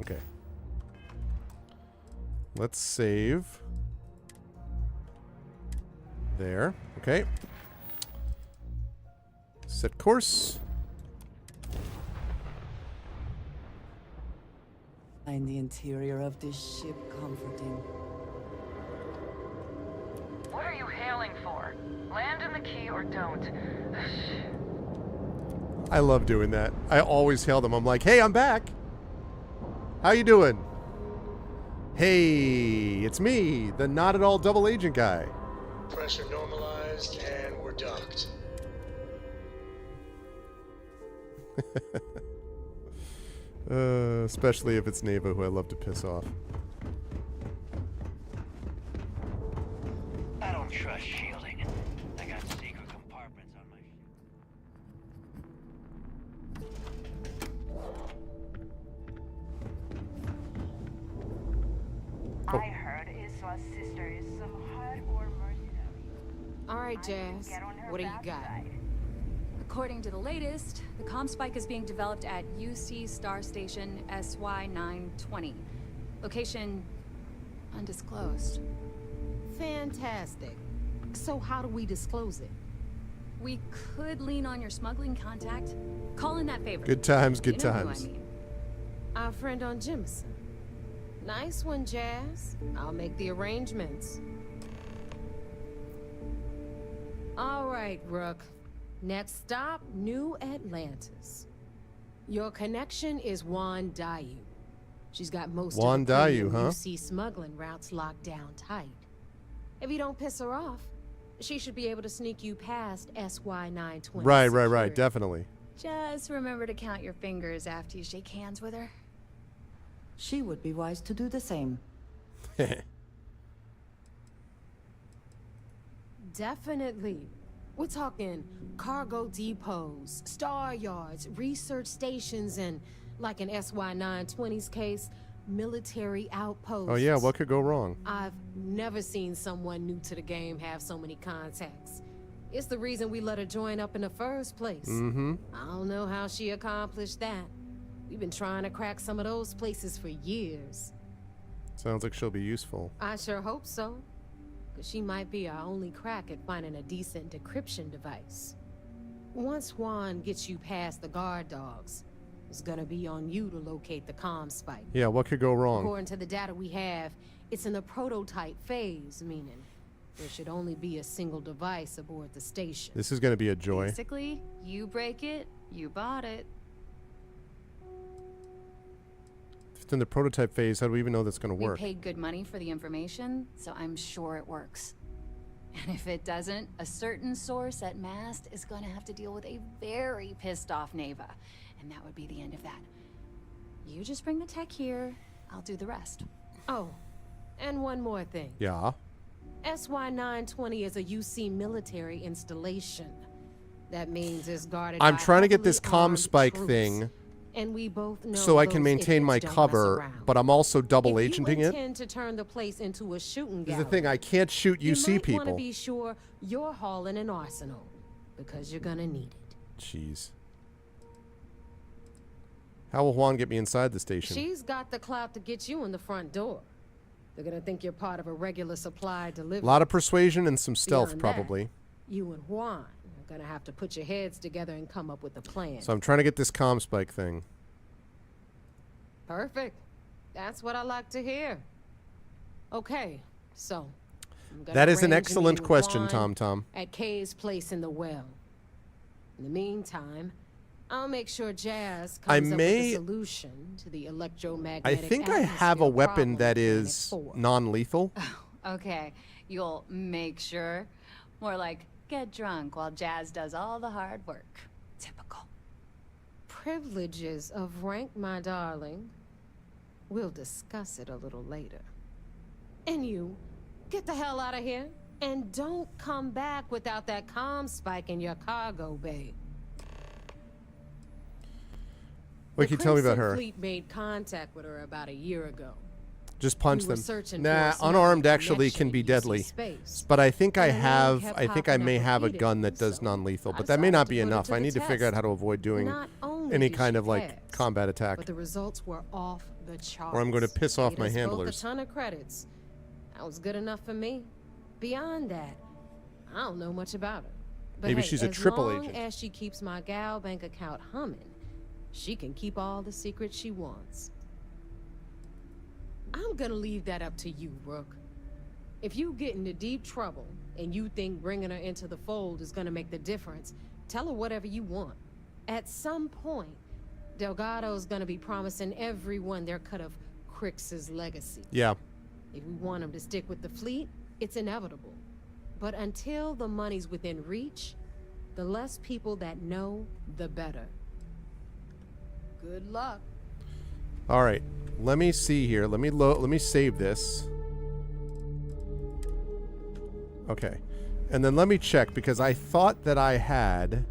[SPEAKER 2] Okay. Let's save. There. Okay. Set course.
[SPEAKER 4] Find the interior of this ship comforting.
[SPEAKER 20] What are you hailing for? Land in the key or don't?
[SPEAKER 2] I love doing that. I always hail them. I'm like, hey, I'm back. How you doing? Hey, it's me, the not at all double agent guy.
[SPEAKER 9] Pressure normalized, and we're docked.
[SPEAKER 2] Especially if it's Neva, who I love to piss off.
[SPEAKER 1] I don't trust shielding. I got secret compartments on my
[SPEAKER 2] Oh.
[SPEAKER 19] I heard Iswa's sister is some hardcore mercenary.
[SPEAKER 23] All right, Jazz. What do you got?
[SPEAKER 7] According to the latest, the comm spike is being developed at UC Star Station SY-920. Location undisclosed.
[SPEAKER 23] Fantastic. So how do we disclose it?
[SPEAKER 7] We could lean on your smuggling contact. Call in that favor.
[SPEAKER 2] Good times, good
[SPEAKER 7] You know who
[SPEAKER 2] times.
[SPEAKER 7] I mean.
[SPEAKER 23] Our friend on Jimison. Nice one, Jazz. I'll make the arrangements. All right, Rook. Next stop, New Atlantis. Your connection is Juan Dayu. She's got most
[SPEAKER 2] Juan
[SPEAKER 23] of the
[SPEAKER 2] Dayu,
[SPEAKER 23] premium
[SPEAKER 2] huh?
[SPEAKER 23] UC smuggling routes locked down tight. If you don't piss her off, she should be able to sneak you past SY-920.
[SPEAKER 2] Right, definitely.
[SPEAKER 7] Just remember to count your fingers after you shake hands with her.
[SPEAKER 4] She would be wise to do the same.
[SPEAKER 23] Definitely. We're talking cargo depots, star yards, research stations, and, like in SY-920's case, military outposts.
[SPEAKER 2] Oh yeah, what could go wrong?
[SPEAKER 23] I've never seen someone new to the game have so many contacts. It's the reason we let her join up in the first place.
[SPEAKER 2] Mm-hmm.
[SPEAKER 23] I don't know how she accomplished that. We've been trying to crack some of those places for years.
[SPEAKER 2] Sounds like she'll be useful.
[SPEAKER 23] I sure hope so. Because she might be our only crack at finding a decent decryption device. Once Juan gets you past the guard dogs, it's gonna be on you to locate the comm spike.
[SPEAKER 2] Yeah, what could go wrong?
[SPEAKER 23] According to the data we have, it's in the prototype phase, meaning there should only be a single device aboard the station.
[SPEAKER 2] This is going to be a joy.
[SPEAKER 7] Basically, you break it, you bought it.
[SPEAKER 2] If it's in the prototype phase, how do we even know that's going to work?
[SPEAKER 7] We paid good money for the information, so I'm sure it works. And if it doesn't, a certain source at Mast is going to have to deal with a very pissed off Neva. And that would be the end of that. You just bring the tech here, I'll do the rest.
[SPEAKER 23] Oh, and one more thing.
[SPEAKER 2] Yeah.
[SPEAKER 23] SY-920 is a UC military installation. That means it's guarded
[SPEAKER 2] I'm
[SPEAKER 23] by
[SPEAKER 2] trying to get this
[SPEAKER 23] heavily
[SPEAKER 2] comm
[SPEAKER 23] armed
[SPEAKER 2] spike
[SPEAKER 23] troops.
[SPEAKER 2] thing
[SPEAKER 23] And we both know
[SPEAKER 2] so I can
[SPEAKER 23] those
[SPEAKER 2] maintain my
[SPEAKER 23] idiots don't mess
[SPEAKER 2] cover,
[SPEAKER 23] around.
[SPEAKER 2] but I'm also double
[SPEAKER 23] If
[SPEAKER 2] agenting
[SPEAKER 23] you
[SPEAKER 2] it.
[SPEAKER 23] intend to turn the place into a shooting
[SPEAKER 2] This is
[SPEAKER 23] gallery,
[SPEAKER 2] the thing, I can't shoot
[SPEAKER 23] you
[SPEAKER 2] UC
[SPEAKER 23] might want to
[SPEAKER 2] people.
[SPEAKER 23] be sure you're hauling an arsenal, because you're gonna need it.
[SPEAKER 2] Jeez. How will Juan get me inside the station?
[SPEAKER 23] She's got the clout to get you in the front door. They're gonna think you're part of a regular supply delivery.
[SPEAKER 2] A lot of persuasion and some stealth,
[SPEAKER 23] Beyond
[SPEAKER 2] probably.
[SPEAKER 23] that, you and Juan are gonna have to put your heads together and come up with a plan.
[SPEAKER 2] So I'm trying to get this comm spike thing.
[SPEAKER 23] Perfect. That's what I like to hear. Okay, so I'm gonna
[SPEAKER 2] That is an
[SPEAKER 23] arrange a
[SPEAKER 2] excellent
[SPEAKER 23] meeting with
[SPEAKER 2] question,
[SPEAKER 23] Juan
[SPEAKER 2] Tom Tom.
[SPEAKER 23] At Kay's place in the well. In the meantime, I'll make sure Jazz
[SPEAKER 2] I
[SPEAKER 23] comes up with
[SPEAKER 2] may-
[SPEAKER 23] a solution to the
[SPEAKER 2] I
[SPEAKER 23] electromagnetic
[SPEAKER 2] think I have a
[SPEAKER 23] atmosphere
[SPEAKER 2] weapon
[SPEAKER 23] problem
[SPEAKER 2] that
[SPEAKER 23] with Planet
[SPEAKER 2] is
[SPEAKER 23] 4.
[SPEAKER 2] non-lethal.
[SPEAKER 7] Okay, you'll make sure. More like, get drunk while Jazz does all the hard work. Typical.
[SPEAKER 23] Privileges of rank, my darling. We'll discuss it a little later. And you, get the hell out of here. And don't come back without that comm spike in your cargo bay.
[SPEAKER 2] What can you tell me about
[SPEAKER 23] Crimson
[SPEAKER 2] her?
[SPEAKER 23] Fleet made contact with her about a year ago.
[SPEAKER 2] Just punch
[SPEAKER 23] We were
[SPEAKER 2] them.
[SPEAKER 23] searching
[SPEAKER 2] Nah,
[SPEAKER 23] for a
[SPEAKER 2] unarmed
[SPEAKER 23] small
[SPEAKER 2] actually can
[SPEAKER 23] connection
[SPEAKER 2] be
[SPEAKER 23] in UC
[SPEAKER 2] deadly.
[SPEAKER 23] space.
[SPEAKER 2] But I think I
[SPEAKER 23] And the name
[SPEAKER 2] have,
[SPEAKER 23] kept
[SPEAKER 2] I think I
[SPEAKER 23] popping
[SPEAKER 2] may
[SPEAKER 23] up
[SPEAKER 2] have a
[SPEAKER 23] repeatedly,
[SPEAKER 2] gun that does
[SPEAKER 23] so
[SPEAKER 2] non-lethal,
[SPEAKER 23] I
[SPEAKER 2] but that may not
[SPEAKER 23] decided
[SPEAKER 2] be
[SPEAKER 23] to put it
[SPEAKER 2] enough.
[SPEAKER 23] to
[SPEAKER 2] I
[SPEAKER 23] the
[SPEAKER 2] need to figure out
[SPEAKER 23] test.
[SPEAKER 2] how to avoid doing
[SPEAKER 23] Not only
[SPEAKER 2] any
[SPEAKER 23] did
[SPEAKER 2] kind
[SPEAKER 23] she
[SPEAKER 2] of like
[SPEAKER 23] pass,
[SPEAKER 2] combat attack.
[SPEAKER 23] But the results were off the charts.
[SPEAKER 2] Or I'm going to piss off
[SPEAKER 23] Paid
[SPEAKER 2] my
[SPEAKER 23] us
[SPEAKER 2] handlers.
[SPEAKER 23] Both a ton of credits. That was good enough for me. Beyond that, I don't know much about her. But
[SPEAKER 2] Maybe
[SPEAKER 23] hey,
[SPEAKER 2] she's a
[SPEAKER 23] as
[SPEAKER 2] triple
[SPEAKER 23] long
[SPEAKER 2] agent.
[SPEAKER 23] as she keeps my gal bank account humming, she can keep all the secrets she wants. I'm gonna leave that up to you, Rook. If you get into deep trouble and you think bringing her into the fold is gonna make the difference, tell her whatever you want. At some point, Delgado's gonna be promising everyone their cut of Crix's legacy.
[SPEAKER 2] Yeah.
[SPEAKER 23] If we want him to stick with the fleet, it's inevitable. But until the money's within reach, the less people that know, the better. Good luck.
[SPEAKER 2] All right. Let me see here. Let me save this. Okay. And then let me check because I thought that I had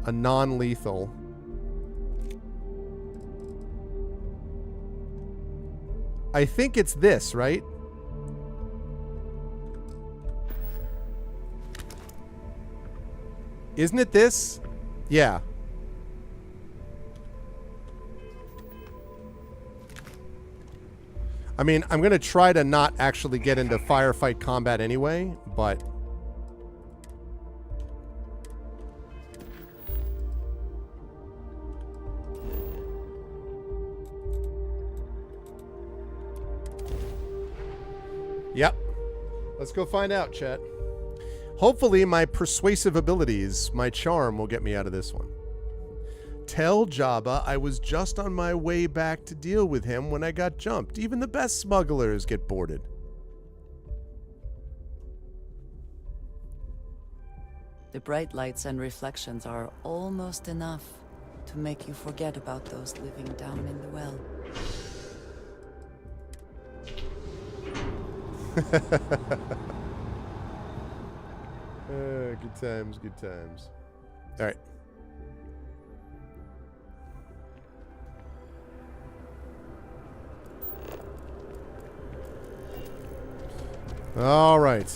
[SPEAKER 2] a non-lethal. I think it's this, right? Isn't it this? Yeah. I mean, I'm going to try to not actually get into firefight combat anyway, but... Yep. Let's go find out, chat. Hopefully my persuasive abilities, my charm, will get me out of this one. Tell Jabba I was just on my way back to deal with him when I got jumped. Even the best smugglers get boarded.
[SPEAKER 4] The bright lights and reflections are almost enough to make you forget about those living down in the well.
[SPEAKER 2] Good times, good times. All right. All right.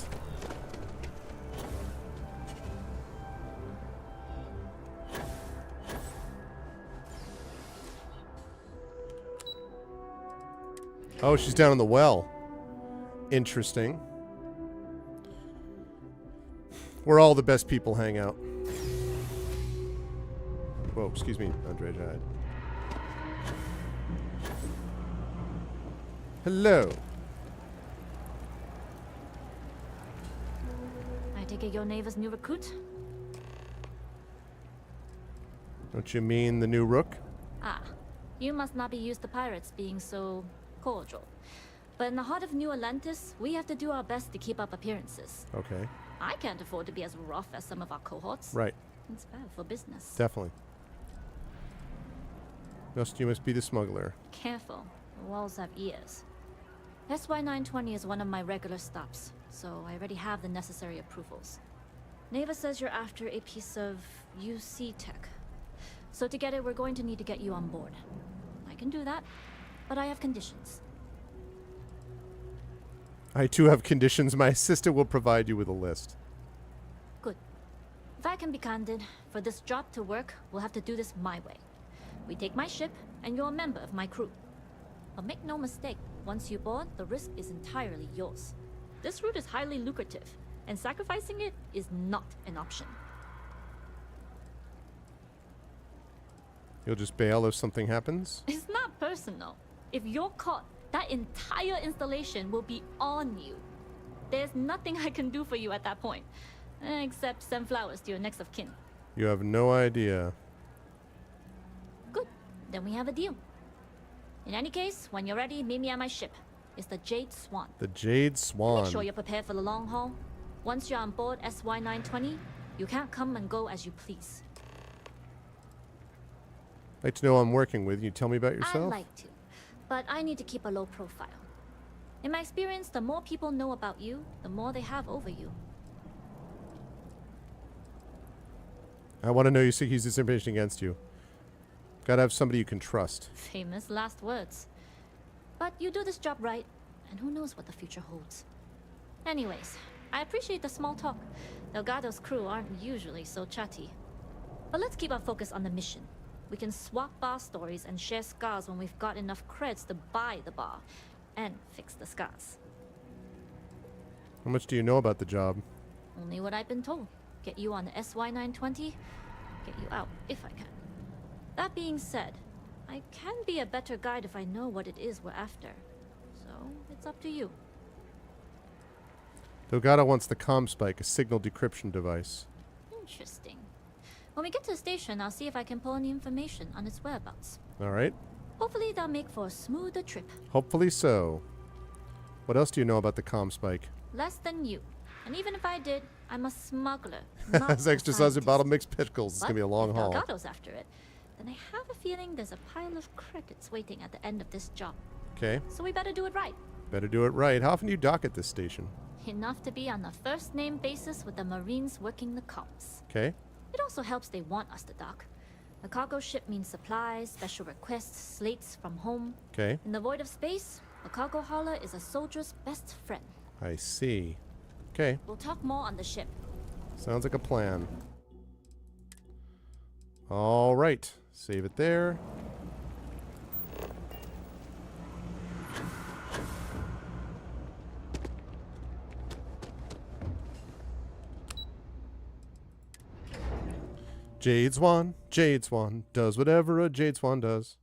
[SPEAKER 2] Oh, she's down in the well. Interesting. Where all the best people hang out. Whoa, excuse me, Andre Jide. Hello.
[SPEAKER 13] I take it you're Neva's new recruit?
[SPEAKER 2] Don't you mean the new rook?
[SPEAKER 13] Ah, you must not be used to pirates being so cordial. But in the heart of New Atlantis, we have to do our best to keep up appearances.
[SPEAKER 2] Okay.
[SPEAKER 13] I can't afford to be as rough as some of our cohorts.
[SPEAKER 2] Right.
[SPEAKER 13] It's bad for business.
[SPEAKER 2] Definitely. You must be the smuggler.
[SPEAKER 13] Careful. The walls have ears. SY-920 is one of my regular stops, so I already have the necessary approvals. Neva says you're after a piece of UC tech. So to get it, we're going to need to get you on board. I can do that, but I have conditions.
[SPEAKER 2] I too have conditions. My assistant will provide you with a list.
[SPEAKER 13] Good. If I can be candid, for this job to work, we'll have to do this my way. We take my ship, and you're a member of my crew. But make no mistake, once you board, the risk is entirely yours. This route is highly lucrative, and sacrificing it is not an option.
[SPEAKER 2] You'll just bail if something happens?
[SPEAKER 13] It's not personal. If you're caught, that entire installation will be on you. There's nothing I can do for you at that point, except send flowers to your next of kin.
[SPEAKER 2] You have no idea.
[SPEAKER 13] Good. Then we have a deal. In any case, when you're ready, meet me at my ship. It's the Jade Swan.
[SPEAKER 2] The Jade Swan.
[SPEAKER 13] Make sure you're prepared for the long haul. Once you're on board SY-920, you can't come and go as you please.
[SPEAKER 2] I'd like to know who I'm working with. You tell me about
[SPEAKER 13] I'd
[SPEAKER 2] yourself?
[SPEAKER 13] like to, but I need to keep a low profile. In my experience, the more people know about you, the more they have over you.
[SPEAKER 2] I want to know you use this information against you. Gotta have somebody you can trust.
[SPEAKER 13] Famous last words. But you do this job right, and who knows what the future holds. Anyways, I appreciate the small talk. Delgado's crew aren't usually so chatty. But let's keep our focus on the mission. We can swap bar stories and share scars when we've got enough creds to buy the bar and fix the scars.
[SPEAKER 2] How much do you know about the job?
[SPEAKER 13] Only what I've been told. Get you on the SY-920, get you out if I can. That being said, I can be a better guide if I know what it is we're after. So, it's up to you.
[SPEAKER 2] Delgado wants the comm spike, a signal decryption device.
[SPEAKER 13] Interesting. When we get to the station, I'll see if I can pull any information on its whereabouts.
[SPEAKER 2] All right.
[SPEAKER 13] Hopefully that'll make for a smoother trip.
[SPEAKER 2] Hopefully so. What else do you know about the comm spike?
[SPEAKER 13] Less than you. And even if I did, I'm a smuggler.
[SPEAKER 2] It's extra sausage bottle mixed pickles. It's
[SPEAKER 13] But
[SPEAKER 2] gonna be a long
[SPEAKER 13] if
[SPEAKER 2] haul.
[SPEAKER 13] Delgado's after it, then I have a feeling there's a pile of credits waiting at the end of this job.
[SPEAKER 2] Okay.
[SPEAKER 13] So we better do it right.
[SPEAKER 2] Better do it right. How often do you dock at this station?
[SPEAKER 13] Enough to be on a first-name basis with the Marines working the comms.
[SPEAKER 2] Okay.
[SPEAKER 13] It also helps they want us to dock. The cargo ship means supplies, special requests, slates from home.
[SPEAKER 2] Okay.
[SPEAKER 13] In the void of space, a cargo hauler is a soldier's best friend.
[SPEAKER 2] I see. Okay.
[SPEAKER 13] We'll talk more on the ship.
[SPEAKER 2] Sounds like a plan. All right. Save it there. Jade Swan does whatever a Jade Swan does.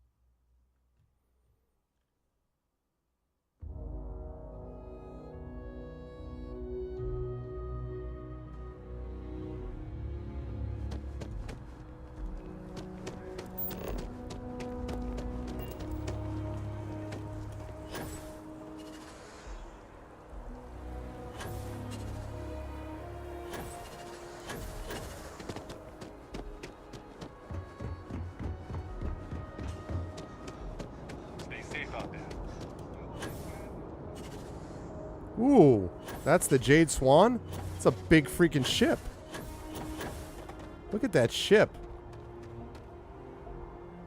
[SPEAKER 2] Ooh, that's the Jade Swan? It's a big freaking ship. Look at that ship.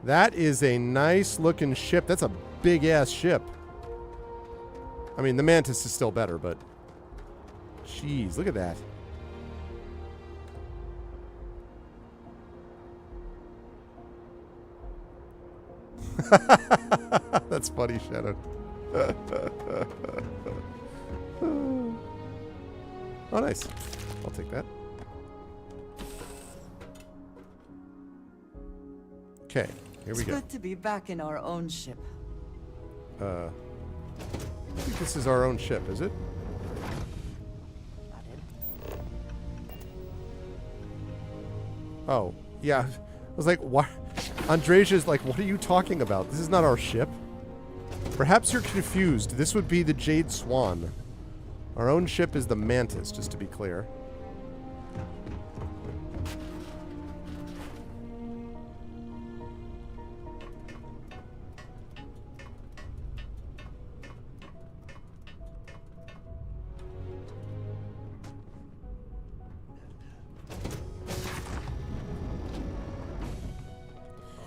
[SPEAKER 2] That is a nice looking ship. That's a big ass ship. I mean, the Mantis is still better, but jeez, look at that. That's funny, Shadow. Oh, nice. I'll take that. Okay, here we
[SPEAKER 4] It's
[SPEAKER 2] go.
[SPEAKER 4] good to be back in our own ship.
[SPEAKER 2] I think this is our own ship, is it? Oh, yeah. I was like, what? Andresia's like, what are you talking about? This is not our ship. Perhaps you're confused. This would be the Jade Swan. Our own ship is the Mantis, just to be clear.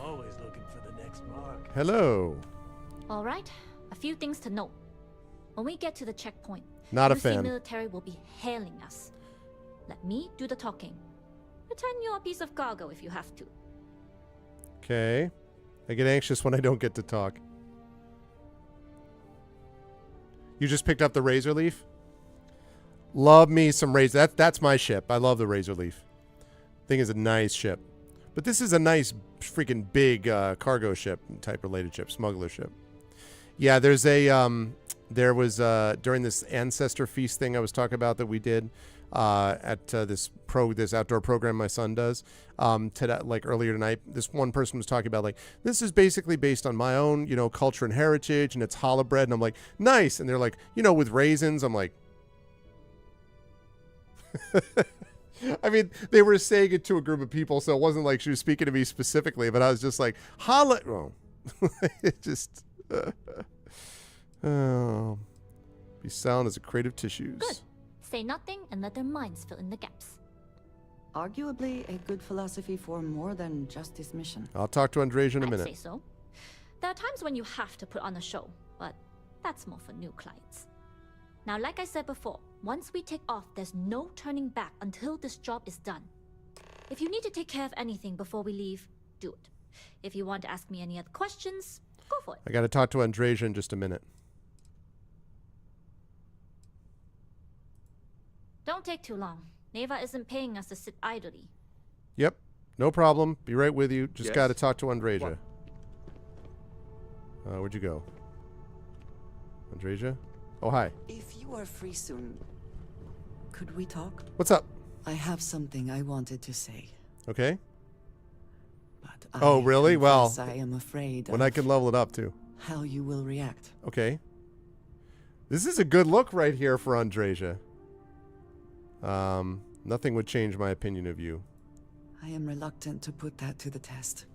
[SPEAKER 14] Always looking for the next mark.
[SPEAKER 2] Hello.
[SPEAKER 13] All right, a few things to note. When we get to the checkpoint,
[SPEAKER 2] Not a
[SPEAKER 13] UC
[SPEAKER 2] fan.
[SPEAKER 13] military will be hailing us. Let me do the talking. Pretend you're a piece of cargo if you have to.
[SPEAKER 2] Okay. I get anxious when I don't get to talk. You just picked up the Razor Leaf? Love me some Razor. That's my ship. I love the Razor Leaf. Thing is a nice ship. But this is a nice freaking big cargo ship type related ship, smuggler ship. Yeah, there's a there was during this ancestor feast thing I was talking about that we did at this outdoor program my son does today, like earlier tonight. This one person was talking about like, this is basically based on my own, you know, culture and heritage, and it's challah bread, and I'm like, nice. And they're like, you know, with raisins. I'm like, I mean, they were saying it to a group of people, so it wasn't like she was speaking to me specifically, but I was just like, challah. Oh. It just oh, be sound as a creative tissues.
[SPEAKER 13] Good. Say nothing and let their minds fill in the gaps.
[SPEAKER 4] Arguably a good philosophy for more than just this mission.
[SPEAKER 2] I'll talk to Andresia in a
[SPEAKER 13] I'd
[SPEAKER 2] minute.
[SPEAKER 13] say so. There are times when you have to put on a show, but that's more for new clients. Now, like I said before, once we take off, there's no turning back until this job is done. If you need to take care of anything before we leave, do it. If you want to ask me any other questions, go for it.
[SPEAKER 2] I got to talk to Andresia in just a minute.
[SPEAKER 13] Don't take too long. Neva isn't paying us to sit idly.
[SPEAKER 2] Yep, no problem. Be right with you. Just
[SPEAKER 8] Yes?
[SPEAKER 2] got to talk to Andresia. Where'd you go? Andresia? Oh, hi.
[SPEAKER 4] If you are free soon, could we talk?
[SPEAKER 2] What's up?
[SPEAKER 4] I have something I wanted to say.
[SPEAKER 2] Okay.
[SPEAKER 4] But
[SPEAKER 2] Oh, really? Well,
[SPEAKER 4] confess I am afraid
[SPEAKER 2] when
[SPEAKER 4] of
[SPEAKER 2] I can level it up, too.
[SPEAKER 4] how you will react.
[SPEAKER 2] Okay. This is a good look right here for Andresia. Nothing would change my opinion of you.
[SPEAKER 4] I am reluctant to put that to the test.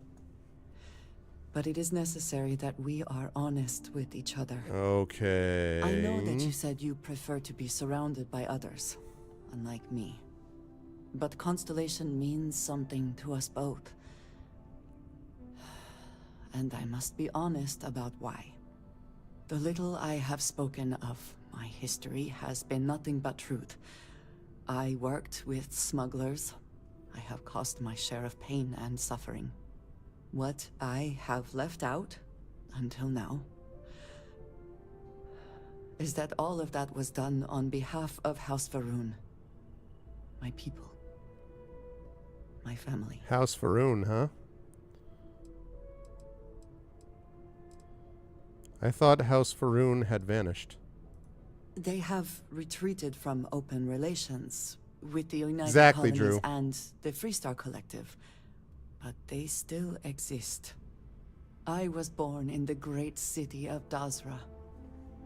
[SPEAKER 4] But it is necessary that we are honest with each other.
[SPEAKER 2] Okay.
[SPEAKER 4] I know that you said you prefer to be surrounded by others, unlike me. But Constellation means something to us both. And I must be honest about why. The little I have spoken of my history has been nothing but truth. I worked with smugglers. I have caused my share of pain and suffering. What I have left out, until now, is that all of that was done on behalf of House Varun. My people. My family.
[SPEAKER 2] House Varun, huh? I thought House Varun had vanished.
[SPEAKER 4] They have retreated from open relations with the United
[SPEAKER 2] Exactly,
[SPEAKER 4] Colonies
[SPEAKER 2] Drew.
[SPEAKER 4] and the Freestar Collective. But they still exist. I was born in the great city of Dazra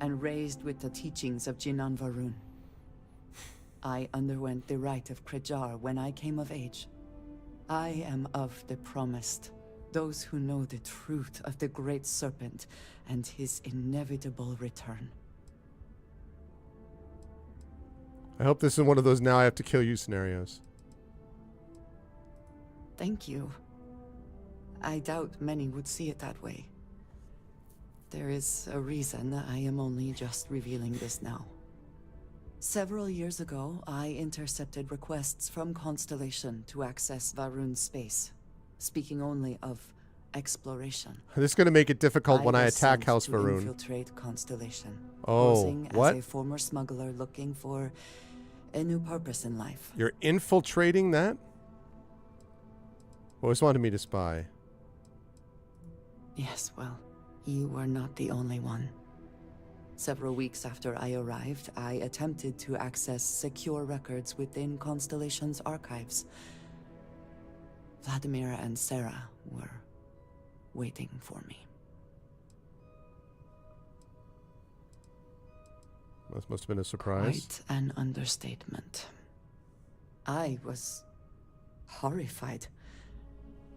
[SPEAKER 4] and raised with the teachings of Jinan Varun. I underwent the rite of Krejar when I came of age. I am of the promised, those who know the truth of the Great Serpent and his inevitable return.
[SPEAKER 2] I hope this is one of those now I have to kill you scenarios.
[SPEAKER 4] Thank you. I doubt many would see it that way. There is a reason I am only just revealing this now. Several years ago, I intercepted requests from Constellation to access Varun's space, speaking only of exploration.
[SPEAKER 2] This is going to make it difficult when I
[SPEAKER 4] was
[SPEAKER 2] attack
[SPEAKER 4] sent
[SPEAKER 2] House
[SPEAKER 4] to
[SPEAKER 2] Varun.
[SPEAKER 4] infiltrate Constellation.
[SPEAKER 2] Oh,
[SPEAKER 4] posing
[SPEAKER 2] what?
[SPEAKER 4] as a former smuggler looking for a new purpose in life.
[SPEAKER 2] You're infiltrating that? Always wanted me to spy.
[SPEAKER 4] Yes, well, you were not the only one. Several weeks after I arrived, I attempted to access secure records within Constellation's archives. Vladimir and Sarah were waiting for me.
[SPEAKER 2] This must have been a surprise.
[SPEAKER 4] Quite an understatement. I was horrified.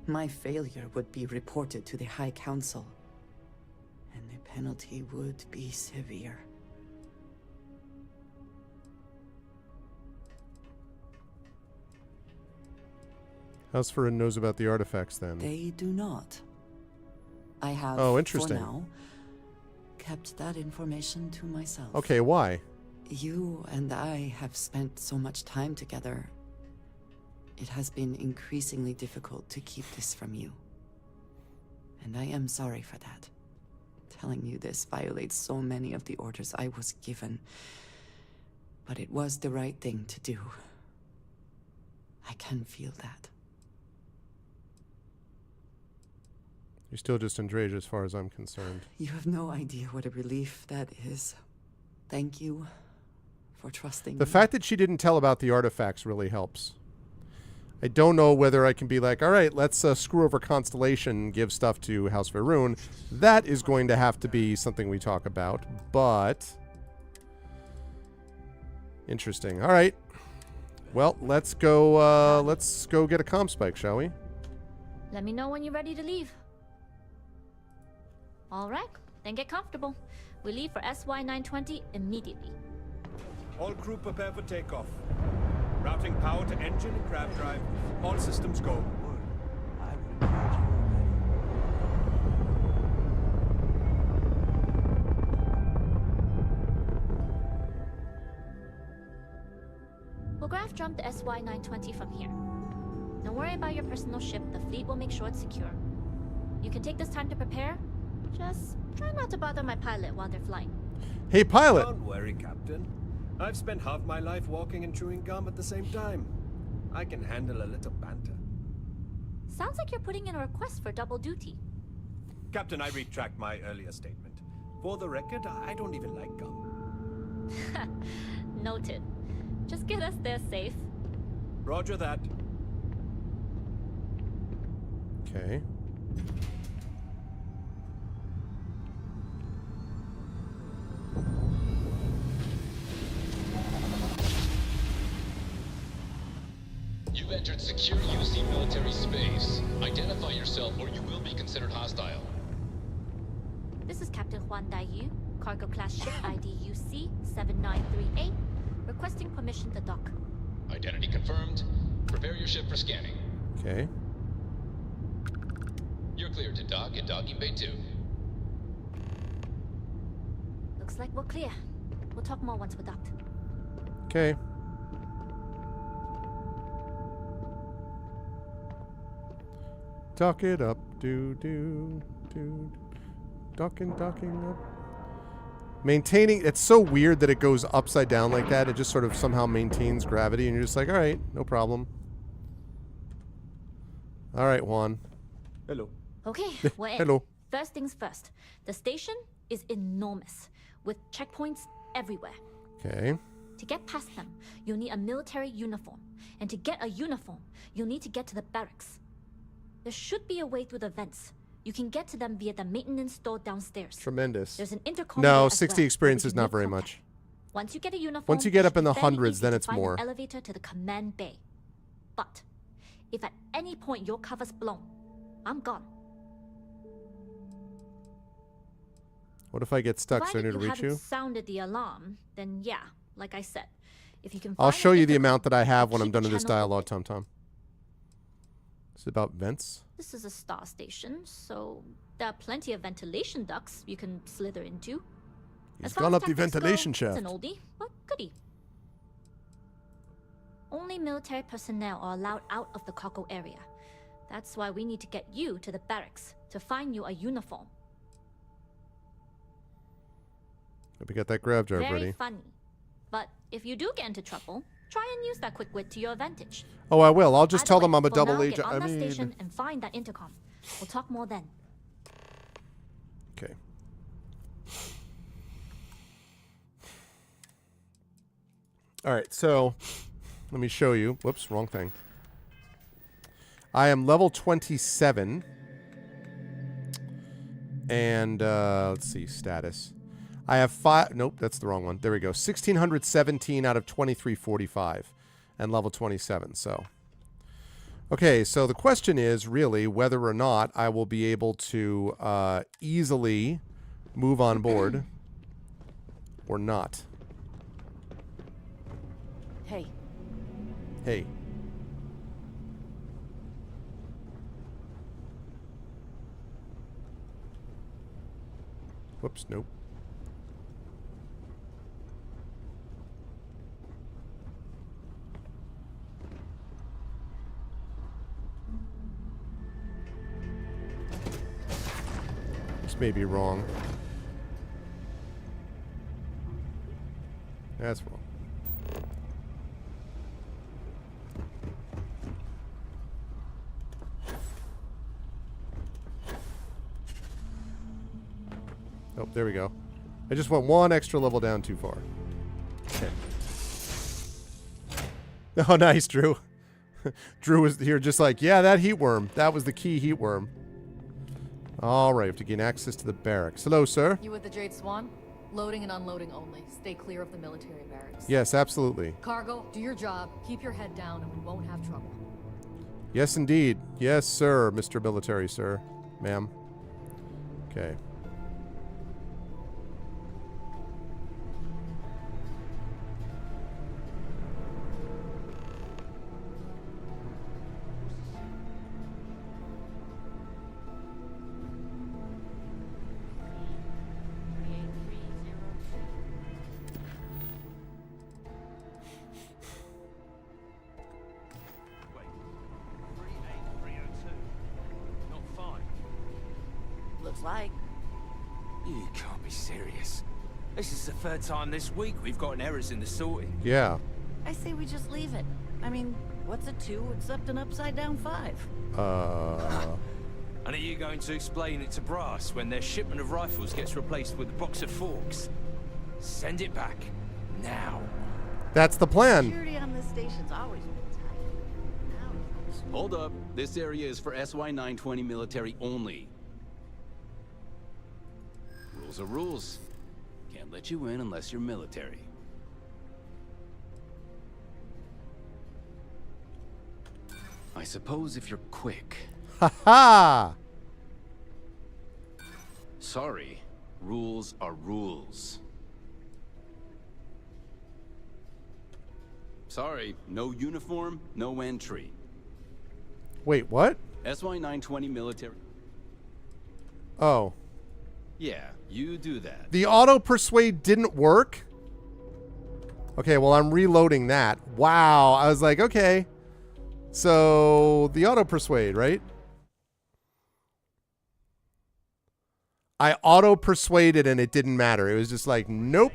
[SPEAKER 4] My failure would be reported to the High Council, and the penalty would be severe.
[SPEAKER 2] House Varun knows about the artifacts then.
[SPEAKER 4] They do not. I have,
[SPEAKER 2] oh, interesting.
[SPEAKER 4] for now, kept that information to myself.
[SPEAKER 2] Okay, why?
[SPEAKER 4] You and I have spent so much time together. It has been increasingly difficult to keep this from you. And I am sorry for that. Telling you this violates so many of the orders I was given. But it was the right thing to do. I can feel that.
[SPEAKER 2] You're still just Andreja as far as I'm concerned.
[SPEAKER 4] You have no idea what a relief that is. Thank you for trusting
[SPEAKER 2] The
[SPEAKER 4] me.
[SPEAKER 2] fact that she didn't tell about the artifacts really helps. I don't know whether I can be like, all right, let's screw over Constellation and give stuff to House Varun. That is going to have to be something we talk about, but... Interesting. All right. Well, let's go get a comm spike, shall we?
[SPEAKER 13] Let me know when you're ready to leave. All right, then get comfortable. We leave for SY-920 immediately.
[SPEAKER 8] All crew prepare for takeoff. Routing power to engine and crab drive. All systems go.
[SPEAKER 13] We'll graph jump the SY-920 from here. Don't worry about your personal ship. The fleet will make sure it's secure. You can take this time to prepare. Just try not to bother my pilot while they're flying.
[SPEAKER 2] Hey, pilot!
[SPEAKER 8] Don't worry, Captain. I've spent half my life walking and chewing gum at the same time. I can handle a little banter.
[SPEAKER 13] Sounds like you're putting in a request for double duty.
[SPEAKER 8] Captain, I retract my earlier statement. For the record, I don't even like gum.
[SPEAKER 13] Noted. Just get us there safe.
[SPEAKER 8] Roger that.
[SPEAKER 2] Okay.
[SPEAKER 11] You've entered secure UC military space. Identify yourself or you will be considered hostile.
[SPEAKER 13] This is Captain Huan Daiyu, cargo class ship ID UC 7938, requesting permission to dock.
[SPEAKER 11] Identity confirmed. Prepare your ship for scanning.
[SPEAKER 2] Okay.
[SPEAKER 11] You're cleared to dock at docking bay 2.
[SPEAKER 13] Looks like we're clear. We'll talk more once we're docked.
[SPEAKER 2] Okay. Dock it up, do. Docking up. Maintaining, it's so weird that it goes upside down like that. It just sort of somehow maintains gravity, and you're just like, all right, no problem. All right, Juan.
[SPEAKER 8] Hello.
[SPEAKER 13] Okay, we're in.
[SPEAKER 2] Hello.
[SPEAKER 13] First things first. The station is enormous, with checkpoints everywhere.
[SPEAKER 2] Okay.
[SPEAKER 13] To get past them, you'll need a military uniform. And to get a uniform, you'll need to get to the barracks. There should be a way through the vents. You can get to them via the maintenance door downstairs.
[SPEAKER 2] Tremendous.
[SPEAKER 13] There's an intercom.
[SPEAKER 2] No,
[SPEAKER 13] as
[SPEAKER 2] 60
[SPEAKER 13] well,
[SPEAKER 2] experience
[SPEAKER 13] where
[SPEAKER 2] is
[SPEAKER 13] we
[SPEAKER 2] not
[SPEAKER 13] can
[SPEAKER 2] very
[SPEAKER 13] make
[SPEAKER 2] much.
[SPEAKER 13] contact. Once you get a uniform,
[SPEAKER 2] Once you get up in the
[SPEAKER 13] it should be fairly
[SPEAKER 2] hundreds,
[SPEAKER 13] easy
[SPEAKER 2] then
[SPEAKER 13] to
[SPEAKER 2] it's
[SPEAKER 13] find
[SPEAKER 2] more.
[SPEAKER 13] An elevator to the command bay. But if at any point your cover's blown, I'm gone.
[SPEAKER 2] What if I get stuck, so I need to
[SPEAKER 13] Provided
[SPEAKER 2] reach
[SPEAKER 13] you
[SPEAKER 2] you?
[SPEAKER 13] haven't sounded the alarm, then yeah, like I said, if you can.
[SPEAKER 2] I'll
[SPEAKER 13] find
[SPEAKER 2] show
[SPEAKER 13] an
[SPEAKER 2] you the
[SPEAKER 13] intercom,
[SPEAKER 2] amount that I have when
[SPEAKER 13] keep
[SPEAKER 2] I'm done
[SPEAKER 13] the
[SPEAKER 2] with this
[SPEAKER 13] channel
[SPEAKER 2] dialogue,
[SPEAKER 13] open.
[SPEAKER 2] Tom. Is it about vents?
[SPEAKER 13] This is a star station, so there are plenty of ventilation ducts you can slither into.
[SPEAKER 2] He's
[SPEAKER 13] As far
[SPEAKER 2] gone
[SPEAKER 13] as
[SPEAKER 2] up the
[SPEAKER 13] tactics
[SPEAKER 2] ventilation
[SPEAKER 13] go,
[SPEAKER 2] shaft.
[SPEAKER 13] It's an oldie, but goodie. Only military personnel are allowed out of the cargo area. That's why we need to get you to the barracks to find you a uniform.
[SPEAKER 2] Hope you got that grab jar
[SPEAKER 13] Very
[SPEAKER 2] ready.
[SPEAKER 13] funny. But if you do get into trouble, try and use that quick wit to your advantage.
[SPEAKER 2] Oh, I will. I'll just
[SPEAKER 13] Either
[SPEAKER 2] tell
[SPEAKER 13] way,
[SPEAKER 2] them I'm a
[SPEAKER 13] for
[SPEAKER 2] double
[SPEAKER 13] now,
[SPEAKER 2] agent.
[SPEAKER 13] Get on
[SPEAKER 2] I
[SPEAKER 13] that
[SPEAKER 2] mean,
[SPEAKER 13] station and find that intercom. We'll talk more then.
[SPEAKER 2] okay. All right, so let me show you. Whoops, wrong thing. I am level 27. And let's see, status. I have 5. Nope, that's the wrong one. There we go. 1,617 out of 2,345 and level 27. So, okay, so the question is really whether or not I will be able to easily move on board or not.
[SPEAKER 4] Hey.
[SPEAKER 2] Hey. Whoops, nope. This may be wrong. That's wrong. Oh, there we go. I just went one extra level down too far. Okay. Oh, nice, Drew. Drew was here just like, yeah, that heat worm. That was the key heat worm. All right, we have to gain access to the barracks. Hello, sir.
[SPEAKER 15] You with the Jade Swan? Loading and unloading only. Stay clear of the military barracks.
[SPEAKER 2] Yes, absolutely.
[SPEAKER 15] Cargo, do your job. Keep your head down and we won't have trouble.
[SPEAKER 2] Yes, indeed. Yes, sir, Mr. Military, sir. Ma'am. Okay.
[SPEAKER 16] Like.
[SPEAKER 17] You can't be serious. This is the third time this week we've gotten errors in the sorting.
[SPEAKER 2] Yeah.
[SPEAKER 16] I say we just leave it. I mean, what's a 2 except an upside down 5?
[SPEAKER 17] And are you going to explain it to Brass when their shipment of rifles gets replaced with a box of forks? Send it back. Now.
[SPEAKER 2] That's the plan.
[SPEAKER 16] Security on this station's always been tight.
[SPEAKER 18] Hold up. This area is for SY-920 military only. Rules are rules. Can't let you in unless you're military. I suppose if you're quick.
[SPEAKER 2] Ha ha!
[SPEAKER 18] Sorry. Rules are rules. Sorry. No uniform, no entry.
[SPEAKER 2] Wait, what?
[SPEAKER 18] SY-920 military.
[SPEAKER 2] Oh.
[SPEAKER 18] Yeah, you do that.
[SPEAKER 2] The auto persuade didn't work? Okay, well, I'm reloading that. Wow. I was like, okay. So, the auto persuade, right? I auto persuaded and it didn't matter. It was just like, nope.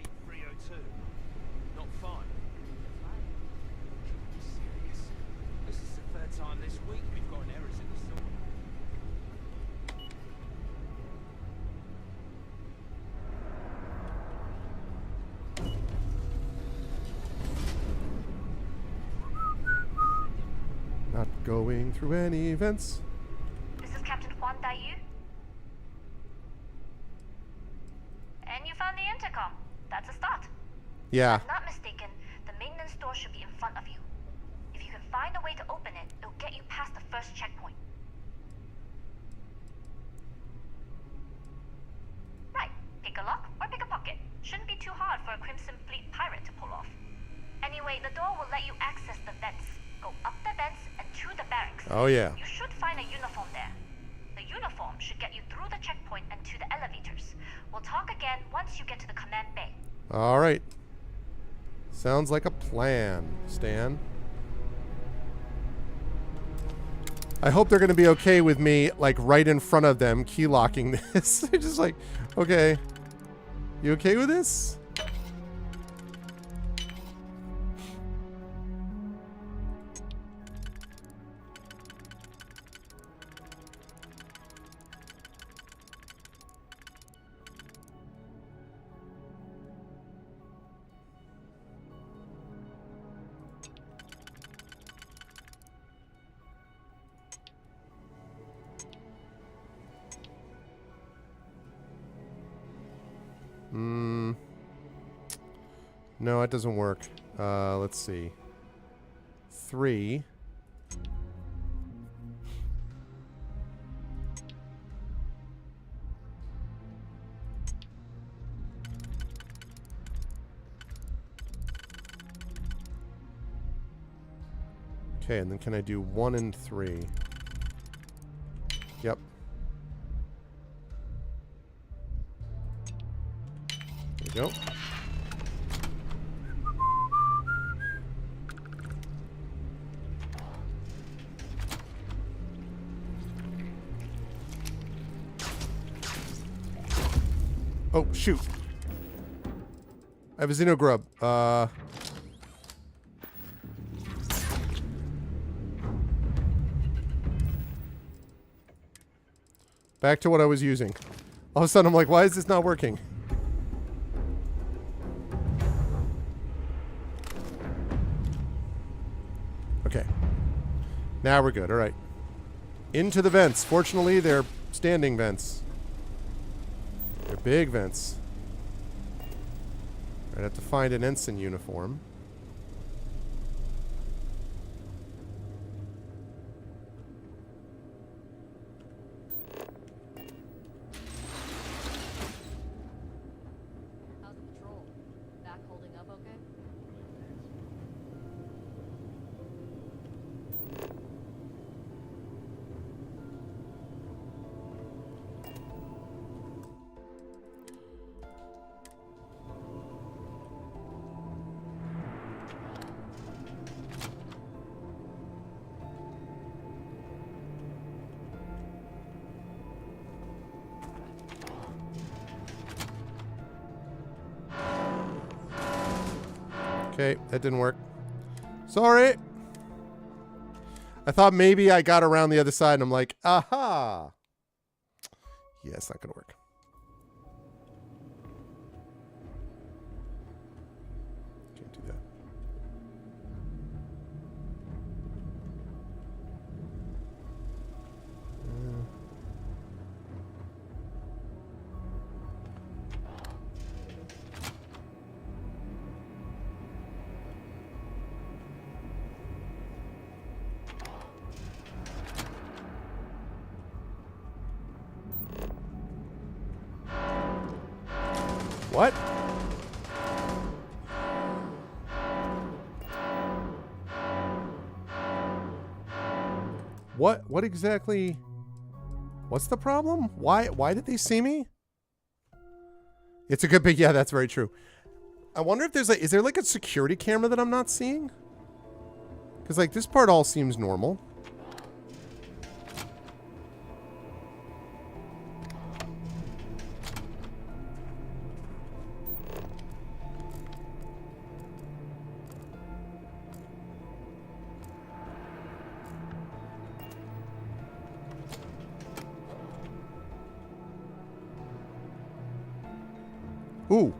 [SPEAKER 2] Not going through any events.
[SPEAKER 19] This is Captain Juan Dayu. And you found the intercom. That's a start.
[SPEAKER 2] Yeah.
[SPEAKER 19] If I'm not mistaken, the maintenance door should be in front of you. If you can find a way to open it, it'll get you past the first checkpoint. Right. Pick a lock or pick a pocket. Shouldn't be too hard for a Crimson Fleet pirate to pull off. Anyway, the door will let you access the vents. Go up the vents and to the barracks.
[SPEAKER 2] Oh, yeah.
[SPEAKER 19] You should find a uniform there. The uniform should get you through the checkpoint and to the elevators. We'll talk again once you get to the command bay.
[SPEAKER 2] All right. Sounds like a plan, Stan. I hope they're going to be okay with me, like, right in front of them, key locking this. They're just like, okay. You okay with this? No, it doesn't work. Let's see. 3. Okay, and then can I do 1 and 3? Yep. There we go. Oh, shoot. I have a Xenogrub. Back to what I was using. All of a sudden, I'm like, why is this not working? Okay. Now we're good. All right. Into the vents. Fortunately, they're standing vents. They're big vents. I'd have to find an ensign uniform.
[SPEAKER 15] How's the patrol? Back holding up okay?
[SPEAKER 2] Okay, that didn't work. Sorry. I thought maybe I got around the other side and I'm like, aha. Yeah, it's not going to work. Can't do that. What? What exactly? What's the problem? Why did they see me? It's a good big, yeah, that's very true. I wonder if there's is there like a security camera that I'm not seeing? Because like this part all seems normal. Ooh.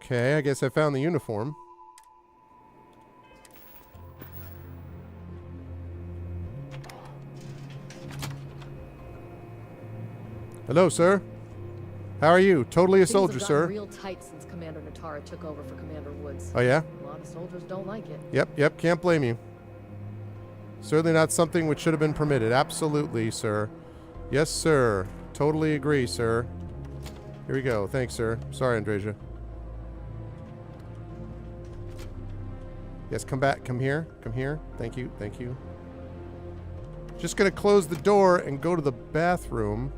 [SPEAKER 2] Okay, I guess I found the uniform. Hello, sir. How are you? Totally a soldier, sir.
[SPEAKER 15] Real tight since Commander Natara took over for Commander Woods.
[SPEAKER 2] Oh, yeah?
[SPEAKER 15] A lot of soldiers don't like it.
[SPEAKER 2] Yep, can't blame you. Certainly not something which should have been permitted. Absolutely, sir. Yes, sir. Totally agree, sir. Here we go. Thanks, sir. Sorry, Andreja. Yes, come back. Come here. Come here. Thank you. Thank you. Just gonna close the door and go to the bathroom.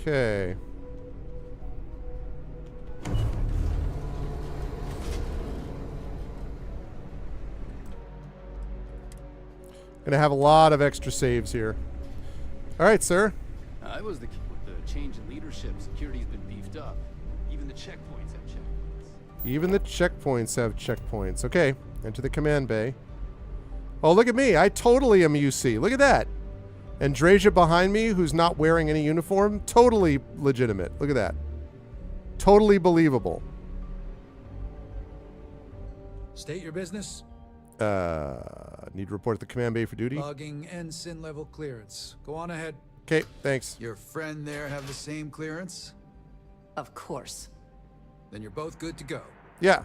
[SPEAKER 2] Okay. Gonna have a lot of extra saves here. All right, sir.
[SPEAKER 18] I was the key with the change in leadership. Security's been beefed up. Even the checkpoints have checkpoints.
[SPEAKER 2] Even the checkpoints have checkpoints. Okay, enter the command bay. Oh, look at me. I totally am UC. Look at that. And Drasia behind me, who's not wearing any uniform, totally legitimate. Look at that. Totally believable.
[SPEAKER 3] State your business.
[SPEAKER 2] Need to report to the command bay for duty.
[SPEAKER 3] Logging ensign level clearance. Go on ahead.
[SPEAKER 2] Okay, thanks.
[SPEAKER 3] Your friend there have the same clearance?
[SPEAKER 4] Of course.
[SPEAKER 3] Then you're both good to go.
[SPEAKER 2] Yeah.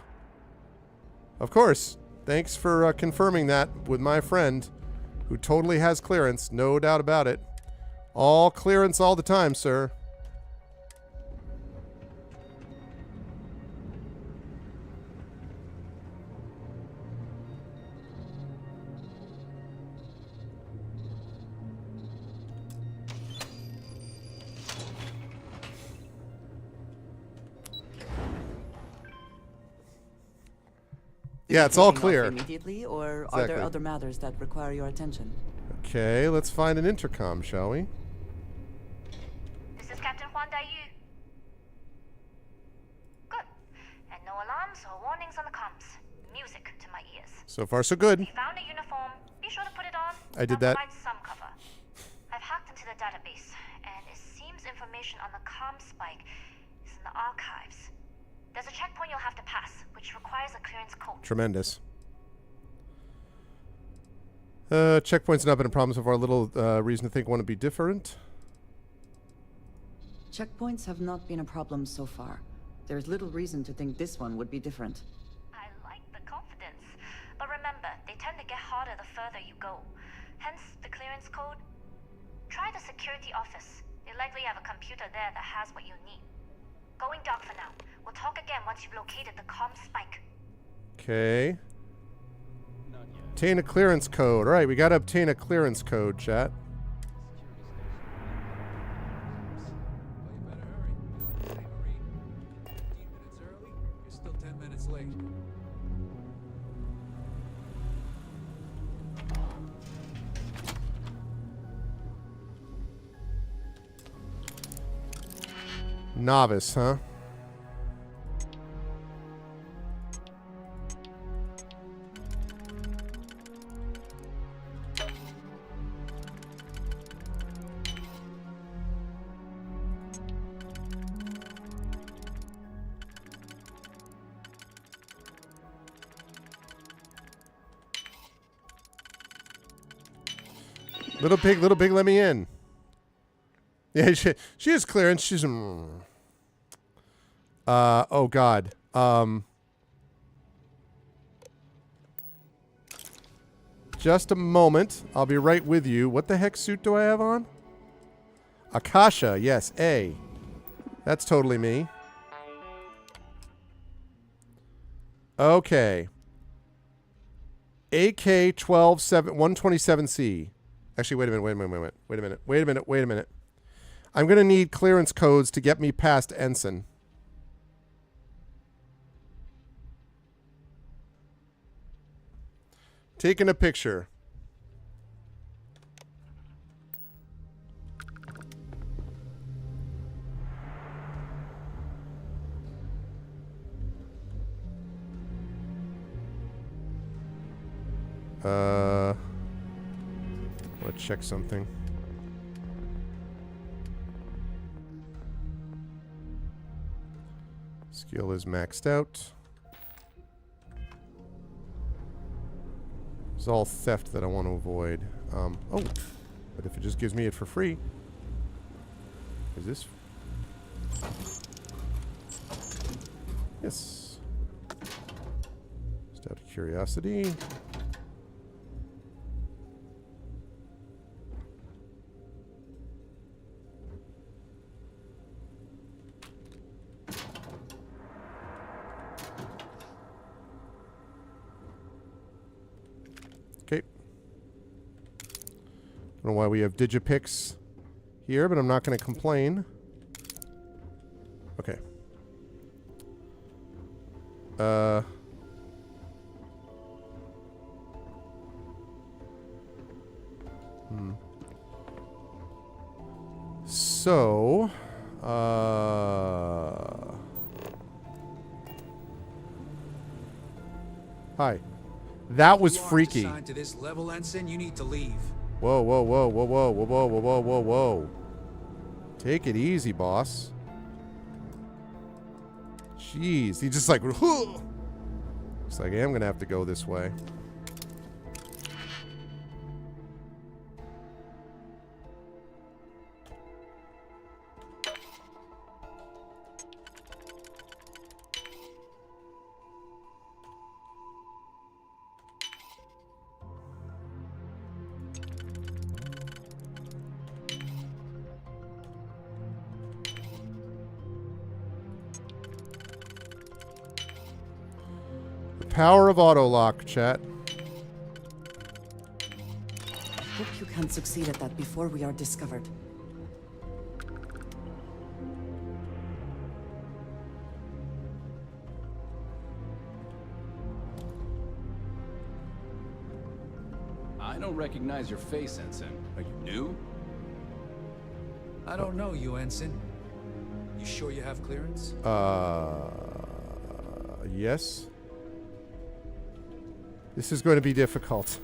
[SPEAKER 2] Of course. Thanks for confirming that with my friend, who totally has clearance. No doubt about it. All clearance all the time, sir. Yeah, it's all clear.
[SPEAKER 4] Immediately, or
[SPEAKER 2] Exactly.
[SPEAKER 4] are there other matters that require your attention?
[SPEAKER 2] Okay, let's find an intercom, shall we?
[SPEAKER 19] This is Captain Huan Daiyu. Good. And no alarms or warnings on the comms. Music to my ears.
[SPEAKER 2] So far, so good.
[SPEAKER 19] If you found a uniform, be sure to put it on.
[SPEAKER 2] I did that.
[SPEAKER 19] Provide some cover. I've hacked into the database, and it seems information on the comm spike is in the archives. There's a checkpoint you'll have to pass, which requires a clearance code.
[SPEAKER 2] Tremendous. Checkpoint's not been a problem so far. Little reason to think one would be different.
[SPEAKER 4] Checkpoints have not been a problem so far. There's little reason to think this one would be different.
[SPEAKER 19] I like the confidence. But remember, they tend to get harder the further you go. Hence, the clearance code. Try the security office. They likely have a computer there that has what you need. Going dark for now. We'll talk again once you've located the comm spike.
[SPEAKER 2] Okay. Obtain a clearance code. All right, we got to obtain a clearance code, chat.
[SPEAKER 3] You're still 10 minutes late.
[SPEAKER 2] Novice, huh? Little pig, let me in. Yeah, she has clearance. She's oh God. Just a moment. I'll be right with you. What the heck suit do I have on? Akasha, yes, A. That's totally me. Okay. AK 127C. Actually, wait a minute. I'm going to need clearance codes to get me past Ensign. Taking a picture. I want to check something. Skill is maxed out. It's all theft that I want to avoid. Oh, but if it just gives me it for free. Is this? Yes. Just out of curiosity. Okay. I don't know why we have Digipix here, but I'm not going to complain. Okay. So, hi. That was freaky.
[SPEAKER 3] Assigned to this level, Ensign, you need to leave.
[SPEAKER 2] Whoa, whoa, whoa, whoa, whoa, whoa, whoa, whoa, whoa, whoa. Take it easy, boss. Jeez, he just like, looks like I am gonna have to go this way. Power of auto lock, chat.
[SPEAKER 4] Hope you can succeed at that before we are discovered.
[SPEAKER 18] I don't recognize your face, Ensign. Are you new?
[SPEAKER 3] I don't know you, Ensign. You sure you have clearance?
[SPEAKER 2] Yes. This is going to be difficult.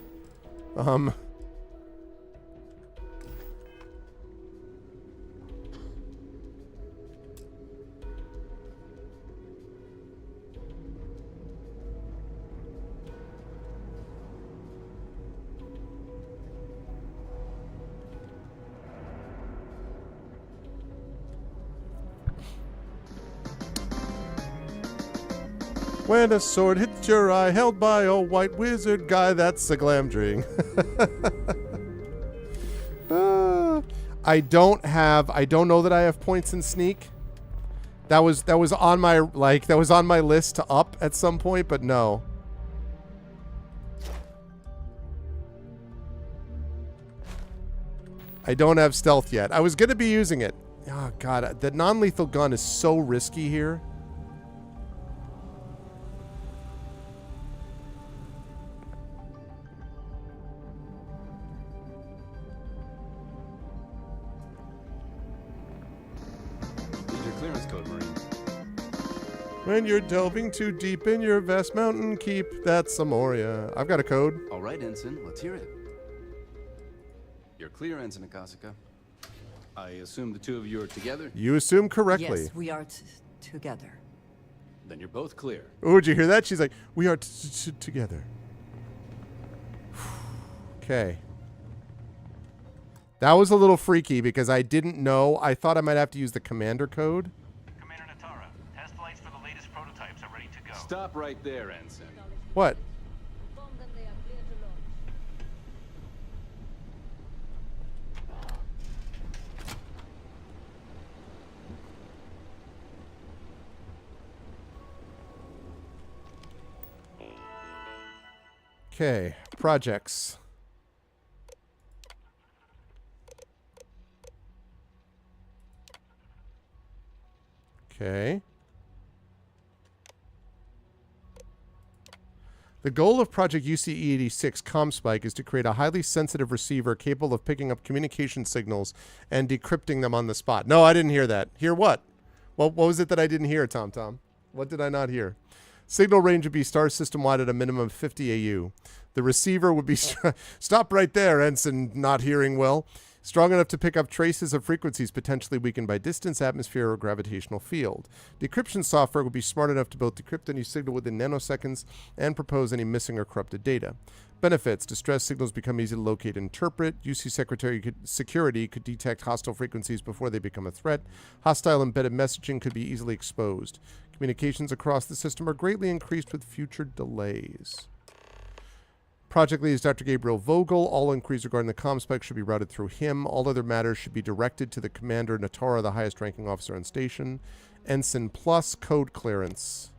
[SPEAKER 2] When a sword hits your eye, held by a white wizard guy, that's a glamdring. I don't know that I have points in sneak. That was on my list to up at some point, but no. I don't have stealth yet. I was gonna be using it. Oh god, the non-lethal gun is so risky here. When you're delving too deep in your vest mountain, keep that Samoria. I've got a code.
[SPEAKER 18] All right, Ensign, let's hear it. You're clear, Ensign Akasaka. I assume the two of you are together?
[SPEAKER 2] You assume correctly.
[SPEAKER 4] Yes, we are together.
[SPEAKER 18] Then you're both clear.
[SPEAKER 2] Oh, did you hear that? She's like, we are together. Okay. That was a little freaky because I didn't know. I thought I might have to use the commander code.
[SPEAKER 18] Stop right there, Ensign.
[SPEAKER 2] What? Okay, projects. Okay. The goal of Project UC-E86 ComSpike is to create a highly sensitive receiver capable of picking up communication signals and decrypting them on the spot. No, I didn't hear that. Hear what? What was it that I didn't hear, Tom? What did I not hear? Signal range would be star system-wide at a minimum of 50 AU. The receiver would be... Stop right there, Ensign, not hearing well. Strong enough to pick up traces of frequencies potentially weakened by distance, atmosphere, or gravitational field. Decryption software would be smart enough to both decrypt any signal within nanoseconds and propose any missing or corrupted data. Benefits: distress signals become easy to locate and interpret. UC security could detect hostile frequencies before they become a threat. Hostile embedded messaging could be easily exposed. Communications across the system are greatly increased with future delays. Project lead is Dr. Gabriel Vogel. All inquiries regarding the comm spec should be routed through him. All other matters should be directed to the Commander Natara, the highest ranking officer on station. Ensign Plus code clearance.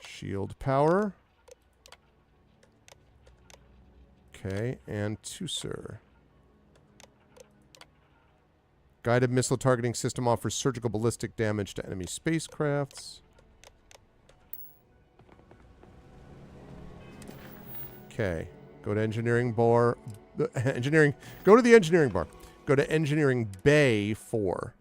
[SPEAKER 2] Shield power. Okay, and Tusser. Guided missile targeting system offers surgical ballistic damage to enemy spacecrafts. Okay, go to engineering bar. Go to the engineering bar. Go to engineering bay 4.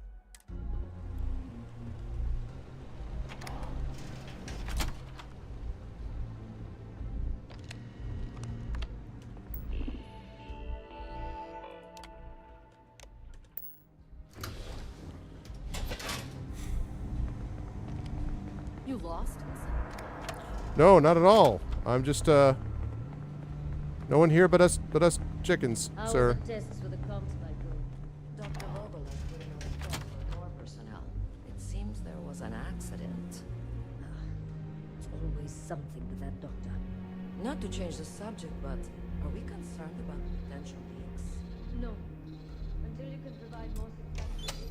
[SPEAKER 15] You lost?
[SPEAKER 2] No, not at all. I'm just no one here but us chickens, sir.
[SPEAKER 16] Tests with the comms cycle. Dr. Vogel has put in a report for more personnel. It seems there was an accident.
[SPEAKER 6] It's always something with that doctor.
[SPEAKER 16] Not to change the subject, but are we concerned about potential leaks?
[SPEAKER 6] No. Until you can provide more substantial.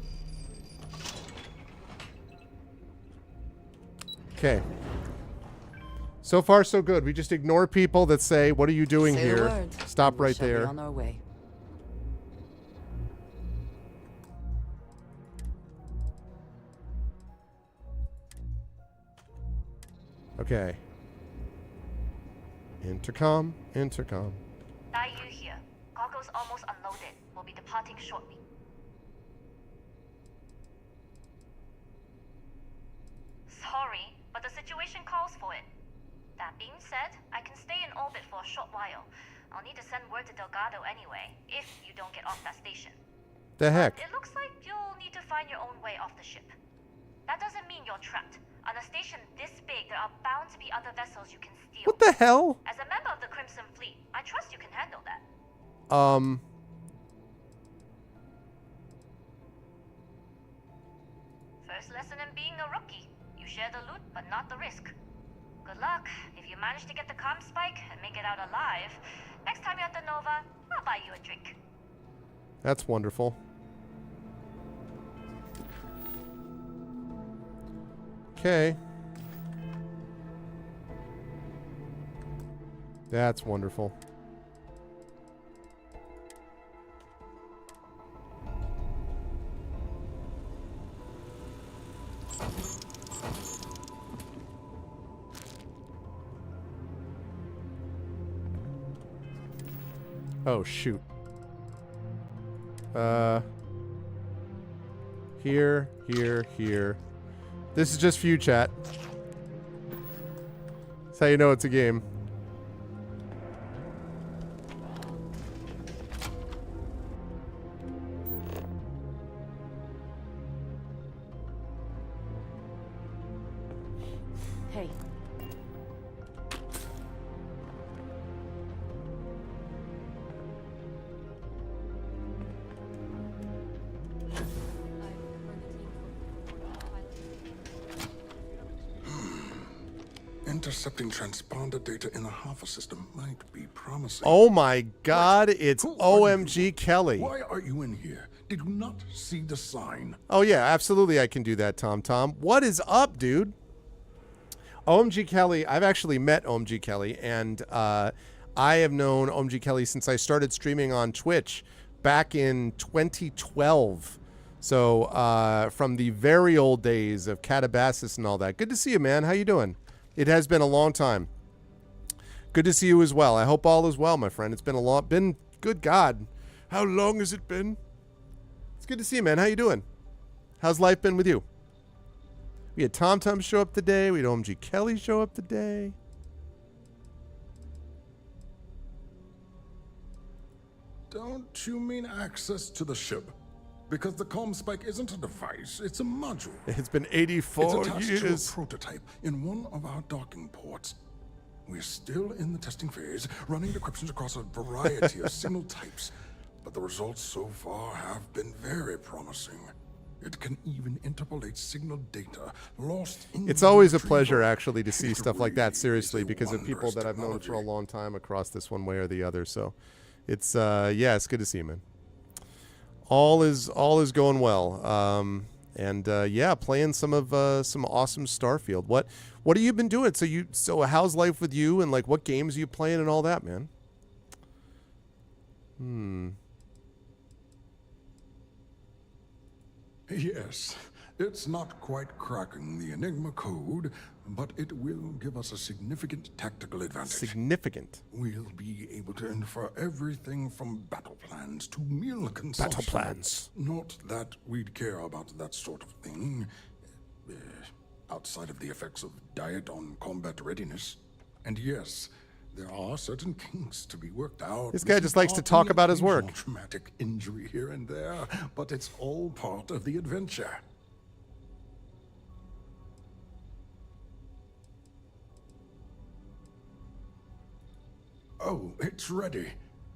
[SPEAKER 2] Okay. So far, so good. We just ignore people that say, "What are you doing
[SPEAKER 4] Say the
[SPEAKER 2] here?"
[SPEAKER 4] word,
[SPEAKER 2] Stop
[SPEAKER 4] and we
[SPEAKER 2] right
[SPEAKER 4] shall be
[SPEAKER 2] there.
[SPEAKER 4] on our way.
[SPEAKER 2] Okay. Intercom, intercom.
[SPEAKER 19] Daiyu here. Cargo's almost unloaded. We'll be departing shortly. Sorry, but the situation calls for it. That being said, I can stay in orbit for a short while. I'll need to send word to Delgado anyway, if you don't get off that station.
[SPEAKER 2] The heck?
[SPEAKER 19] But it looks like you'll need to find your own way off the ship. That doesn't mean you're trapped. On a station this big, there are bound to be other vessels you can steal.
[SPEAKER 2] What the hell?
[SPEAKER 19] As a member of the Crimson Fleet, I trust you can handle that. First lesson in being a rookie. You share the loot, but not the risk. Good luck. If you manage to get the comm spike and make it out alive, next time you're at the Nova, I'll buy you a drink.
[SPEAKER 2] That's wonderful. Okay. That's wonderful. Oh, shoot. Here. This is just for you, chat. That's how you know it's a game.
[SPEAKER 16] Hey.
[SPEAKER 10] Intercepting transponder data in the Alpha system might be promising.
[SPEAKER 2] Oh my god, it's OMG Kelly.
[SPEAKER 10] Why are you in here? Did you not see the sign?
[SPEAKER 2] Oh yeah, absolutely I can do that, Tom. What is up, dude? OMG Kelly, I've actually met OMG Kelly, and I have known OMG Kelly since I started streaming on Twitch back in 2012. So from the very old days of Catabasis and all that. Good to see you, man. How you doing? It has been a long time. Good to see you as well. I hope all is well, my friend. It's been good God. How long has it been? It's good to see you, man. How you doing? How's life been with you? We had Tom Tom show up today. We had OMG Kelly show up today.
[SPEAKER 10] Don't you mean access to the ship? Because the comm spike isn't a device, it's a module.
[SPEAKER 2] It's been 84
[SPEAKER 10] it's attached
[SPEAKER 2] years.
[SPEAKER 10] to a prototype in one of our docking ports. We're still in the testing phase, running decryptions across a variety of signal types. But the results so far have been very promising. It can even interpolate signal data lost in
[SPEAKER 2] It's always a pleasure, actually, to see stuff like that, seriously, because of people that I've known for a long time across this one way or the other. So it's, yeah, it's good to see you, man. All is going well. Yeah, playing some awesome Starfield. What have you been doing? So how's life with you, and like what games are you playing and all that, man?
[SPEAKER 10] Yes, it's not quite cracking the Enigma code, but it will give us a significant tactical advantage.
[SPEAKER 2] Significant.
[SPEAKER 10] We'll be able to infer everything from battle plans to meal consumption.
[SPEAKER 2] Battle plans.
[SPEAKER 10] Not that we'd care about that sort of thing, outside of the effects of diet on combat readiness. And yes, there are certain kinks to be worked out.
[SPEAKER 2] This guy just likes to talk about his work.
[SPEAKER 10] Traumatic injury here and there, but it's all part of the adventure. Oh, it's ready.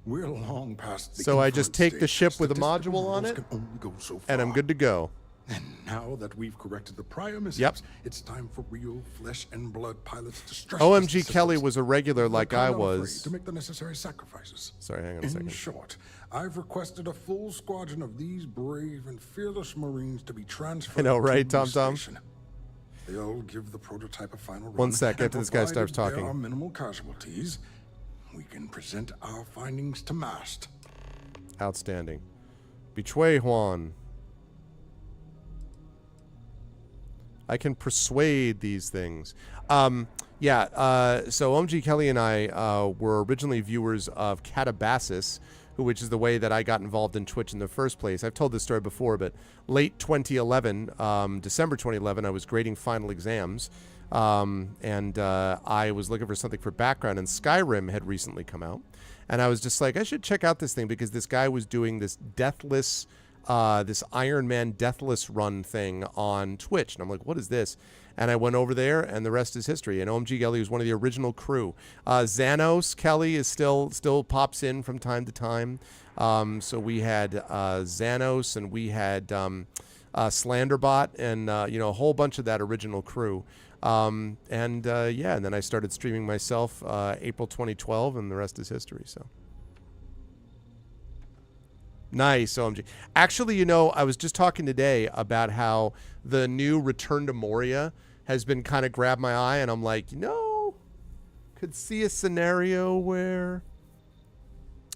[SPEAKER 10] We're long past the
[SPEAKER 2] So I just take the
[SPEAKER 10] stage.
[SPEAKER 2] ship with a module on it,
[SPEAKER 10] Can only go so
[SPEAKER 2] and I'm
[SPEAKER 10] far.
[SPEAKER 2] good to go.
[SPEAKER 10] And now that we've corrected the prior mishaps, it's time for real flesh and blood pilots to stress test the
[SPEAKER 2] OMG
[SPEAKER 10] systems.
[SPEAKER 2] Kelly was a regular like
[SPEAKER 10] We're
[SPEAKER 2] I
[SPEAKER 10] not afraid
[SPEAKER 2] was.
[SPEAKER 10] to make the necessary sacrifices.
[SPEAKER 2] Sorry, hang on a
[SPEAKER 10] In
[SPEAKER 2] second.
[SPEAKER 10] short, I've requested a full squadron of these brave and fearless Marines to be transferred.
[SPEAKER 2] I know, right,
[SPEAKER 10] to the
[SPEAKER 2] Tom Tom?
[SPEAKER 10] station. They'll give the prototype a final run.
[SPEAKER 2] One sec,
[SPEAKER 10] and
[SPEAKER 2] after this guy starts
[SPEAKER 10] provided
[SPEAKER 2] talking.
[SPEAKER 10] There are minimal casualties. We can present our findings to Mast.
[SPEAKER 2] Outstanding. Betray Juan. I can persuade these things. So OMG Kelly and I were originally viewers of Catabasis, which is the way that I got involved in Twitch in the first place. I've told this story before, but late 2011, December 2011, I was grading final exams, and I was looking for something for background, and Skyrim had recently come out. And I was just like, I should check out this thing because this guy was doing this deathless, this Iron Man deathless run thing on Twitch. And I'm like, what is this? And I went over there, and the rest is history. And OMG Kelly was one of the original crew. Xanos Kelly is still pops in from time to time. So we had Xanos, and we had Slanderbot, and a whole bunch of that original crew. And then I started streaming myself April 2012, and the rest is history. So nice, OMG. Actually, I was just talking today about how the new Return to Moria has been kind of grabbed my eye, and I'm like, could see a scenario where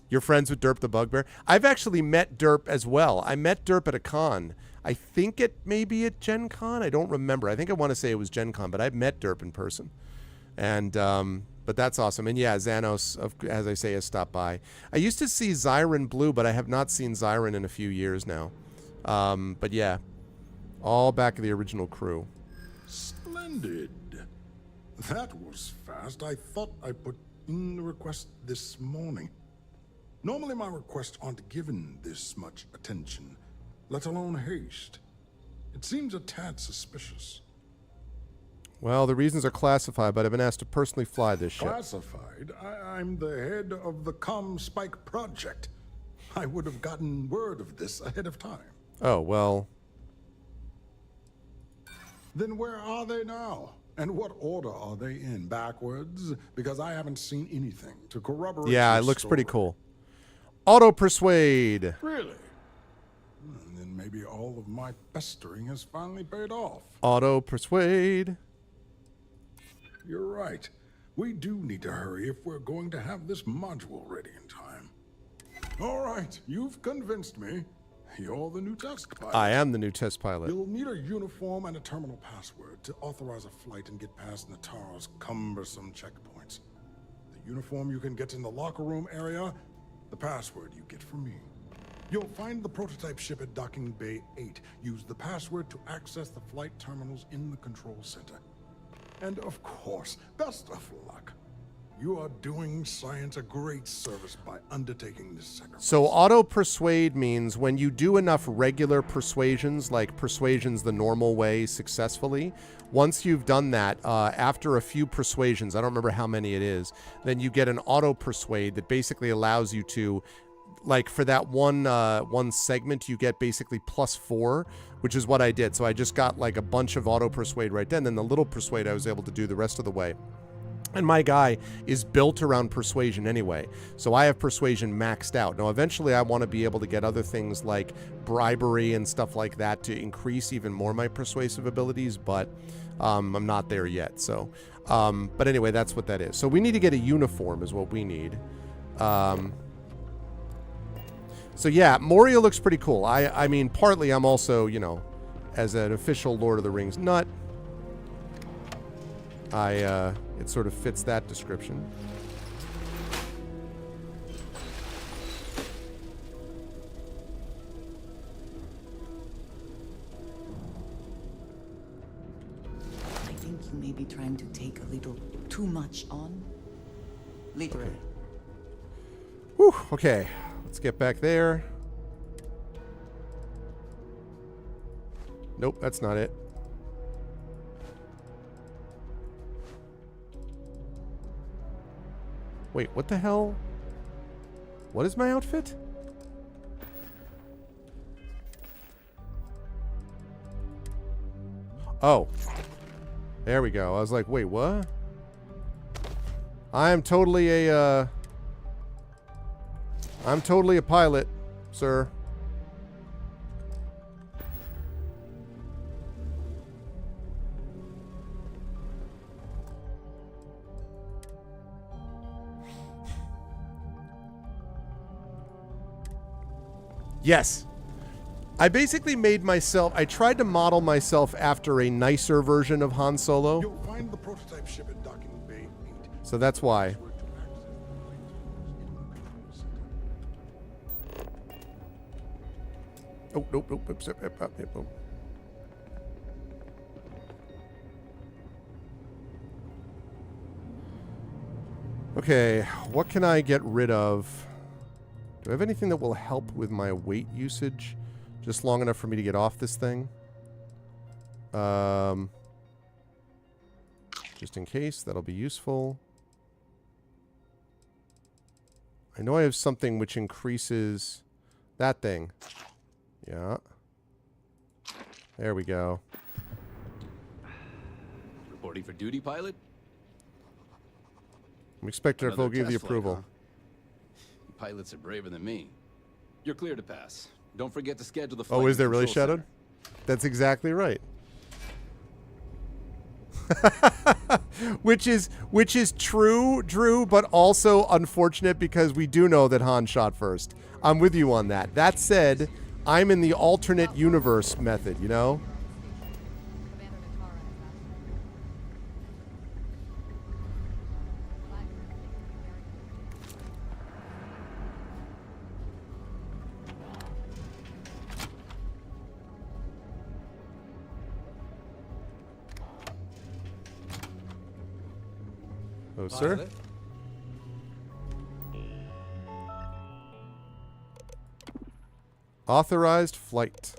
[SPEAKER 2] you're friends with Derp the Bugbear. I've actually met Derp as well. I met Derp at a con. I think it may be at Gen Con. I don't remember. I think I want to say it was Gen Con, but I've met Derp in person. And, but that's awesome. And yeah, Xanos, as I say, has stopped by. I used to see Zyron Blue, but I have not seen Zyron in a few years now. But yeah, all back of the original crew.
[SPEAKER 10] Splendid. That was fast. I thought I put in the request this morning. Normally my requests aren't given this much attention, let alone haste. It seems a tad suspicious.
[SPEAKER 2] Well, the reasons are classified, but I've been asked to personally fly this ship.
[SPEAKER 10] Classified? I'm the head of the Comm Spike project. I would have gotten word of this ahead of time.
[SPEAKER 2] Oh, well.
[SPEAKER 10] Then where are they now? And what order are they in? Backwards? Because I haven't seen anything to corroborate.
[SPEAKER 2] Yeah,
[SPEAKER 10] your
[SPEAKER 2] it looks
[SPEAKER 10] story.
[SPEAKER 2] pretty cool. Auto persuade.
[SPEAKER 10] Really? And then maybe all of my pestering has finally paid off.
[SPEAKER 2] Auto persuade.
[SPEAKER 10] You're right. We do need to hurry if we're going to have this module ready in time. All right, you've convinced me. You're the new test pilot.
[SPEAKER 2] I am the new test pilot.
[SPEAKER 10] You'll need a uniform and a terminal password to authorize a flight and get past Natara's cumbersome checkpoints. The uniform you can get in the locker room area, the password you get from me. You'll find the prototype ship at Docking Bay 8. Use the password to access the flight terminals in the control center. And of course, best of luck. You are doing science a great service by undertaking this sacrifice.
[SPEAKER 2] So auto-persuade means when you do enough regular persuasions, like persuasions the normal way successfully, once you've done that, after a few persuasions, I don't remember how many it is, then you get an auto-persuade that basically allows you to, like for that one segment, you get basically +4, which is what I did. So I just got like a bunch of auto-persuade right then. Then the little persuade I was able to do the rest of the way. And my guy is built around persuasion anyway. So I have persuasion maxed out. Now, eventually I want to be able to get other things like bribery and stuff like that to increase even more my persuasive abilities, but I'm not there yet. So, but anyway, that's what that is. So we need to get a uniform is what we need. So yeah, Moria looks pretty cool. I mean, partly I'm also, you know, as an official Lord of the Rings nut, it sort of fits that description.
[SPEAKER 4] I think you may be trying to take a little too much on. Literally.
[SPEAKER 2] Whew, okay. Let's get back there. Nope, that's not it. Wait, what the hell? What is my outfit? Oh. There we go. I was like, wait, what? I am totally a, I'm totally a pilot, sir. Yes. I basically made myself, I tried to model myself after a nicer version of Han Solo.
[SPEAKER 10] You'll find the prototype ship at Docking Bay 8.
[SPEAKER 2] So that's why. Oh, nope, nope, nope, nope, nope, nope, nope. Okay, what can I get rid of? Do I have anything that will help with my weight usage? Just long enough for me to get off this thing? Just in case, that'll be useful. I know I have something which increases that thing. Yeah. There we go.
[SPEAKER 18] Reporting for duty, pilot?
[SPEAKER 2] I'm expecting
[SPEAKER 18] Another
[SPEAKER 2] if they'll give the
[SPEAKER 18] test flight,
[SPEAKER 2] approval.
[SPEAKER 18] huh? Pilots are braver than me. You're clear to pass. Don't forget to schedule the flight.
[SPEAKER 2] Oh, is there really
[SPEAKER 18] control
[SPEAKER 2] shadowed? That's exactly right. which is true, Drew, but also unfortunate because we do know that Han shot first. I'm with you on that. That said, I'm in the alternate universe method, you know? Oh, sir? Authorized flight.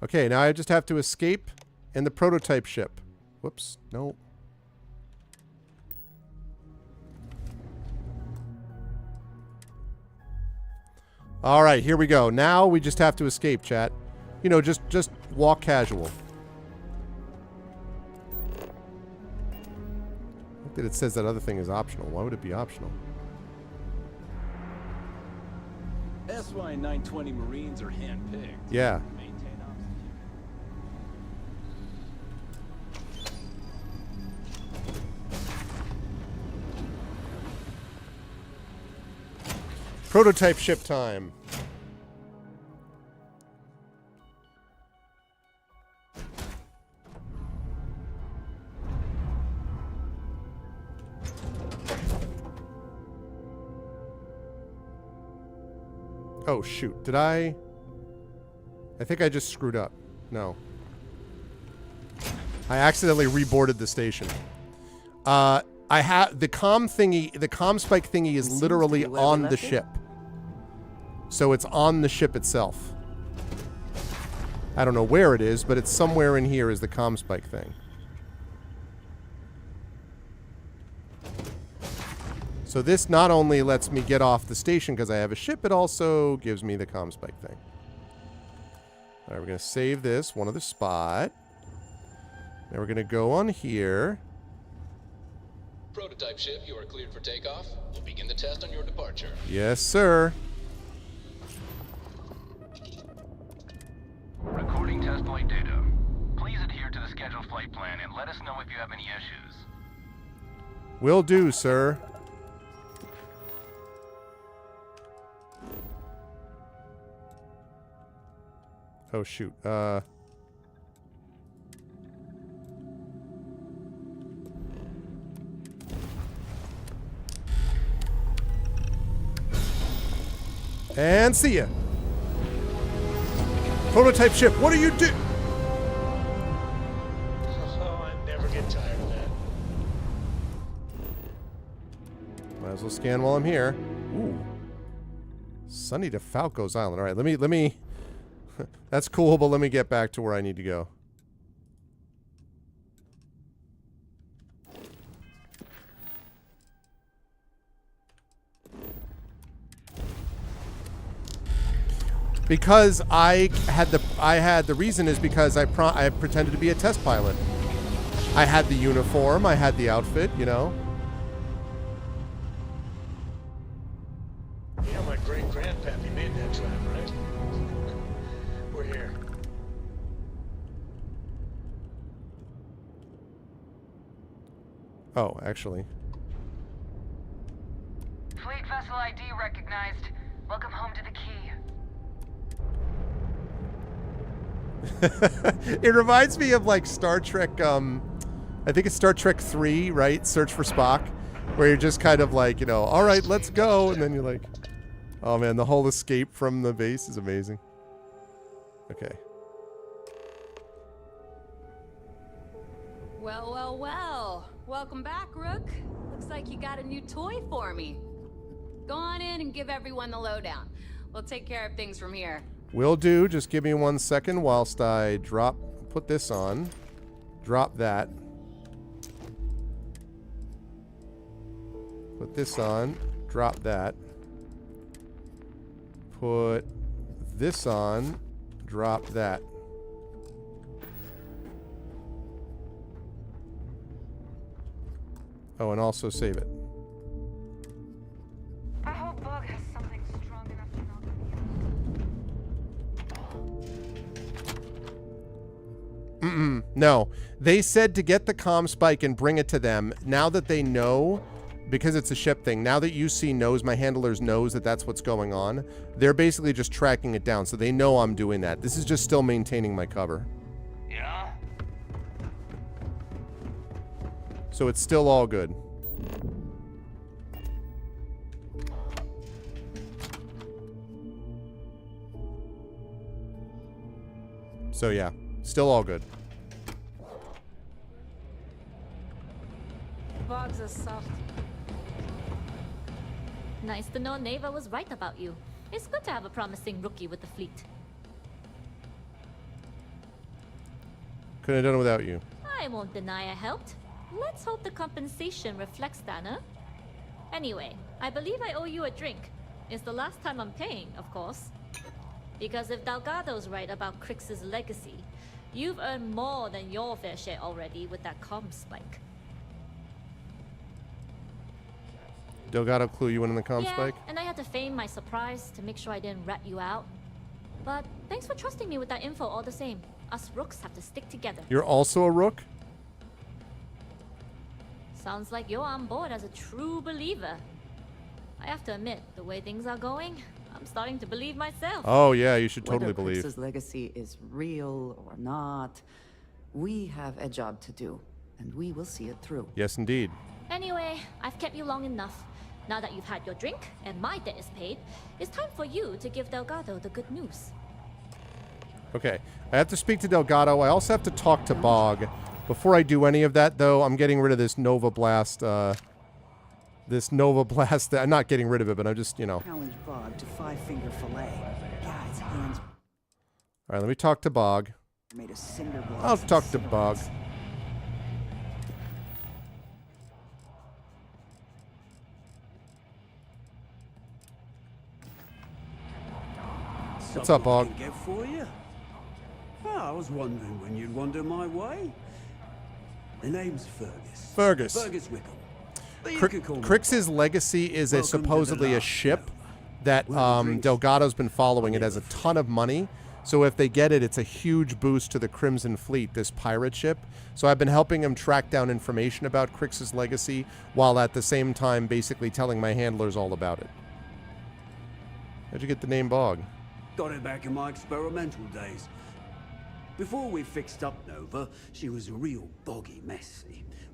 [SPEAKER 2] Okay, now I just have to escape in the prototype ship. Whoops, no. All right, here we go. Now we just have to escape, chat. You know, just walk casual. That it says that other thing is optional. Why would it be optional?
[SPEAKER 18] SY 920 Marines are handpicked.
[SPEAKER 2] Yeah.
[SPEAKER 18] Maintain
[SPEAKER 2] Prototype ship time. Oh, shoot. Did I think I just screwed up. No. I accidentally reboarded the station. I have the comm thingy, the comm spike thingy is literally on the ship. So it's on the ship itself. I don't know where it is, but it's somewhere in here is the comm spike thing. So this not only lets me get off the station because I have a ship, it also gives me the comm spike thing. All right, we're going to save this one other spot. Now we're going to go on here.
[SPEAKER 11] Prototype ship, you are cleared for takeoff. We'll begin the test on your departure.
[SPEAKER 2] Yes, sir.
[SPEAKER 5] Recording test flight data. Please adhere to the scheduled flight plan and let us know if you have any issues.
[SPEAKER 2] Will do, sir. Oh, shoot. And see ya. Prototype ship, what do you do?
[SPEAKER 9] Oh, I never get tired of that.
[SPEAKER 2] Might as well scan while I'm here. Ooh. Sunny to Falco's Island. All right, let me that's cool, but let me get back to where I need to go. Because I had the reason is because I pretended to be a test pilot. I had the uniform, I had the outfit, you know.
[SPEAKER 9] You know, my great-grandpappy made that drive, right? We're here.
[SPEAKER 2] Oh, actually.
[SPEAKER 20] Fleet vessel ID recognized. Welcome home to the key.
[SPEAKER 2] It reminds me of like Star Trek, I think it's Star Trek 3, right? Search for Spock, where you're just kind of like, you know, all right, let's go. And then you're like, oh man, the whole escape from the base is amazing. Okay.
[SPEAKER 7] Well, well, well. Welcome back, Rook. Looks like you got a new toy for me. Go on in and give everyone the lowdown. We'll take care of things from here.
[SPEAKER 2] Will do. Just give me 1 second whilst I put this on. Drop that. Put this on. Drop that. Put this on. Drop that. Oh, and also save it.
[SPEAKER 20] I hope Bug has something strong enough to knock me out.
[SPEAKER 2] No. They said to get the comm spike and bring it to them. Now that they know, because it's a ship thing, now that UC knows, my handlers knows that that's what's going on, they're basically just tracking it down. So they know I'm doing that. This is just still maintaining my cover.
[SPEAKER 5] Yeah?
[SPEAKER 2] So it's still all good. So yeah, still all good.
[SPEAKER 20] Bug's a soft.
[SPEAKER 13] Nice to know Neva was right about you. It's good to have a promising rookie with the fleet.
[SPEAKER 2] Couldn't have done it without you.
[SPEAKER 13] I won't deny I helped. Let's hope the compensation reflects that, huh? Anyway, I believe I owe you a drink. It's the last time I'm paying, of course. Because if Delgado's right about Crix's legacy, you've earned more than your fair share already with that comm spike.
[SPEAKER 2] Delgado clue you in on the comm spike?
[SPEAKER 13] And I had to feign my surprise to make sure I didn't rat you out. But thanks for trusting me with that info all the same. Us rooks have to stick together.
[SPEAKER 2] You're also a rook?
[SPEAKER 13] Sounds like you're on board as a true believer. I have to admit, the way things are going, I'm starting to believe myself.
[SPEAKER 2] Oh yeah, you should totally
[SPEAKER 4] Whether
[SPEAKER 2] believe.
[SPEAKER 4] Crix's legacy is real or not, we have a job to do, and we will see it through.
[SPEAKER 2] Yes, indeed.
[SPEAKER 13] Anyway, I've kept you long enough. Now that you've had your drink and my debt is paid, it's time for you to give Delgado the good news.
[SPEAKER 2] Okay. I have to speak to Delgado. I also have to talk to Bog. Before I do any of that, though, I'm getting rid of this Nova Blast. I'm not getting rid of it, but I'm just, you know.
[SPEAKER 12] Challenge Bog to 5-finger fillet. Guys, hands.
[SPEAKER 2] All right, let me talk to Bog.
[SPEAKER 12] Made a cinder blocks
[SPEAKER 2] I'll
[SPEAKER 12] and
[SPEAKER 2] talk to
[SPEAKER 12] cigarettes.
[SPEAKER 2] Bog. What's up, Bog?
[SPEAKER 21] Get for you? Oh, I was wondering when you'd wander my way. The name's Fergus.
[SPEAKER 2] Fergus.
[SPEAKER 21] Fergus Wickham. But you can call me
[SPEAKER 2] Crix's Legacy is supposedly a ship that Delgado's been following. It has a ton of money. So if they get it, it's a huge boost to the Crimson Fleet, this pirate ship. So I've been helping him track down information about Crix's Legacy while at the same time basically telling my handlers all about it. How'd you get the name Bog?
[SPEAKER 21] Got it back in my experimental days. Before we fixed up Nova, she was a real boggy mess.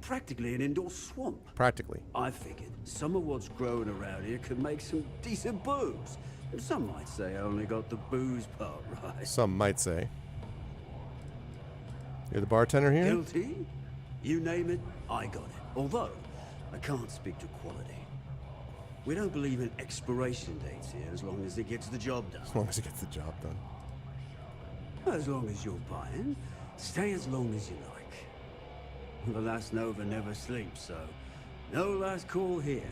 [SPEAKER 21] Practically an indoor swamp.
[SPEAKER 2] Practically.
[SPEAKER 21] I figured some of what's growing around here could make some decent booze. And some might say I only got the booze part right.
[SPEAKER 2] Some might say. You're the bartender here?
[SPEAKER 21] Guilty? You name it, I got it. Although, I can't speak to quality. We don't believe in expiration dates here as long as it gets the job done.
[SPEAKER 2] As long as it gets the job done.
[SPEAKER 21] As long as you're buying, stay as long as you like. The last Nova never sleeps, so no last call here.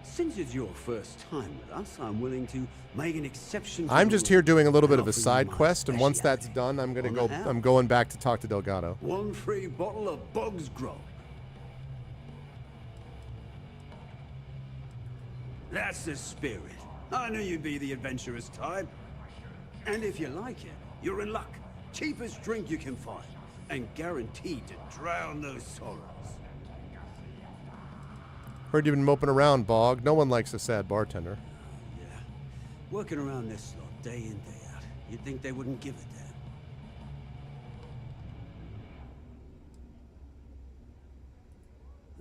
[SPEAKER 21] Since it's your first time with us, I'm willing to make an exception.
[SPEAKER 2] I'm just here doing a little bit of a side quest, and once that's done, I'm going back to talk to Delgado.
[SPEAKER 21] 1 free bottle of Bog's Grog. That's the spirit. I knew you'd be the adventurous type. And if you like it, you're in luck. Cheapest drink you can find. And guaranteed to drown those sorrows.
[SPEAKER 2] Heard you've been moping around, Bog. No one likes a sad bartender.
[SPEAKER 21] Yeah. Working around this lot, day in, day out. You'd think they wouldn't give a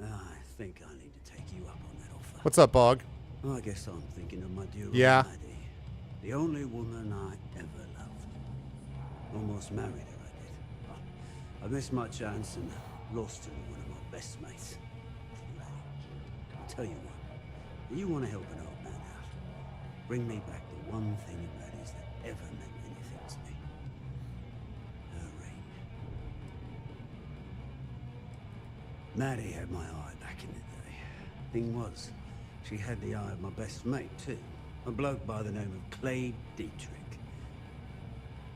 [SPEAKER 21] damn. I think I need to take you up on that offer.
[SPEAKER 2] What's up, Bog?
[SPEAKER 21] I guess I'm thinking of my dear
[SPEAKER 2] Yeah.
[SPEAKER 21] Maddie. The only woman I ever loved. Almost married her, I did. Oh, I missed my chance and lost her to one of my best mates. I'll tell you what, you want to help an old man out. Bring me back the one thing in Maddie's that ever meant anything to me. Her ring. Maddie had my eye back in the day. Thing was, she had the eye of my best mate, too. A bloke by the name of Clay Dietrich.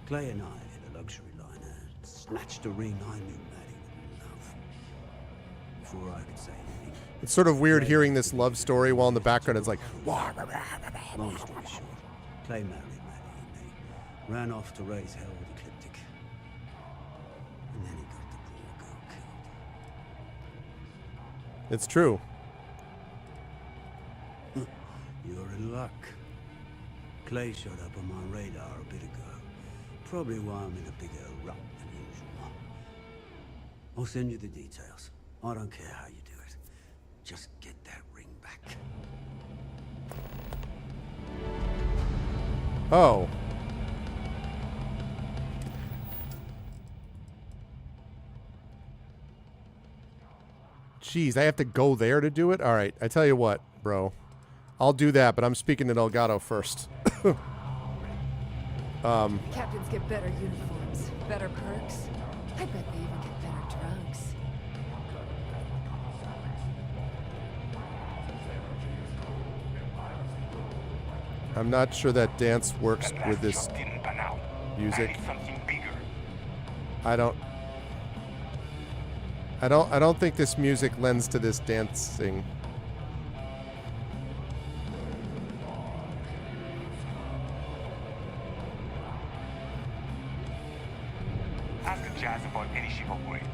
[SPEAKER 21] Clay and I hit a luxury liner and snatched a ring I knew Maddie would love. Before I could say anything.
[SPEAKER 2] It's sort of weird hearing this love story while in the background it's like...
[SPEAKER 21] Long story short, Clay married Maddie and they ran off to raise hell with Ecliptic. And then he got the poor girl killed.
[SPEAKER 2] It's true.
[SPEAKER 21] You're in luck. Clay showed up on my radar a bit ago. Probably why I'm in a bigger rut than usual. I'll send you the details. I don't care how you do it. Just get that ring back.
[SPEAKER 2] Oh. Jeez, I have to go there to do it? All right, I tell you what, bro. I'll do that, but I'm speaking to Delgado first.
[SPEAKER 15] Captains get better uniforms, better perks. I bet they even get better drugs.
[SPEAKER 2] I'm not sure that dance works with this music. I don't think this music lends to this dancing.
[SPEAKER 22] Ask a jazz about any ship operates.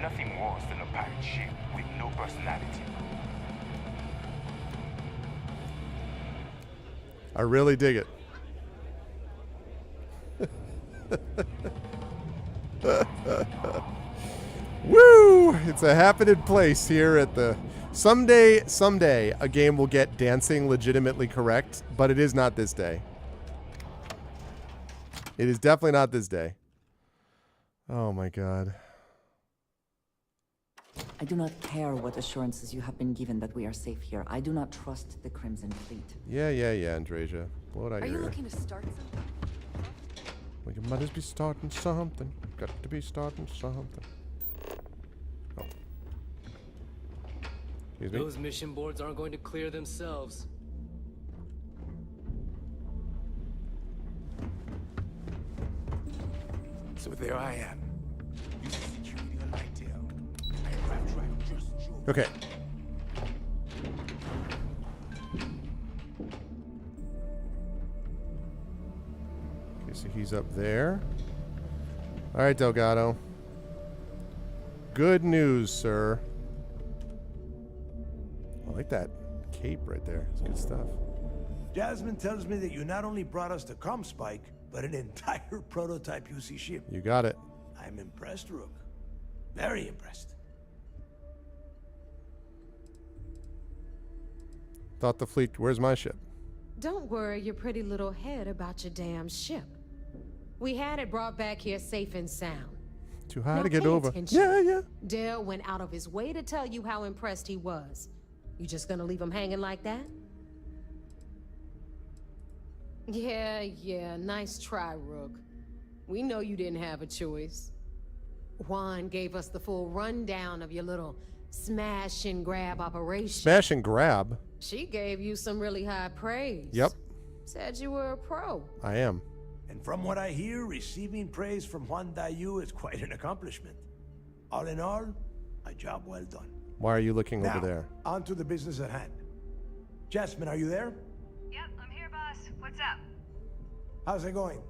[SPEAKER 22] Nothing worse than a pirate ship with no personality.
[SPEAKER 2] I really dig it. Woo! It's a happening place here at the Someday, a game will get dancing legitimately correct, but it is not this day. It is definitely not this day. Oh my god.
[SPEAKER 4] I do not care what assurances you have been given that we are safe here. I do not trust the Crimson Fleet.
[SPEAKER 2] Yeah, Andresia. What I
[SPEAKER 15] Are
[SPEAKER 2] hear?
[SPEAKER 15] you looking to start something?
[SPEAKER 2] Well, you might just be starting something. Got to be starting something. Oh. Excuse me?
[SPEAKER 1] Those mission boards aren't going to clear themselves.
[SPEAKER 22] So there I am. Using security on my tail. I arrived right just joined.
[SPEAKER 2] Okay. Okay, so he's up there. All right, Delgado. Good news, sir. I like that cape right there. It's good stuff.
[SPEAKER 14] Jasmine tells me that you not only brought us the Comspike, but an entire prototype UC ship.
[SPEAKER 2] You got it.
[SPEAKER 14] I'm impressed, Rook. Very impressed.
[SPEAKER 2] Thought the fleet. Where's my ship?
[SPEAKER 23] Don't worry your pretty little head about your damn ship. We had it brought back here safe and sound.
[SPEAKER 2] Too high
[SPEAKER 23] Now
[SPEAKER 2] to get
[SPEAKER 23] pay
[SPEAKER 2] over.
[SPEAKER 23] attention.
[SPEAKER 2] Yeah.
[SPEAKER 23] Dale went out of his way to tell you how impressed he was. You just gonna leave him hanging like that? Yeah, nice try, Rook. We know you didn't have a choice. Juan gave us the full rundown of your little smash and grab operation.
[SPEAKER 2] Smash and grab.
[SPEAKER 23] She gave you some really high praise.
[SPEAKER 2] Yep.
[SPEAKER 23] Said you were a pro.
[SPEAKER 2] I am.
[SPEAKER 14] And from what I hear, receiving praise from Juan Dayu is quite an accomplishment. All in all, a job well done.
[SPEAKER 2] Why are you looking
[SPEAKER 14] Now,
[SPEAKER 2] over there?
[SPEAKER 14] on to the business at hand. Jasmine, are you there?
[SPEAKER 20] Yep, I'm here, boss. What's up?
[SPEAKER 14] How's it going?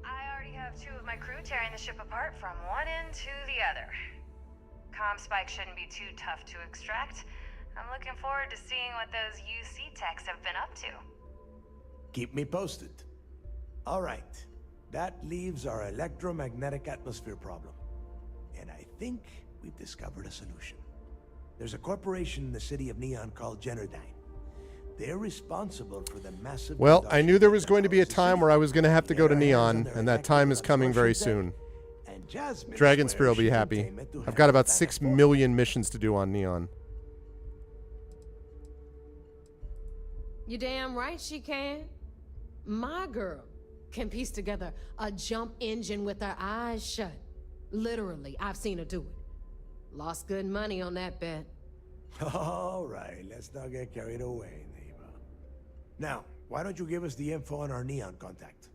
[SPEAKER 20] I already have 2 of my crew tearing the ship apart from one end to the other. Comspike shouldn't be too tough to extract. I'm looking forward to seeing what those UC techs have been up to.
[SPEAKER 14] Keep me posted. All right. That leaves our electromagnetic atmosphere problem. And I think we've discovered a solution. There's a corporation in the city of Neon called Generdyne. They're responsible for the massive...
[SPEAKER 2] Well, I knew there was going to be a time where I was going to have to go to Neon, and that time is coming very soon. Dragon Spear will be happy. I've got about 6 million missions to do on Neon.
[SPEAKER 23] You damn right she can. My girl can piece together a jump engine with her eyes shut. Literally, I've seen her do it. Lost good money on that bet.
[SPEAKER 14] All right, let's not get carried away, neighbor. Now, why don't you give us the info on our Neon contact?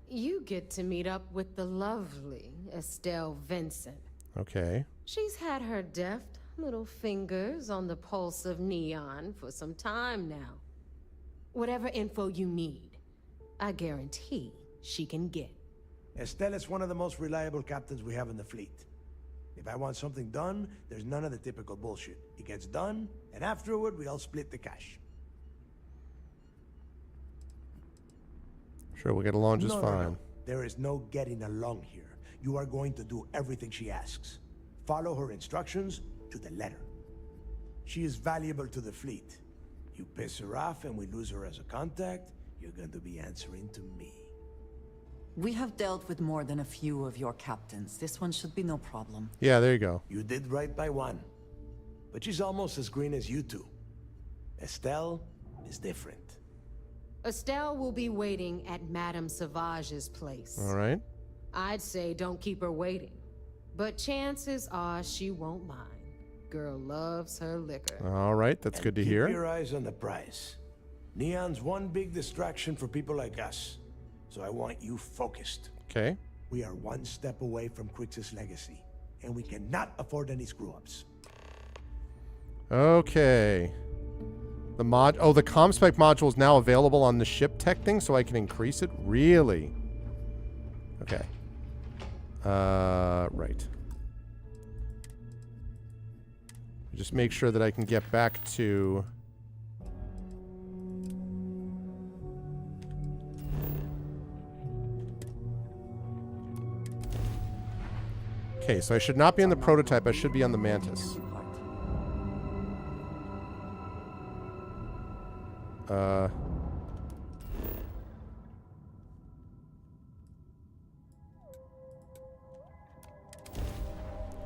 [SPEAKER 23] You get to meet up with the lovely Estelle Vincent.
[SPEAKER 2] Okay.
[SPEAKER 23] She's had her deft little fingers on the pulse of Neon for some time now. Whatever info you need, I guarantee she can get.
[SPEAKER 14] Estelle is one of the most reliable captains we have in the fleet. If I want something done, there's none of the typical bullshit. It gets done, and afterward, we all split the cash.
[SPEAKER 2] Sure, we'll get along just fine.
[SPEAKER 14] No. There is no getting along here. You are going to do everything she asks. Follow her instructions to the letter. She is valuable to the fleet. You piss her off and we lose her as a contact, you're going to be answering to me.
[SPEAKER 4] We have dealt with more than a few of your captains. This one should be no problem.
[SPEAKER 2] Yeah, there you go.
[SPEAKER 14] You did right by one. But she's almost as green as you two. Estelle is different.
[SPEAKER 23] Estelle will be waiting at Madame Sauvage's place.
[SPEAKER 2] All right.
[SPEAKER 23] I'd say don't keep her waiting. But chances are she won't mind. Girl loves her liquor.
[SPEAKER 2] All right, that's good to hear.
[SPEAKER 14] Keep your eyes on the prize. Neon's one big distraction for people like us. So I want you focused.
[SPEAKER 2] Okay.
[SPEAKER 14] We are one step away from Crixus' legacy, and we cannot afford any screw-ups.
[SPEAKER 2] Okay. The Comspec module is now available on the ship tech thing, so I can increase it? Really? Okay. Right. Just make sure that I can get back to... Okay, so I should not be on the prototype. I should be on the Mantis.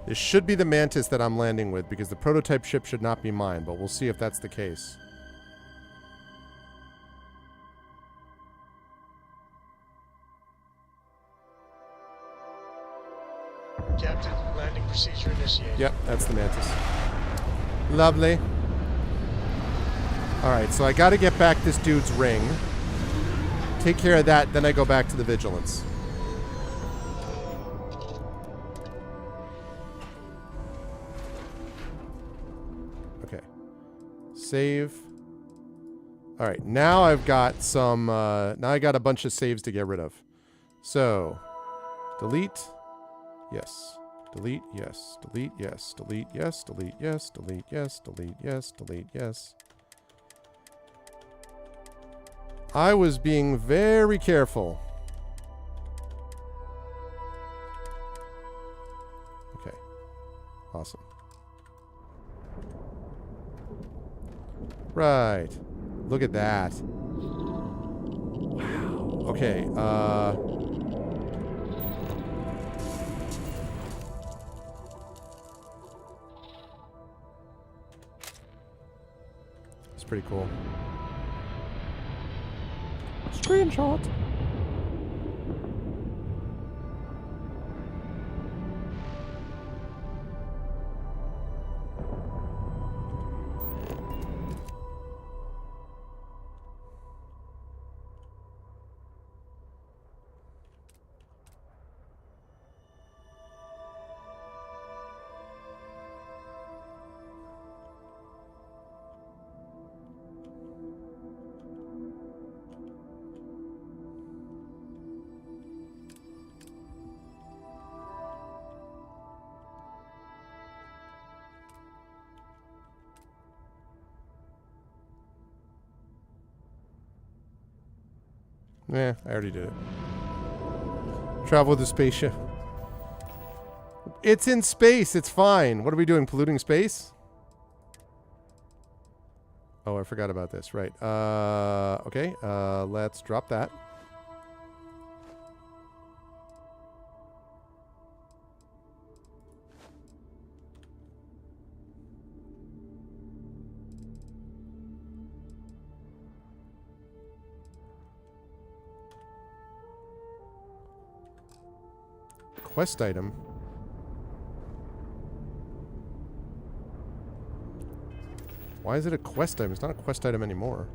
[SPEAKER 2] This should be the Mantis that I'm landing with, because the prototype ship should not be mine, but we'll see if that's the case.
[SPEAKER 9] Captain, landing procedure initiated.
[SPEAKER 2] Yep, that's the Mantis. Lovely. Alright, so I gotta get back this dude's ring. Take care of that, then I go back to the Vigilance. Okay. Save. Alright, now I've got some, now I got a bunch of saves to get rid of. So, delete. Yes. Delete, yes. Delete, yes. Delete, yes. Delete, yes. Delete, yes. Delete, yes. Delete, yes. I was being very careful. Okay. Awesome. Right. Look at that. Wow. Okay, it's pretty cool. Screenshot. Yeah, I already did it. Travel with the spaceship. It's in space. It's fine. What are we doing? Polluting space? Oh, I forgot about this. Right. Okay. Let's drop that. Quest item. Why is it a quest item? It's not a quest item anymore.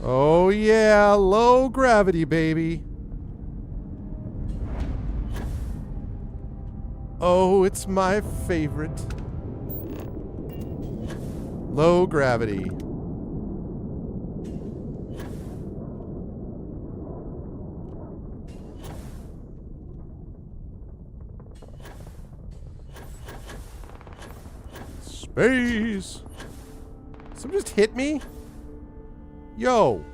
[SPEAKER 2] Oh yeah, low gravity, baby. Oh, it's my favorite. Low gravity. Space. Someone just hit me? Yo.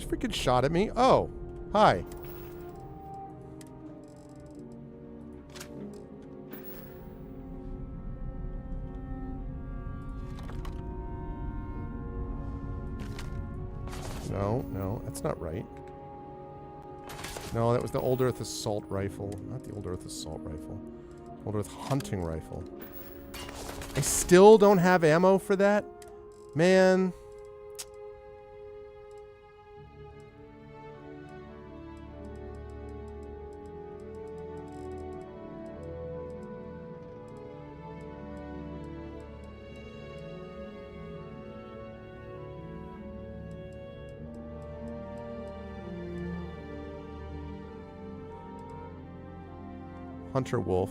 [SPEAKER 2] Freaking shot at me. Oh, hi. No, that's not right. No, that was the Old Earth assault rifle. Not the Old Earth assault rifle. Old Earth hunting rifle. I still don't have ammo for that? Man. Hunter Wolf.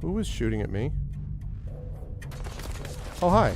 [SPEAKER 2] Who was shooting at me? Oh, hi.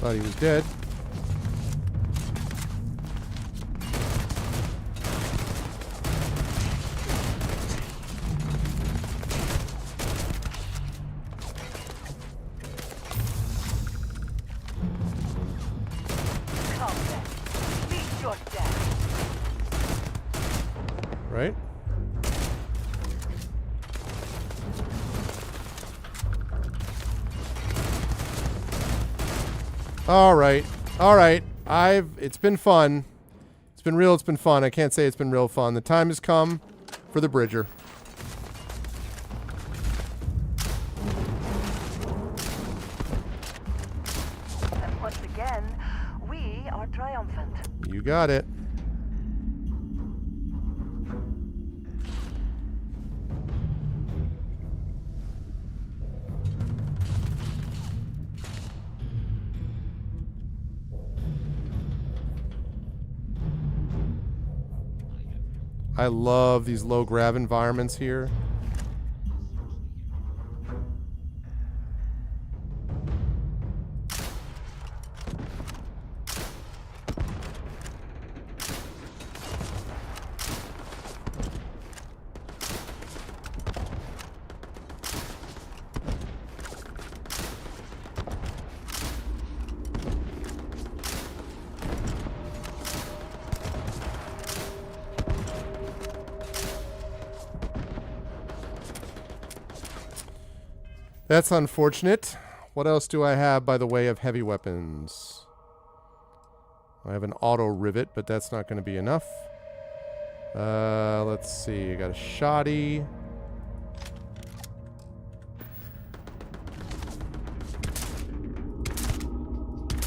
[SPEAKER 2] Thought he was dead. Right? All right. All right. It's been fun. It's been real. It's been fun. I can't say it's been real fun. The time has come for the Bridger.
[SPEAKER 12] And once again, we are triumphant.
[SPEAKER 2] You got it. I love these low grav environments here. That's unfortunate. What else do I have by the way of heavy weapons? I have an auto rivet, but that's not going to be enough. Let's see. I got a shoddy.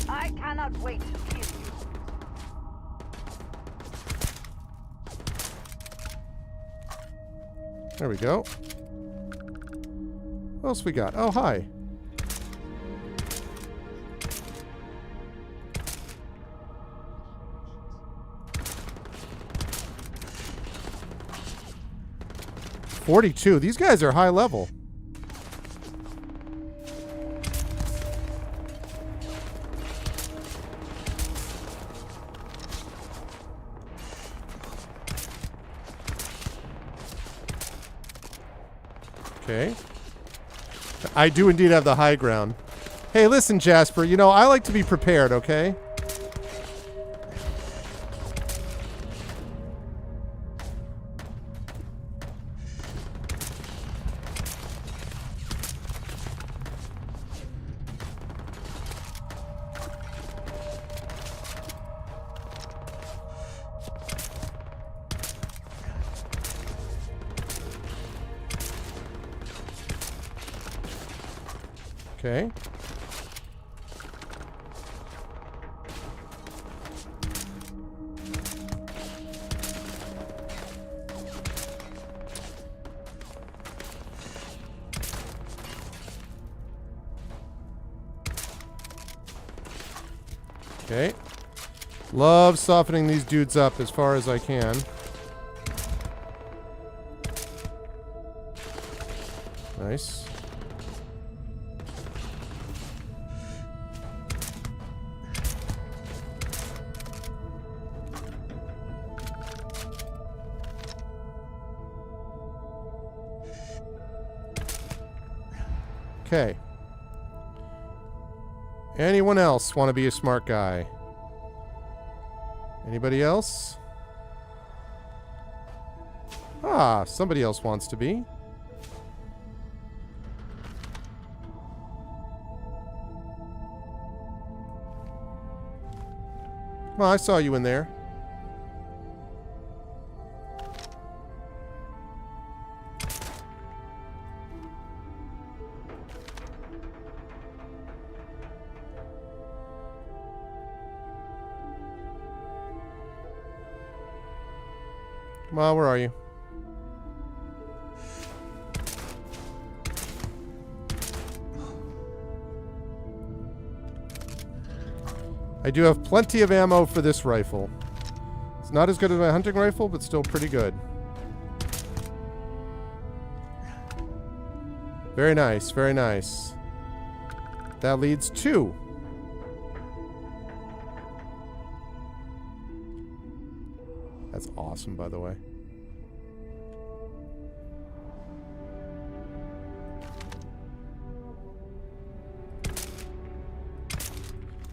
[SPEAKER 12] I cannot wait to kill you.
[SPEAKER 2] There we go. What else we got? Oh, hi. $42. These guys are high level. Okay. I do indeed have the high ground. Hey, listen, Jasper, you know, I like to be prepared, okay? Okay. Okay. Love softening these dudes up as far as I can. Nice. Okay. Anyone else want to be a smart guy? Anybody else? Ah, somebody else wants to be. Well, I saw you in there. Come on, where are you? I do have plenty of ammo for this rifle. It's not as good as my hunting rifle, but still pretty good. Very nice, very nice. That leads to... That's awesome, by the way.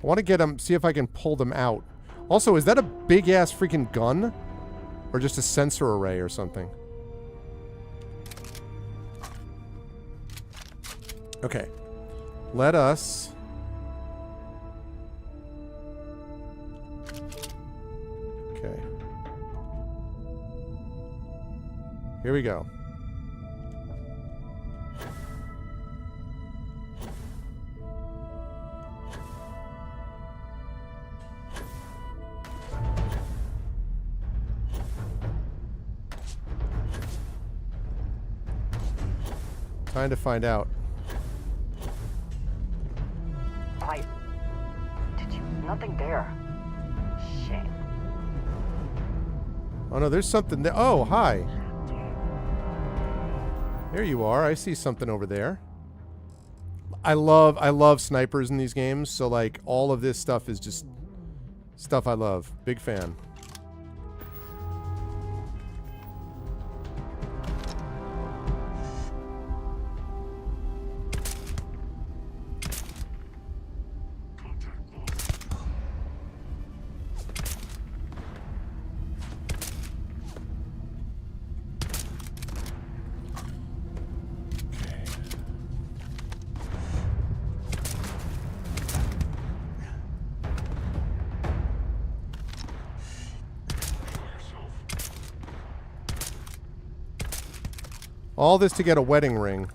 [SPEAKER 2] I want to get them, see if I can pull them out. Also, is that a big-ass freaking gun? Or just a sensor array or something? Okay. Let us... Okay. Here we go. Time to find out.
[SPEAKER 12] Did you? Nothing there. Shame.
[SPEAKER 2] Oh no, there's something there. Oh, hi. There you are. I see something over there. I love snipers in these games, so like all of this stuff is just stuff I love. Big fan. All this to get a wedding ring.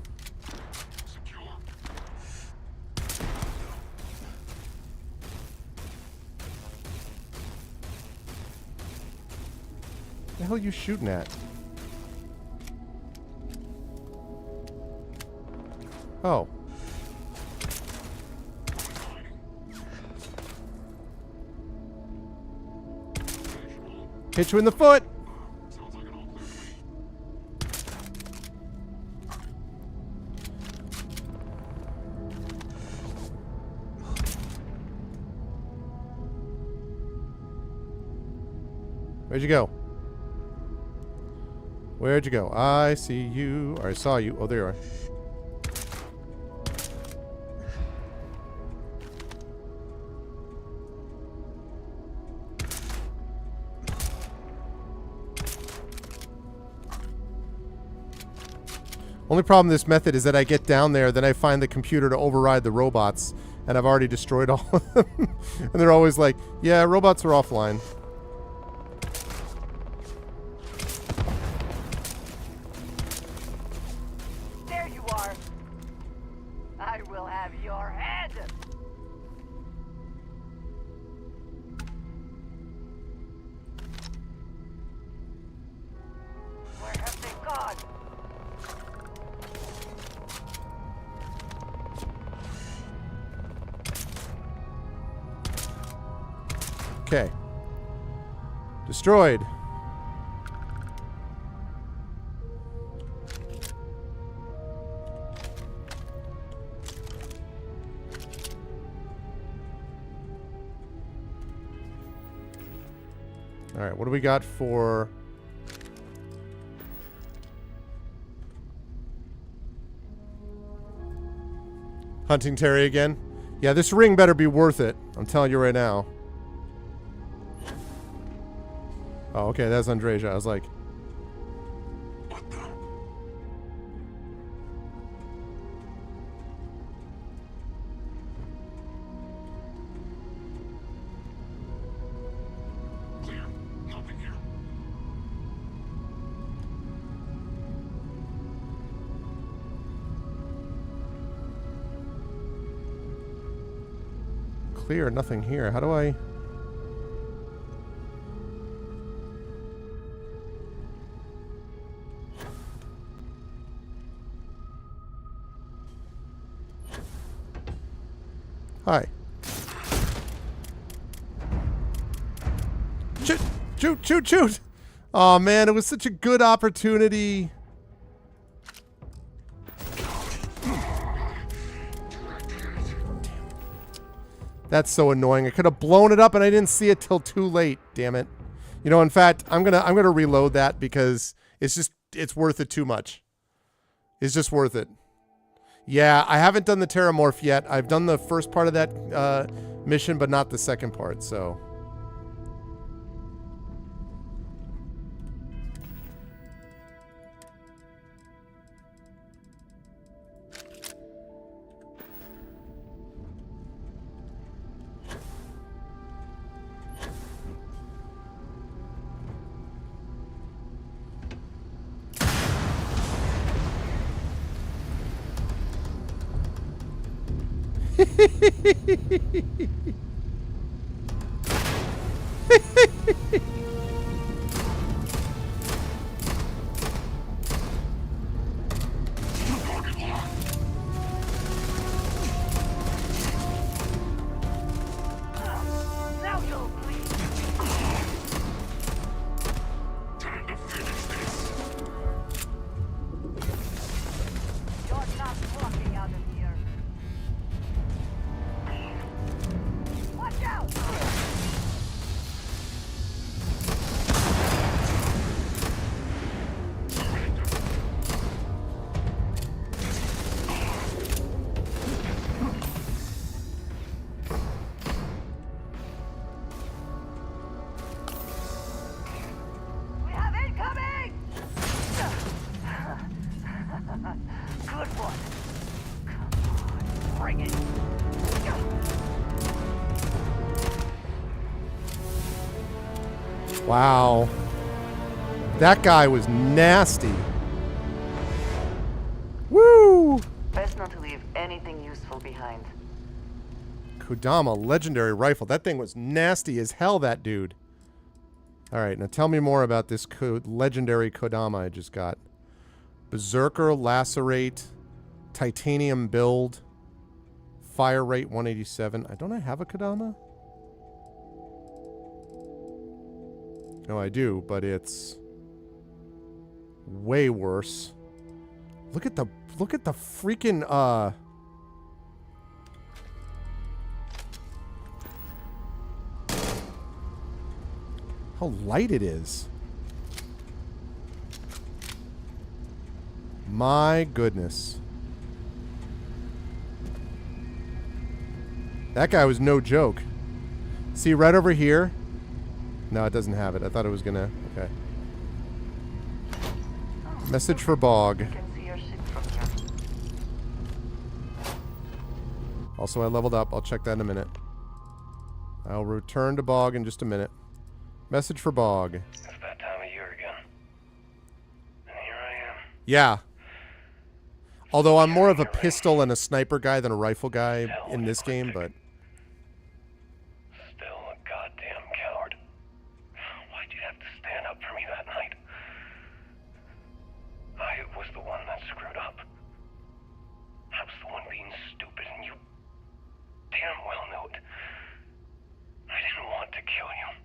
[SPEAKER 2] What the hell are you shooting at? Oh. Hit you in the foot! Where'd you go? Where'd you go? I see you. Or I saw you. Oh, there you are. Only problem with this method is that I get down there, then I find the computer to override the robots, and I've already destroyed all of them. And they're always like, yeah, robots are offline. Okay. Destroyed. All right, what do we got for... Hunting Terry again? Yeah, this ring better be worth it. I'm telling you right now. Oh, okay, that's Andreja. I was like... What the... clear. Nothing here. How do I... Hi. Shoot! Shoot! Shoot! Shoot! Oh man, it was such a good opportunity. That's so annoying. I could have blown it up and I didn't see it till too late. Damn it. You know, in fact, I'm gonna reload that because it's worth it too much. It's just worth it. Yeah, I haven't done the Terramorph yet. I've done the first part of that mission, but not the second part, so...
[SPEAKER 6] Now you'll bleed.
[SPEAKER 22] Time to finish this.
[SPEAKER 6] You're not walking out of here. Watch out! We have incoming! Good one. Come on, bring it.
[SPEAKER 2] Wow. That guy was nasty. Woo!
[SPEAKER 4] Best not to leave anything useful behind.
[SPEAKER 2] Kodama legendary rifle. That thing was nasty as hell, that dude. Alright, now tell me more about this legendary Kodama I just got. Berserker, Lacerate, Titanium build, Fire rate 187. Don't I have a Kodama? No, I do, but it's way worse. Look at the freaking how light it is. My goodness. That guy was no joke. See right over here? No, it doesn't have it. I thought it was gonna... Okay. Message for Bog. Also, I leveled up. I'll check that in a minute. I'll return to Bog in just a minute. Message for Bog.
[SPEAKER 22] It's that time of year again. And here I am.
[SPEAKER 2] Yeah. Although I'm more of a pistol and a sniper guy than a rifle guy in this game, but...
[SPEAKER 22] Still a goddamn coward. Why'd you have to stand up for me that night? I was the one that screwed up. I was the one being stupid, and you damn well knew it. I didn't want to kill you,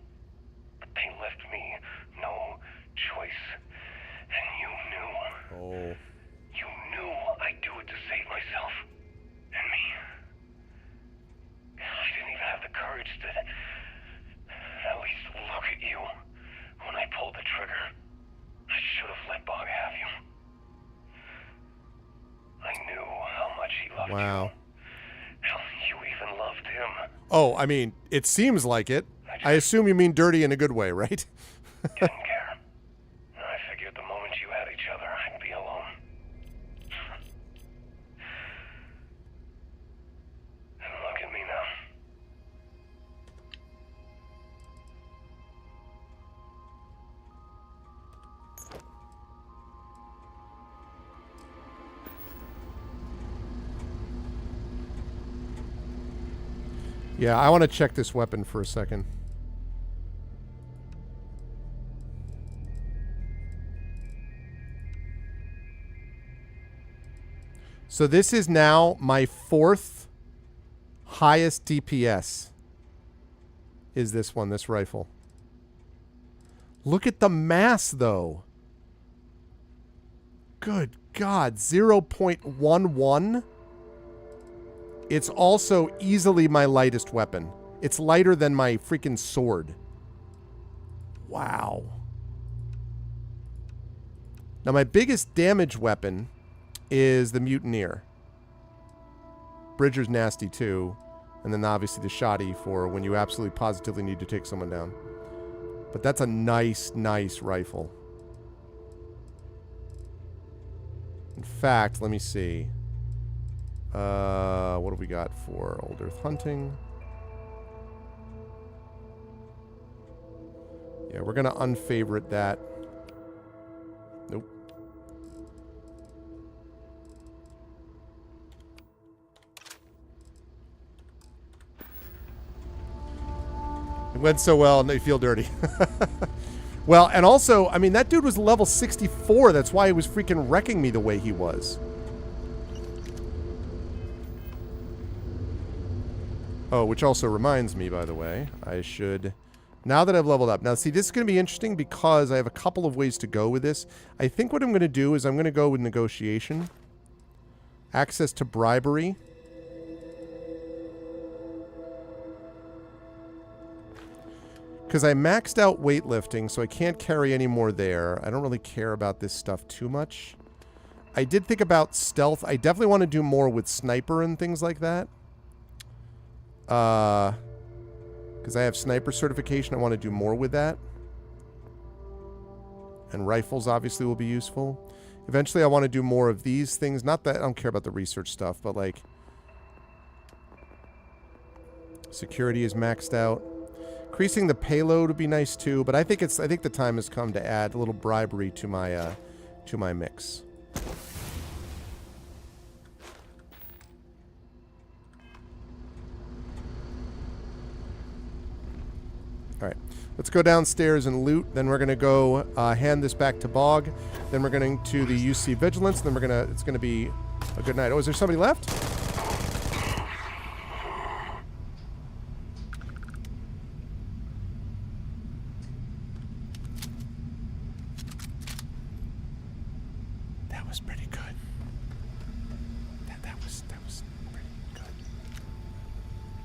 [SPEAKER 22] but they left me no choice, and you knew.
[SPEAKER 2] Oh.
[SPEAKER 22] You knew I'd do it to save myself and me. I didn't even have the courage to at least look at you when I pulled the trigger. I should have let Bog have you. I knew how much he loved
[SPEAKER 2] Wow.
[SPEAKER 22] you. Hell, you even loved him.
[SPEAKER 2] Oh, I mean, it seems like it. I assume you mean dirty in a good way, right?
[SPEAKER 22] Didn't care. I figured the moment you had each other, I'd be alone. And look at me now.
[SPEAKER 2] Yeah, I want to check this weapon for a second. So this is now my 4th highest DPS. Is this one, this rifle. Look at the mass, though. Good God, 0.11? It's also easily my lightest weapon. It's lighter than my freaking sword. Wow. Now, my biggest damage weapon is the Mutineer. Bridger's nasty, too. And then, obviously, the Shoddy for when you absolutely positively need to take someone down. But that's a nice, nice rifle. In fact, let me see. What have we got for Old Earth Hunting? Yeah, we're going to unfavorite that. Nope. It went so well, and they feel dirty. Well, and also, I mean, that dude was level 64. That's why he was freaking wrecking me the way he was. Oh, which also reminds me, by the way, I should... Now that I've leveled up. Now, see, this is going to be interesting because I have a couple of ways to go with this. I think what I'm going to do is I'm going to go with negotiation. Access to bribery. Because I maxed out weightlifting, so I can't carry any more there. I don't really care about this stuff too much. I did think about stealth. I definitely want to do more with sniper and things like that. Because I have sniper certification, I want to do more with that. And rifles obviously will be useful. Eventually I want to do more of these things. Not that I don't care about the research stuff, but like... Security is maxed out. Increasing the payload would be nice too, but I think the time has come to add a little bribery to my mix. All right, let's go downstairs and loot. Then we're gonna go hand this back to Bog. Then we're going to the UC Vigilance. Then it's gonna be a good night. Oh, is there somebody left? That was pretty good. That was pretty good.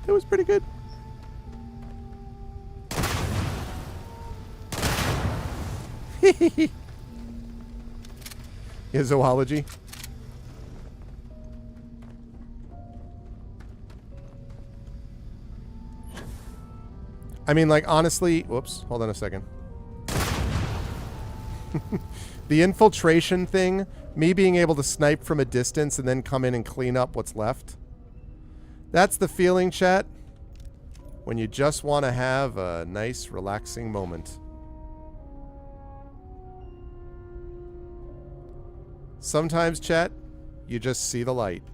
[SPEAKER 2] That was pretty good. Yeah, zoology. I mean, like, honestly... Whoops. Hold on a second. The infiltration thing, me being able to snipe from a distance and then come in and clean up what's left. That's the feeling, chat, when you just want to have a nice, relaxing moment. Sometimes, chat, you just see the light.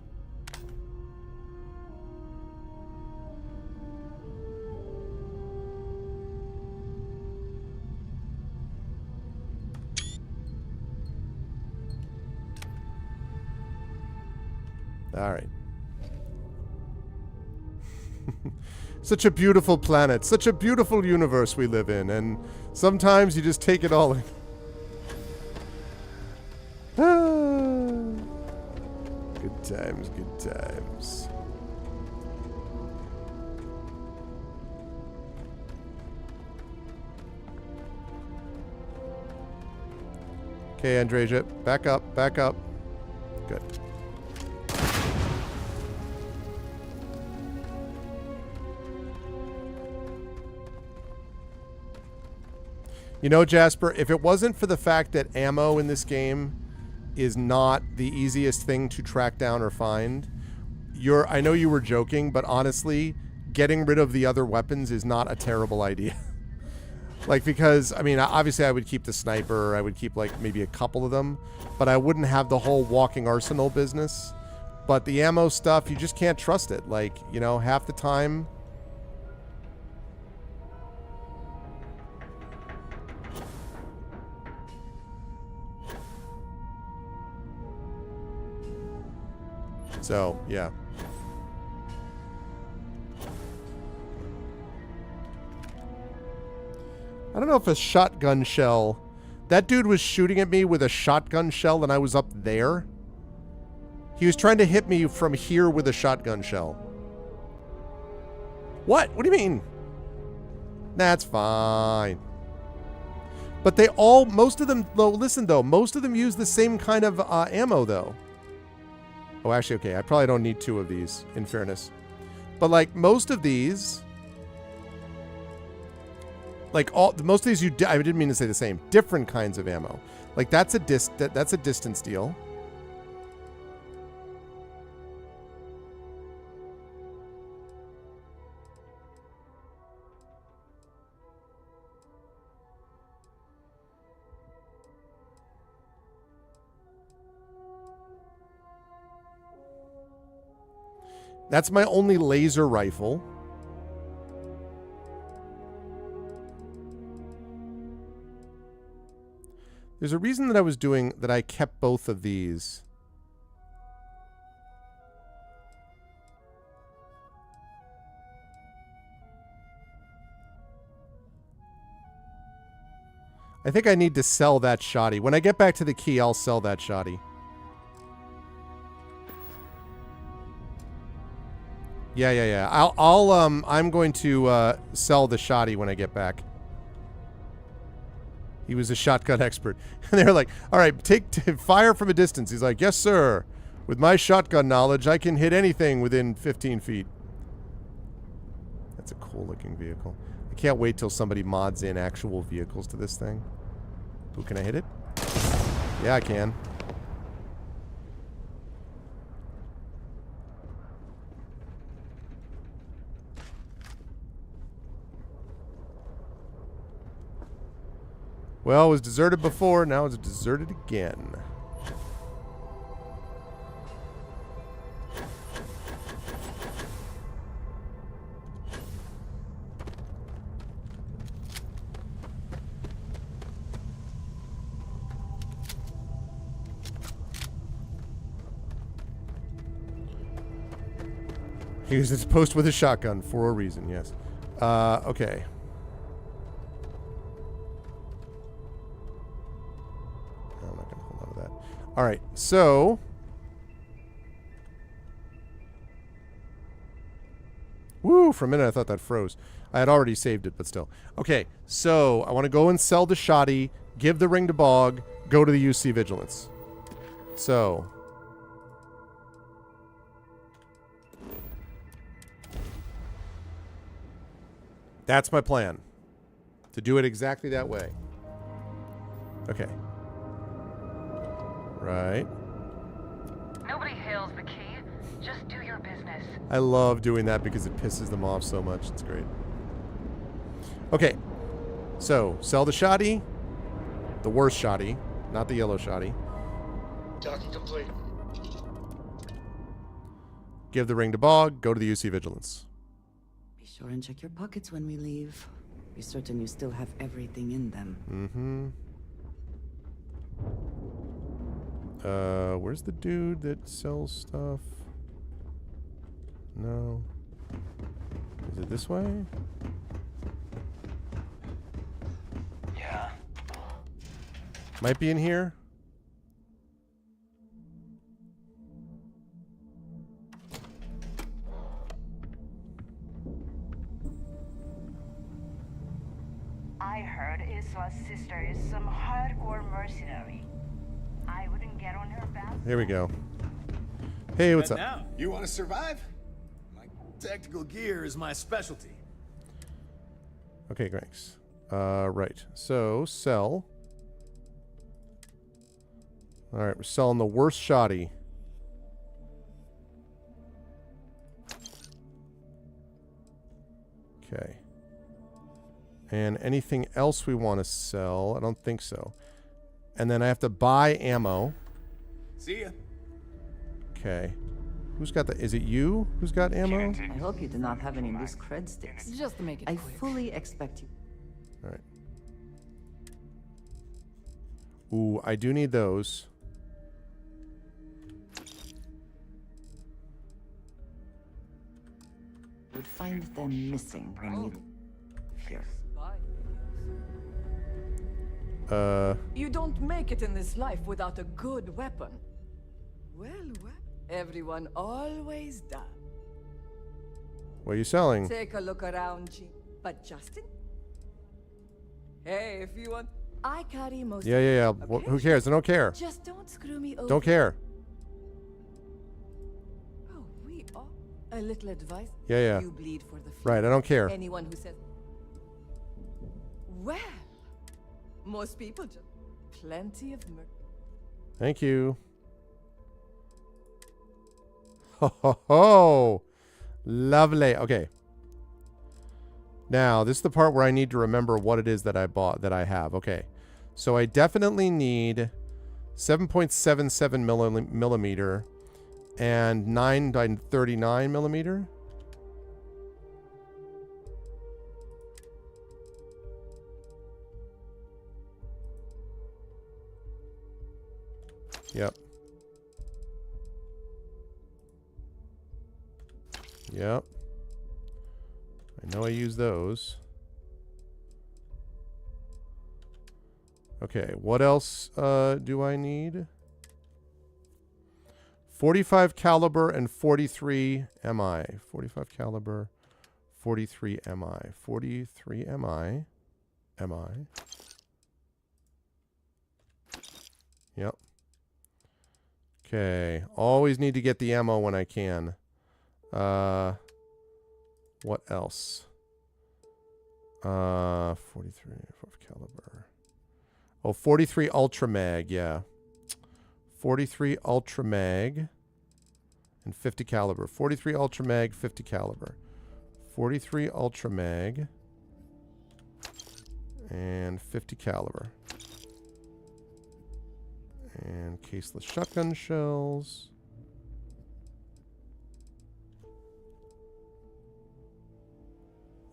[SPEAKER 2] All right. Such a beautiful planet, such a beautiful universe we live in, and sometimes you just take it all in. Good times, good times. Okay, Andreja, back up, back up. Good. You know, Jasper, if it wasn't for the fact that ammo in this game is not the easiest thing to track down or find, I know you were joking, but honestly, getting rid of the other weapons is not a terrible idea. Like, because, I mean, obviously I would keep the sniper, I would keep, like, maybe a couple of them, but I wouldn't have the whole walking arsenal business. But the ammo stuff, you just can't trust it. Like, you know, half the time, So, yeah. I don't know if a shotgun shell... That dude was shooting at me with a shotgun shell and I was up there. He was trying to hit me from here with a shotgun shell. What? What do you mean? That's fine. But they all... Most of them... Though, listen, though. Most of them use the same kind of ammo, though. Oh, actually, okay. I probably don't need 2 of these, in fairness. But, like, most of these... Like, most of these I didn't mean to say the same. Different kinds of ammo. Like, that's a distance deal. That's my only laser rifle. There's a reason that I kept both of these. I think I need to sell that shoddy. When I get back to the key, I'll sell that shoddy. Yeah. I'm going to sell the shoddy when I get back. He was a shotgun expert. And they're like, all right, fire from a distance. He's like, yes, sir. With my shotgun knowledge, I can hit anything within 15 feet. That's a cool looking vehicle. I can't wait till somebody mods in actual vehicles to this thing. Ooh, can I hit it? Yeah, I can. Well, it was deserted before, now it's deserted again. He was supposed with a shotgun for a reason, yes. Okay. I'm not going to hold on to that. All right, so... Woo, for a minute I thought that froze. I had already saved it, but still. Okay, so I want to go and sell the shoddy, give the ring to Bog, go to the UC Vigilance. So... That's my plan. To do it exactly that way. Okay. Right.
[SPEAKER 20] Nobody hails the key. Just do your business.
[SPEAKER 2] I love doing that because it pisses them off so much. It's great. Okay. So, sell the shoddy. The worst shoddy. Not the yellow shoddy.
[SPEAKER 9] Docking complete.
[SPEAKER 2] Give the ring to Bog. Go to the UC Vigilance.
[SPEAKER 4] Be sure and check your pockets when we leave. Be certain you still have everything in them.
[SPEAKER 2] Mm-hmm. Where's the dude that sells stuff? No. Is it this way?
[SPEAKER 22] Yeah.
[SPEAKER 2] Might be in here.
[SPEAKER 3] I heard Isla's sister is some hardcore mercenary. I wouldn't get on her back.
[SPEAKER 2] Here we go. Hey, what's
[SPEAKER 8] But
[SPEAKER 2] up?
[SPEAKER 8] Now, you want to survive? My tactical gear is my specialty.
[SPEAKER 2] Okay, thanks. Right. So, sell. Alright, we're selling the worst shoddy. Okay. And anything else we want to sell? I don't think so. And then I have to buy ammo.
[SPEAKER 8] See ya.
[SPEAKER 2] Okay. Who's got the... Is it you who's got ammo?
[SPEAKER 4] I hope you do not have any loose cred sticks.
[SPEAKER 15] Just to make it
[SPEAKER 4] I
[SPEAKER 15] quick.
[SPEAKER 4] fully expect you.
[SPEAKER 2] Alright. Ooh, I do need those.
[SPEAKER 4] would find them missing when you... Here. You don't make it in this life without a good weapon. Well, everyone always does.
[SPEAKER 2] What are you selling?
[SPEAKER 4] Take a look around, G. But Justin? Hey, if you want... I carry most...
[SPEAKER 2] Yeah.
[SPEAKER 4] Okay?
[SPEAKER 2] Who cares? I don't care.
[SPEAKER 4] Just don't screw me over.
[SPEAKER 2] Don't care.
[SPEAKER 4] Oh, we are... A little advice?
[SPEAKER 2] Yeah.
[SPEAKER 4] You bleed for the fleet.
[SPEAKER 2] Right, I don't care.
[SPEAKER 4] Anyone who says... Well... Most people just... Plenty of merc...
[SPEAKER 2] Thank you. Ho. Lovely. Okay. Now, this is the part where I need to remember what it is that I bought, that I have. Okay. So I definitely need 7.77 millimeter and 9 by 39 millimeter. Yep. I know I use those. Okay, what else do I need? 45 caliber and 43 MI. 45 caliber, 43 MI. 43 MI. Yep. Okay, always need to get the ammo when I can. What else? 43 caliber. Oh, 43 Ultra Mag, yeah. 43 Ultra Mag and 50 caliber. 43 Ultra Mag, 50 caliber. 43 Ultra Mag and 50 caliber. And caseless shotgun shells.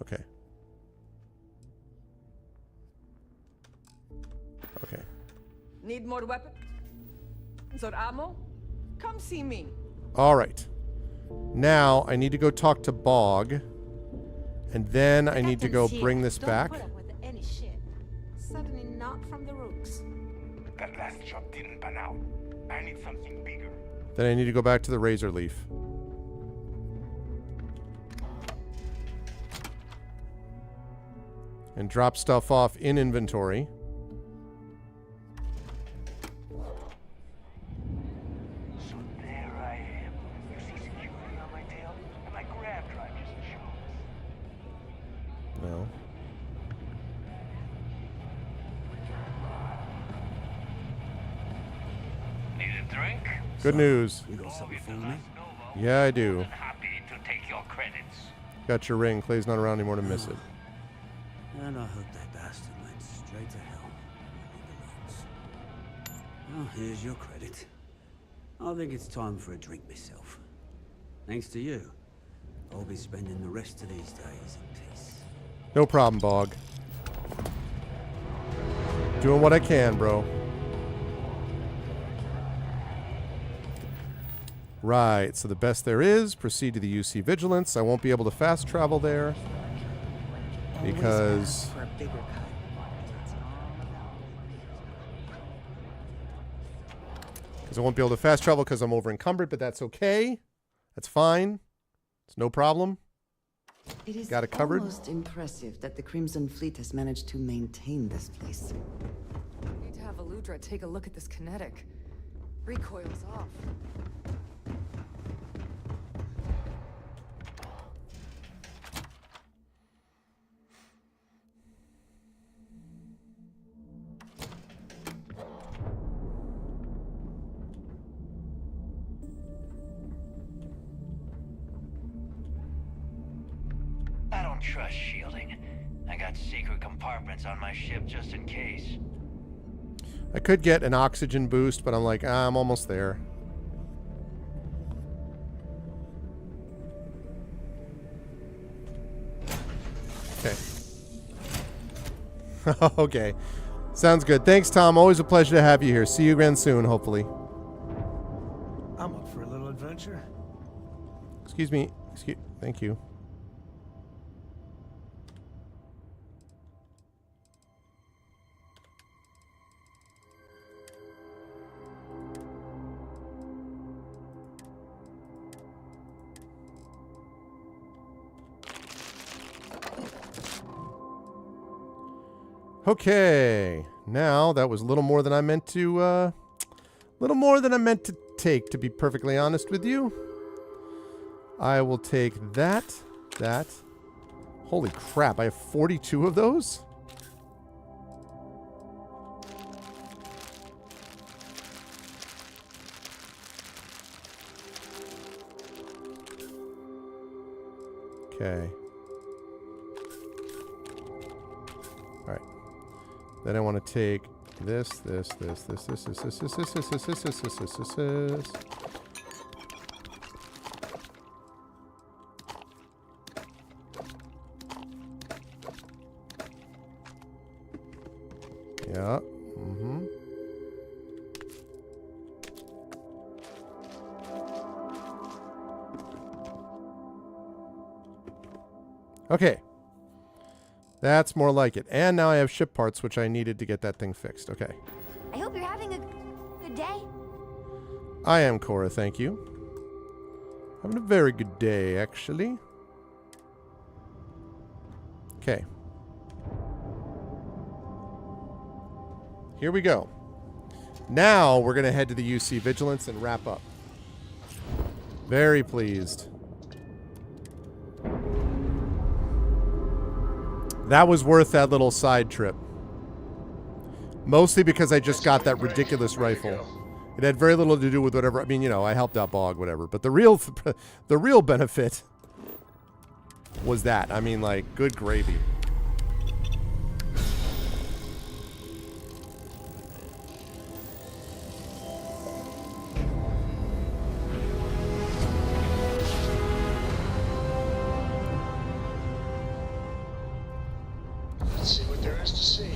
[SPEAKER 2] Okay. Okay.
[SPEAKER 4] Need more weapons or ammo? Come see me.
[SPEAKER 2] All right. Now I need to go talk to Bog, and then I need to go bring this back.
[SPEAKER 16] Don't put up with any shit. Certainly not from the Rooks.
[SPEAKER 17] That last job didn't pan out. I need something bigger.
[SPEAKER 2] Then I need to go back to the Razor Leaf. And drop stuff off in inventory.
[SPEAKER 17] So there I am. You see security on my tail? And my grab drive just shows.
[SPEAKER 2] No.
[SPEAKER 17] Need a drink?
[SPEAKER 2] Good news.
[SPEAKER 21] You got something for me?
[SPEAKER 2] Yeah, I do.
[SPEAKER 17] Happy to take your credits.
[SPEAKER 2] Got your ring. Clay's not around anymore to miss it.
[SPEAKER 21] And I hope that bastard went straight to hell where he belongs. Well, here's your credit. I think it's time for a drink myself. Thanks to you, I'll be spending the rest of these days in peace.
[SPEAKER 2] No problem, Bog. Doing what I can, bro. Right, so the best there is, proceed to the UC Vigilance. I won't be able to fast travel there because I won't be able to fast travel because I'm over encumbered, but that's okay. That's fine. It's no problem.
[SPEAKER 4] It is
[SPEAKER 2] Got it covered.
[SPEAKER 4] Almost impressive that the Crimson Fleet has managed to maintain this place.
[SPEAKER 15] Need to have Aludra take a look at this kinetic. Recoil's off.
[SPEAKER 17] I don't trust shielding. I got secret compartments on my ship just in case.
[SPEAKER 2] I could get an oxygen boost, but I'm like, I'm almost there. Okay. Okay. Sounds good. Thanks, Tom. Always a pleasure to have you here. See you again soon, hopefully.
[SPEAKER 14] I'm up for a little adventure.
[SPEAKER 2] Excuse me. Thank you. Okay, now that was a little more than I meant to, take, to be perfectly honest with you. I will take that. Holy crap, I have 42 of those? Okay. Alright. Then I want to take this. Yeah. Mm-hmm. Okay. That's more like it. And now I have ship parts, which I needed to get that thing fixed. Okay.
[SPEAKER 10] I hope you're having a good day.
[SPEAKER 2] I am, Cora, thank you. Having a very good day, actually. Okay. Here we go. Now we're going to head to the UC Vigilance and wrap up. Very pleased. That was worth that little side trip. Mostly because I just got that ridiculous rifle. It had very little to do with whatever. I mean, you know, I helped out Bog, whatever. But the real benefit was that. I mean, like, good gravy.
[SPEAKER 9] Let's see what there is to see.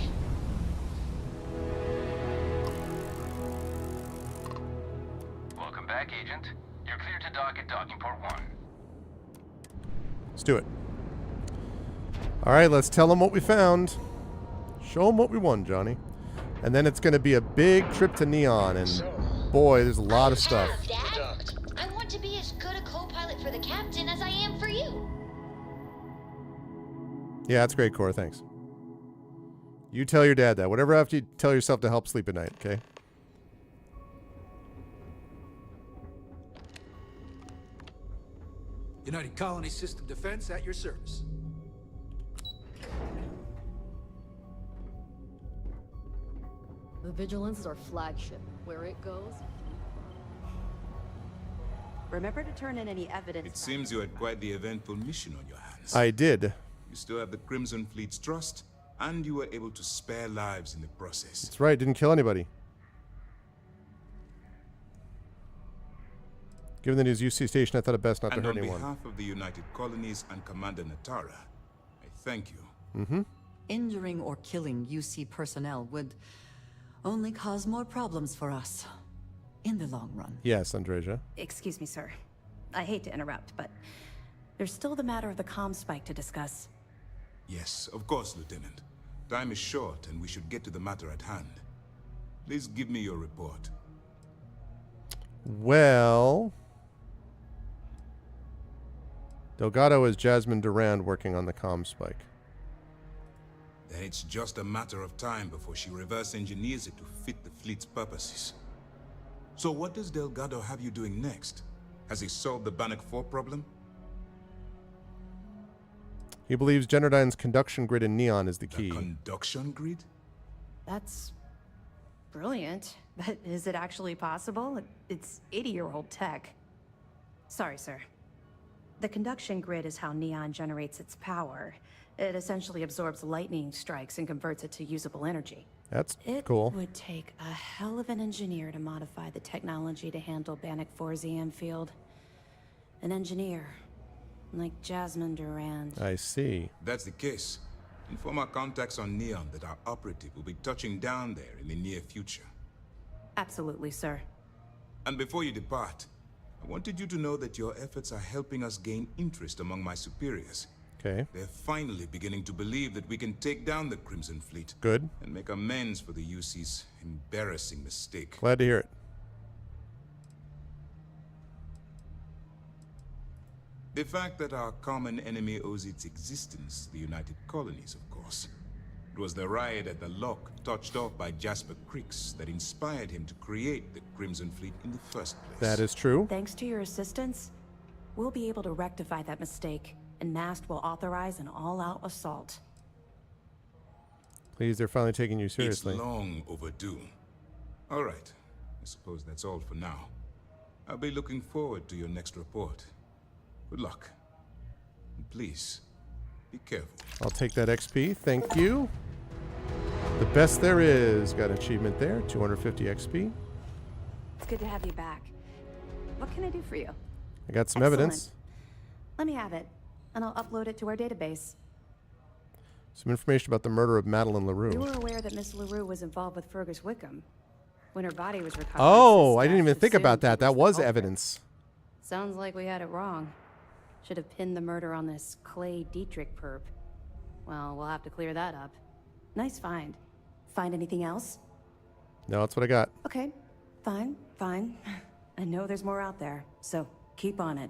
[SPEAKER 5] Welcome back, Agent. You're clear to dock at docking port 1.
[SPEAKER 2] Let's do it. All right, let's tell them what we found. Show them what we won, Johnny. And then it's going to be a big trip to Neon, and boy, there's a lot of stuff.
[SPEAKER 10] Dad, I want to be as good a co-pilot for the captain as I am for you.
[SPEAKER 2] Yeah, that's great, Cora. Thanks. You tell your dad that. Whatever after you tell yourself to help sleep at night, okay?
[SPEAKER 18] United Colony System Defense at your service.
[SPEAKER 6] The Vigilance is our flagship. Where it goes.
[SPEAKER 19] Remember to turn in any evidence.
[SPEAKER 24] It seems you had quite the eventful mission on your hands.
[SPEAKER 2] I did.
[SPEAKER 24] You still have the Crimson Fleet's trust, and you were able to spare lives in the process.
[SPEAKER 2] That's right. Didn't kill anybody. Given the news UC station, I thought it best not to hurt anyone.
[SPEAKER 24] On behalf of the United Colonies and Commander Natara, I thank you.
[SPEAKER 2] Mm-hmm.
[SPEAKER 4] Injuring or killing UC personnel would only cause more problems for us in the long run.
[SPEAKER 2] Yes, Andreja.
[SPEAKER 19] Excuse me, sir. I hate to interrupt, but there's still the matter of the comm spike to discuss.
[SPEAKER 24] Yes, of course, Lieutenant. Time is short, and we should get to the matter at hand. Please give me your report.
[SPEAKER 2] Well, Delgado is Jasmine Durand working on the comm spike.
[SPEAKER 24] Then it's just a matter of time before she reverse engineers it to fit the fleet's purposes. So what does Delgado have you doing next? Has he solved the Bannock 4 problem?
[SPEAKER 2] He believes Generdyne's conduction grid in Neon is the key.
[SPEAKER 24] The conduction grid?
[SPEAKER 19] That's brilliant, but is it actually possible? It's 80-year-old tech. Sorry, sir. The conduction grid is how Neon generates its power. It essentially absorbs lightning strikes and converts it to usable energy.
[SPEAKER 2] That's cool.
[SPEAKER 19] It would take a hell of an engineer to modify the technology to handle Bannock 4's EM field. An engineer, like Jasmine Durand.
[SPEAKER 2] I see.
[SPEAKER 24] That's the case. Inform our contacts on Neon that our operative will be touching down there in the near future.
[SPEAKER 19] Absolutely, sir.
[SPEAKER 24] And before you depart, I wanted you to know that your efforts are helping us gain interest among my superiors.
[SPEAKER 2] Okay.
[SPEAKER 24] They're finally beginning to believe that we can take down the Crimson Fleet.
[SPEAKER 2] Good.
[SPEAKER 24] And make amends for the UC's embarrassing mistake.
[SPEAKER 2] Glad to hear it.
[SPEAKER 24] The fact that our common enemy owes its existence to the United Colonies, of course. It was the riot at the lock, touched off by Jasper Creeks, that inspired him to create the Crimson Fleet in the first place.
[SPEAKER 2] That is true.
[SPEAKER 19] Thanks to your assistance, we'll be able to rectify that mistake, and Mast will authorize an all-out assault.
[SPEAKER 2] Please, they're finally taking you seriously.
[SPEAKER 24] It's long overdue. All right. I suppose that's all for now. I'll be looking forward to your next report. Good luck. And please, be careful.
[SPEAKER 2] I'll take that XP. Thank you. The best there is. Got an achievement there. 250 XP.
[SPEAKER 19] It's good to have you back. What can I do for you?
[SPEAKER 2] I got some
[SPEAKER 19] Excellent.
[SPEAKER 2] evidence.
[SPEAKER 19] Let me have it, and I'll upload it to our database.
[SPEAKER 2] Some information about the murder of Madeline LaRue.
[SPEAKER 19] We were aware that Miss LaRue was involved with Fergus Wickham. When her body was recovered...
[SPEAKER 2] Oh, I didn't even think about that. That was evidence.
[SPEAKER 19] Sounds like we had it wrong. Should have pinned the murder on this Clay Dietrich perp. Well, we'll have to clear that up. Nice find. Find anything else?
[SPEAKER 2] No, that's what I got.
[SPEAKER 19] Okay, fine. I know there's more out there, so keep on it.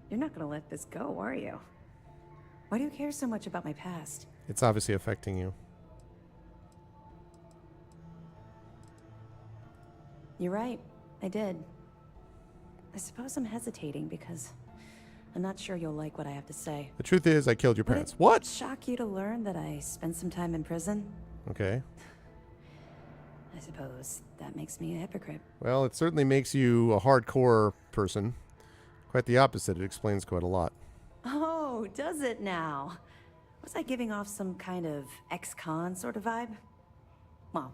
[SPEAKER 19] You're not gonna let this go, are you? Why do you care so much about my past?
[SPEAKER 2] It's obviously affecting you.
[SPEAKER 19] You're right, I did. I suppose I'm hesitating because I'm not sure you'll like what I have to say.
[SPEAKER 2] The truth is, I killed your parents.
[SPEAKER 19] Would it
[SPEAKER 2] What?
[SPEAKER 19] shock you to learn that I spent some time in prison?
[SPEAKER 2] Okay.
[SPEAKER 19] I suppose that makes me a hypocrite.
[SPEAKER 2] Well, it certainly makes you a hardcore person. Quite the opposite. It explains quite a lot.
[SPEAKER 19] Oh, does it now? Was I giving off some kind of ex-con sort of vibe? Well,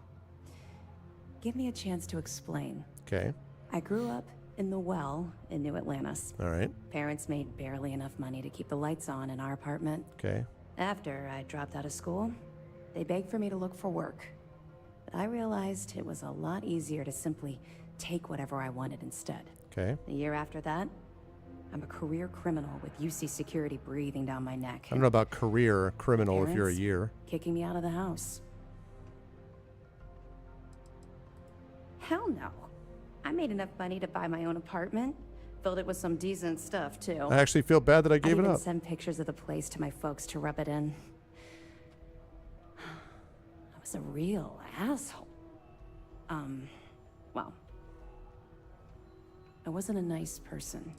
[SPEAKER 19] give me a chance to explain.
[SPEAKER 2] Okay.
[SPEAKER 19] I grew up in the Well in New Atlantis.
[SPEAKER 2] All right.
[SPEAKER 19] Parents made barely enough money to keep the lights on in our apartment.
[SPEAKER 2] Okay.
[SPEAKER 19] After I dropped out of school, they begged for me to look for work. But I realized it was a lot easier to simply take whatever I wanted instead.
[SPEAKER 2] Okay.
[SPEAKER 19] The year after that, I'm a career criminal with UC security breathing down my neck.
[SPEAKER 2] I don't know about career criminal if you're a
[SPEAKER 19] Parents
[SPEAKER 2] year.
[SPEAKER 19] kicking me out of the house. Hell no. I made enough money to buy my own apartment. Filled it with some decent stuff, too.
[SPEAKER 2] I actually feel bad that I gave it
[SPEAKER 19] even
[SPEAKER 2] up.
[SPEAKER 19] send pictures of the place to my folks to rub it in. I was a real asshole. Well, I wasn't a nice person.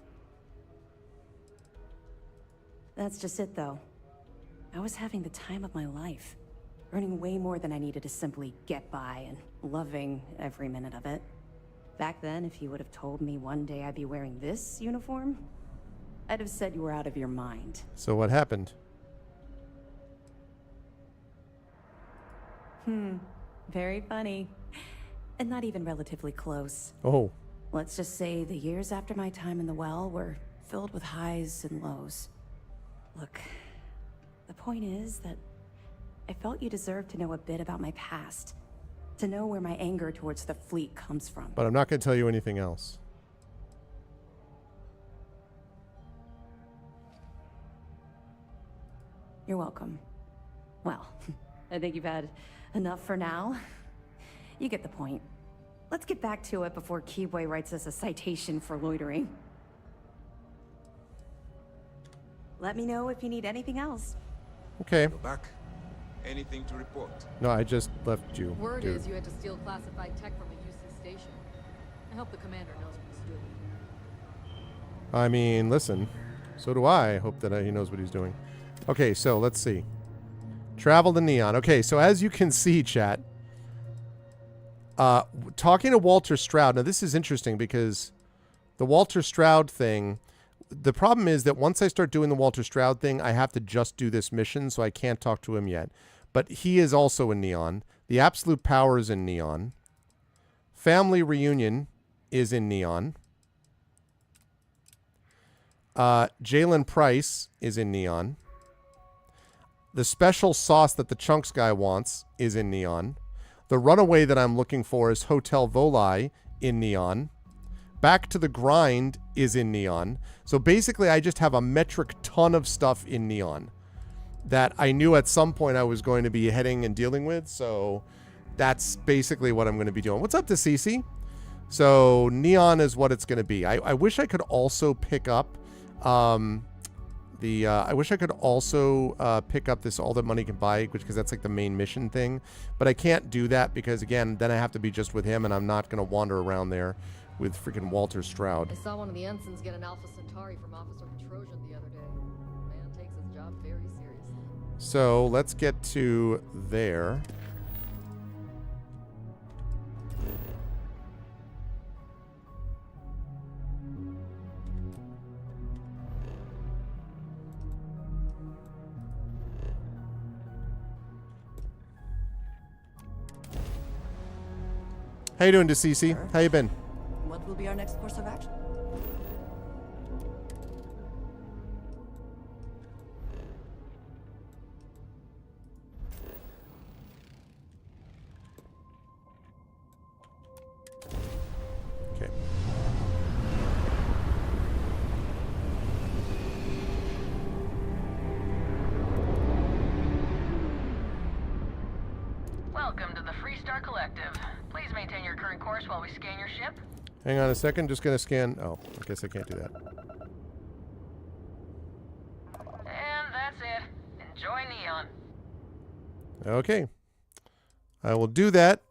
[SPEAKER 19] That's just it, though. I was having the time of my life, earning way more than I needed to simply get by and loving every minute of it. Back then, if you would have told me one day I'd be wearing this uniform, I'd have said you were out of your mind.
[SPEAKER 2] So what happened?
[SPEAKER 19] Very funny. And not even relatively close.
[SPEAKER 2] Oh.
[SPEAKER 19] Let's just say the years after my time in the Well were filled with highs and lows. Look, the point is that I felt you deserved to know a bit about my past. To know where my anger towards the fleet comes from.
[SPEAKER 2] But I'm not going to tell you anything else.
[SPEAKER 19] You're welcome. Well, I think you've had enough for now. You get the point. Let's get back to it before Keyboy writes us a citation for loitering. Let me know if you need anything else.
[SPEAKER 2] Okay.
[SPEAKER 24] Go back. Anything to report?
[SPEAKER 2] No, I just left you.
[SPEAKER 6] Word
[SPEAKER 2] dude.
[SPEAKER 6] is you had to steal classified tech from a UC station. I hope the commander knows what he's doing.
[SPEAKER 2] I mean, listen. So do I. Hope that he knows what he's doing. Okay, so let's see. Travel to Neon. Okay, so as you can see, chat, talking to Walter Stroud. Now, this is interesting because the Walter Stroud thing, the problem is that once I start doing the Walter Stroud thing, I have to just do this mission, so I can't talk to him yet. But he is also in Neon. The Absolute Power is in Neon. Family Reunion is in Neon. Jalen Price is in Neon. The special sauce that the Chunks guy wants is in Neon. The runaway that I'm looking for is Hotel Volai in Neon. Back to the Grind is in Neon. So basically, I just have a metric ton of stuff in Neon that I knew at some point I was going to be heading and dealing with. So that's basically what I'm going to be doing. What's up to Cece? So Neon is what it's going to be. I wish I could also pick up I wish I could also pick up this all that money can buy, because that's like the main mission thing. But I can't do that because, again, then I have to be just with him, and I'm not going to wander around there with freaking Walter Stroud.
[SPEAKER 6] I saw one of the ensigns get an Alpha Centauri from Officer Petrosian the other day. Man takes his job very seriously.
[SPEAKER 2] So let's get to there. How you doing, DeCeCe? How you been?
[SPEAKER 12] What will be our next course of action?
[SPEAKER 2] Okay.
[SPEAKER 20] Welcome to the Freestar Collective. Please maintain your current course while we scan your ship.
[SPEAKER 2] Hang on a second. Just going to scan. Oh, I guess I can't do that.
[SPEAKER 20] And that's it. Enjoy Neon.
[SPEAKER 2] Okay. I will do that,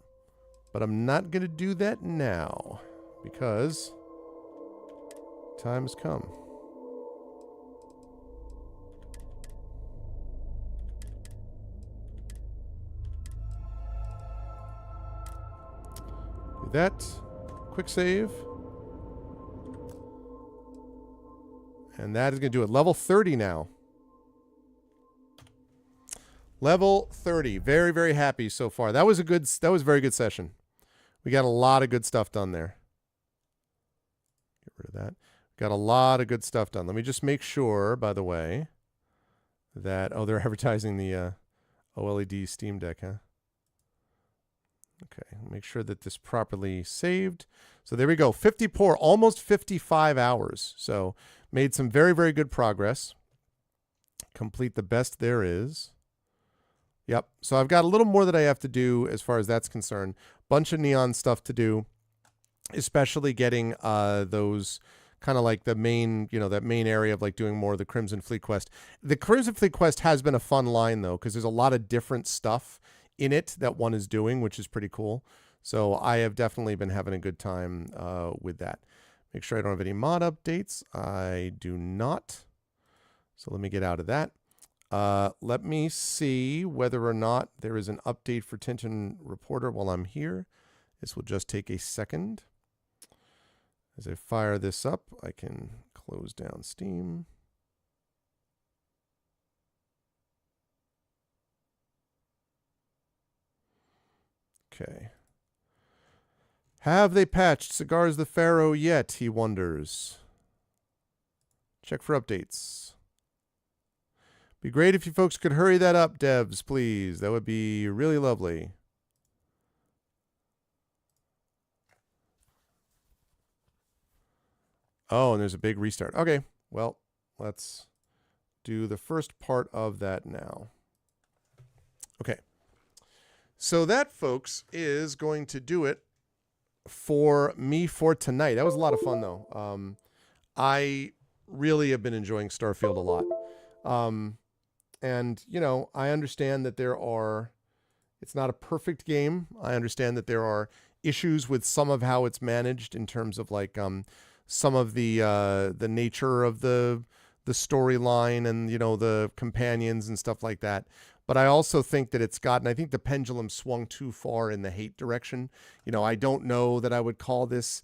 [SPEAKER 2] but I'm not going to do that now because time has come. Do that. Quick save. And that is going to do it. Level 30 now. Level 30. Very, very happy so far. That was a very good session. We got a lot of good stuff done there. Get rid of that. Got a lot of good stuff done. Let me just make sure, by the way, that... Oh, they're advertising the OLED Steam Deck, huh? Okay, make sure that this properly saved. So there we go. 54, almost 55 hours. So made some very, very good progress. Complete the best there is. Yep. So I've got a little more that I have to do as far as that's concerned. Bunch of Neon stuff to do, especially getting those kind of like the main, that main area of like doing more of the Crimson Fleet quest. The Crimson Fleet quest has been a fun line though, because there's a lot of different stuff in it that one is doing, which is pretty cool. So I have definitely been having a good time with that. Make sure I don't have any mod updates. I do not. So let me get out of that. Let me see whether or not there is an update for Tintin Reporter while I'm here. This will just take a second. As I fire this up, I can close down Steam. Okay. Have they patched Cigars the Pharaoh yet, he wonders. Check for updates. Be great if you folks could hurry that up, devs, please. That would be really lovely. Oh, and there's a big restart. Okay, well, let's do the first part of that now. Okay. So that, folks, is going to do it for me for tonight. That was a lot of fun, though. I really have been enjoying Starfield a lot. And, I understand that it's not a perfect game. I understand that there are issues with some of how it's managed in terms of like some of the nature of the storyline and, the companions and stuff like that. But I also think that I think the pendulum swung too far in the hate direction. I don't know that I would call this,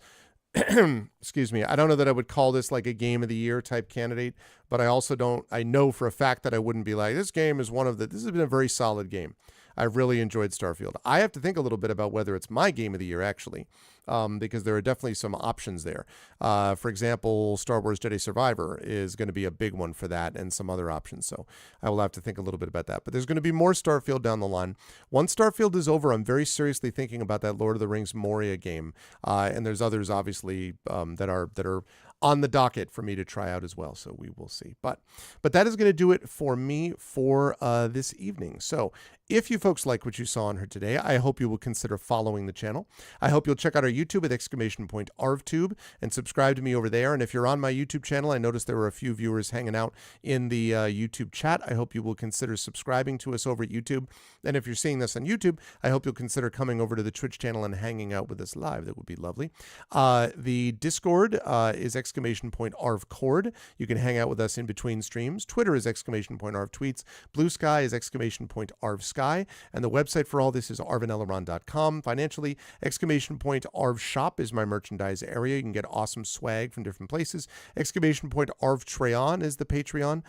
[SPEAKER 2] excuse me, I don't know that I would call this like a game of the year type candidate, but I know for a fact that I wouldn't be like, this game is this has been a very solid game. I've really enjoyed Starfield. I have to think a little bit about whether it's my game of the year, actually, because there are definitely some options there. For example, Star Wars Jedi Survivor is going to be a big one for that and some other options. So I will have to think a little bit about that. But there's going to be more Starfield down the line. Once Starfield is over, I'm very seriously thinking about that Lord of the Rings Moria game. And there's others, obviously, that are on the docket for me to try out as well. So we will see. But that is going to do it for me for this evening. So If you folks like what you saw on her today, I hope you will consider following the channel. I hope you'll check out our YouTube at !ArvTube and subscribe to me over there. And if you're on my YouTube channel, I noticed there were a few viewers hanging out in the YouTube chat. I hope you will consider subscribing to us over at YouTube. And if you're seeing this on YouTube, I hope you'll consider coming over to the Twitch channel and hanging out with us live. That would be lovely. The Discord is !ArvCord. You can hang out with us in between streams. Twitter is !ArvTweets. Blue Sky is !ArvSky. And the website for all this is arvaneleron.com. Financially, !ArvShop is my merchandise area. You can get awesome swag from different places. !ArvTreon is the Patreon,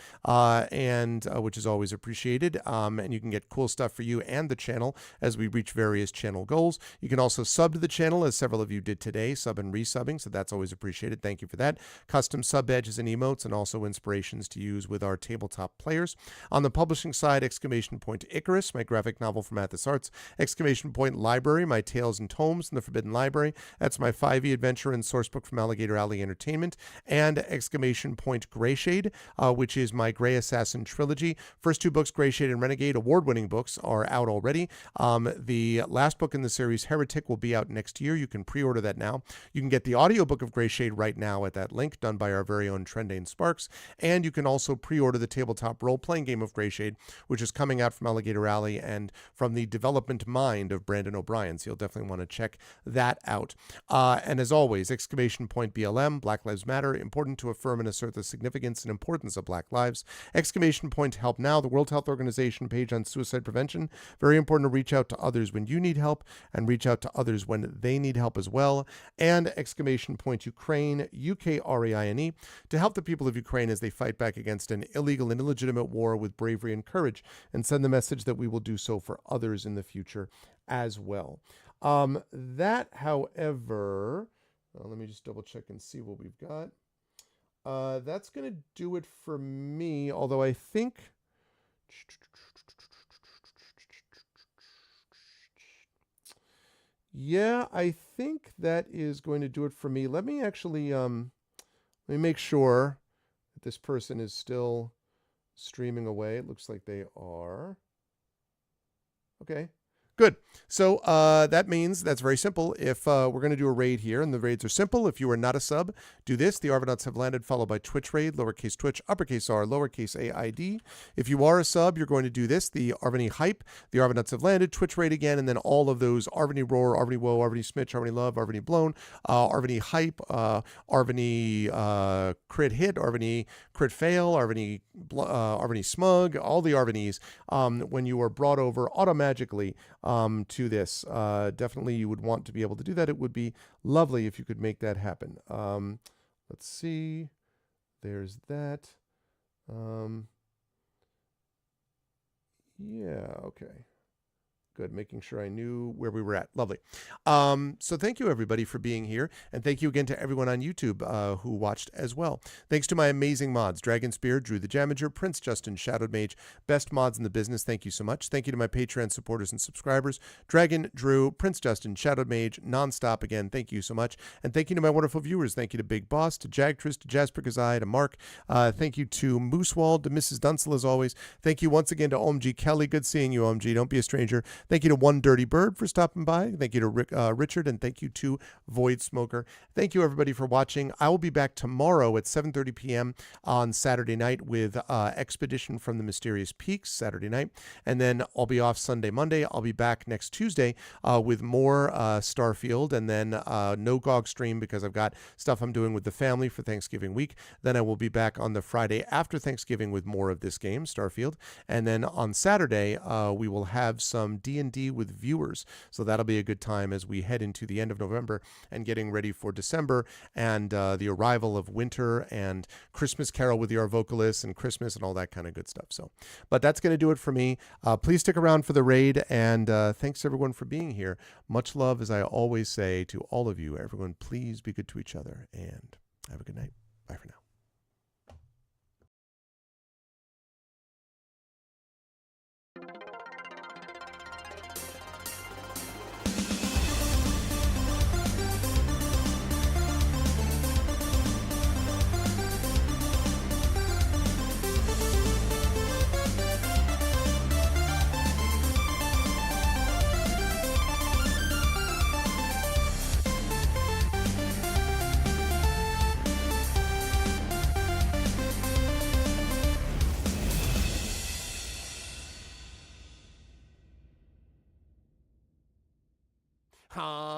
[SPEAKER 2] and which is always appreciated. And you can get cool stuff for you and the channel as we reach various channel goals. You can also sub to the channel, as several of you did today, sub and resubbing, so that's always appreciated. Thank you for that. Custom sub badges and emotes, and also inspirations to use with our tabletop players. On the publishing side, Icarus, my graphic novel from Athos Arts. Library, my tales and tomes from the Forbidden Library. That's my 5e adventure and sourcebook from Alligator Alley Entertainment. And Greyshade, which is my Grey Assassin trilogy. First two books, Greyshade and Renegade, award-winning books, are out already. The last book in the series, Heretic, will be out next year. You can pre-order that now. You can get the audiobook of Greyshade right now at that link, done by our very own Trendane Sparks. And you can also pre-order the tabletop role-playing game of Greyshade, which is coming out from Alligator Alley and from the development mind of Brandon O'Brien. So you'll definitely want to check that out. And as always, BLM, Black Lives Matter, important to affirm and assert the significance and importance of Black lives. Help Now, the World Health Organization page on suicide prevention. Very important to reach out to others when you need help and reach out to others when they need help as well. And Ukraine, UKRAINE, to help the people of Ukraine as they fight back against an illegal and illegitimate war with bravery and courage, and send the message that we will do so for others in the future as well. That, however, let me just double check and see what we've got. That's going to do it for me, although I think... Yeah, I think that is going to do it for me. Let me actually, let me make sure that this person is still streaming away. It looks like they are. Okay. Good. So that means that's very simple. If we're going to do a raid here, and the raids are simple. If you are not a sub, do this. The Arvanauts have landed, followed by Twitch raid, lowercase Twitch, uppercase R, lowercase AID. If you are a sub, you're going to do this. The Arvany hype, the Arvanauts have landed, Twitch raid again, and then all of those Arvany roar, Arvany woe, Arvany smitch, Arvany love, Arvany blown, Arvany hype, Arvany crit hit, Arvany crit fail, Arvany smug, all the Arvanys, when you are brought over automagically to this. Definitely you would want to be able to do that. It would be lovely if you could make that happen. Let's see. There's that. Yeah, okay. Good, making sure I knew where we were at. Lovely. So thank you, everybody, for being here. And thank you again to everyone on YouTube who watched as well. Thanks to my amazing mods, Dragon Spear, Drew the Jamager, Prince Justin, Shadowed Mage, best mods in the business. Thank you so much. Thank you to my Patreon supporters and subscribers, Dragon, Drew, Prince Justin, Shadowed Mage, Nonstop again. Thank you so much. And thank you to my wonderful viewers. Thank you to Big Boss, to Jagtris, to Jasper Kazai, to Mark. Thank you to Moosewald, to Mrs. Dunsel as always. Thank you once again to OMG Kelly. Good seeing you, OMG. Don't be a stranger. Thank you to One Dirty Bird for stopping by. Thank you to Richard, and thank you to Void Smoker. Thank you, everybody, for watching. I will be back tomorrow at 7:30 p.m. on Saturday night with Expedition from the Mysterious Peaks, Saturday night. And then I'll be off Sunday, Monday. I'll be back next Tuesday with more Starfield, and then no GOG stream because I've got stuff I'm doing with the family for Thanksgiving week. Then I will be back on the Friday after Thanksgiving with more of this game, Starfield. And then on Saturday, we will have some D&D with viewers. So that'll be a good time as we head into the end of November and getting ready for December and the arrival of winter and Christmas Carol with your vocalists and Christmas and all that kind of good stuff. So, but that's going to do it for me. Please stick around for the raid, and thanks everyone for being here. Much love, as I always say to all of you. Everyone, please be good to each other, and have a good night. Bye for now. Huh?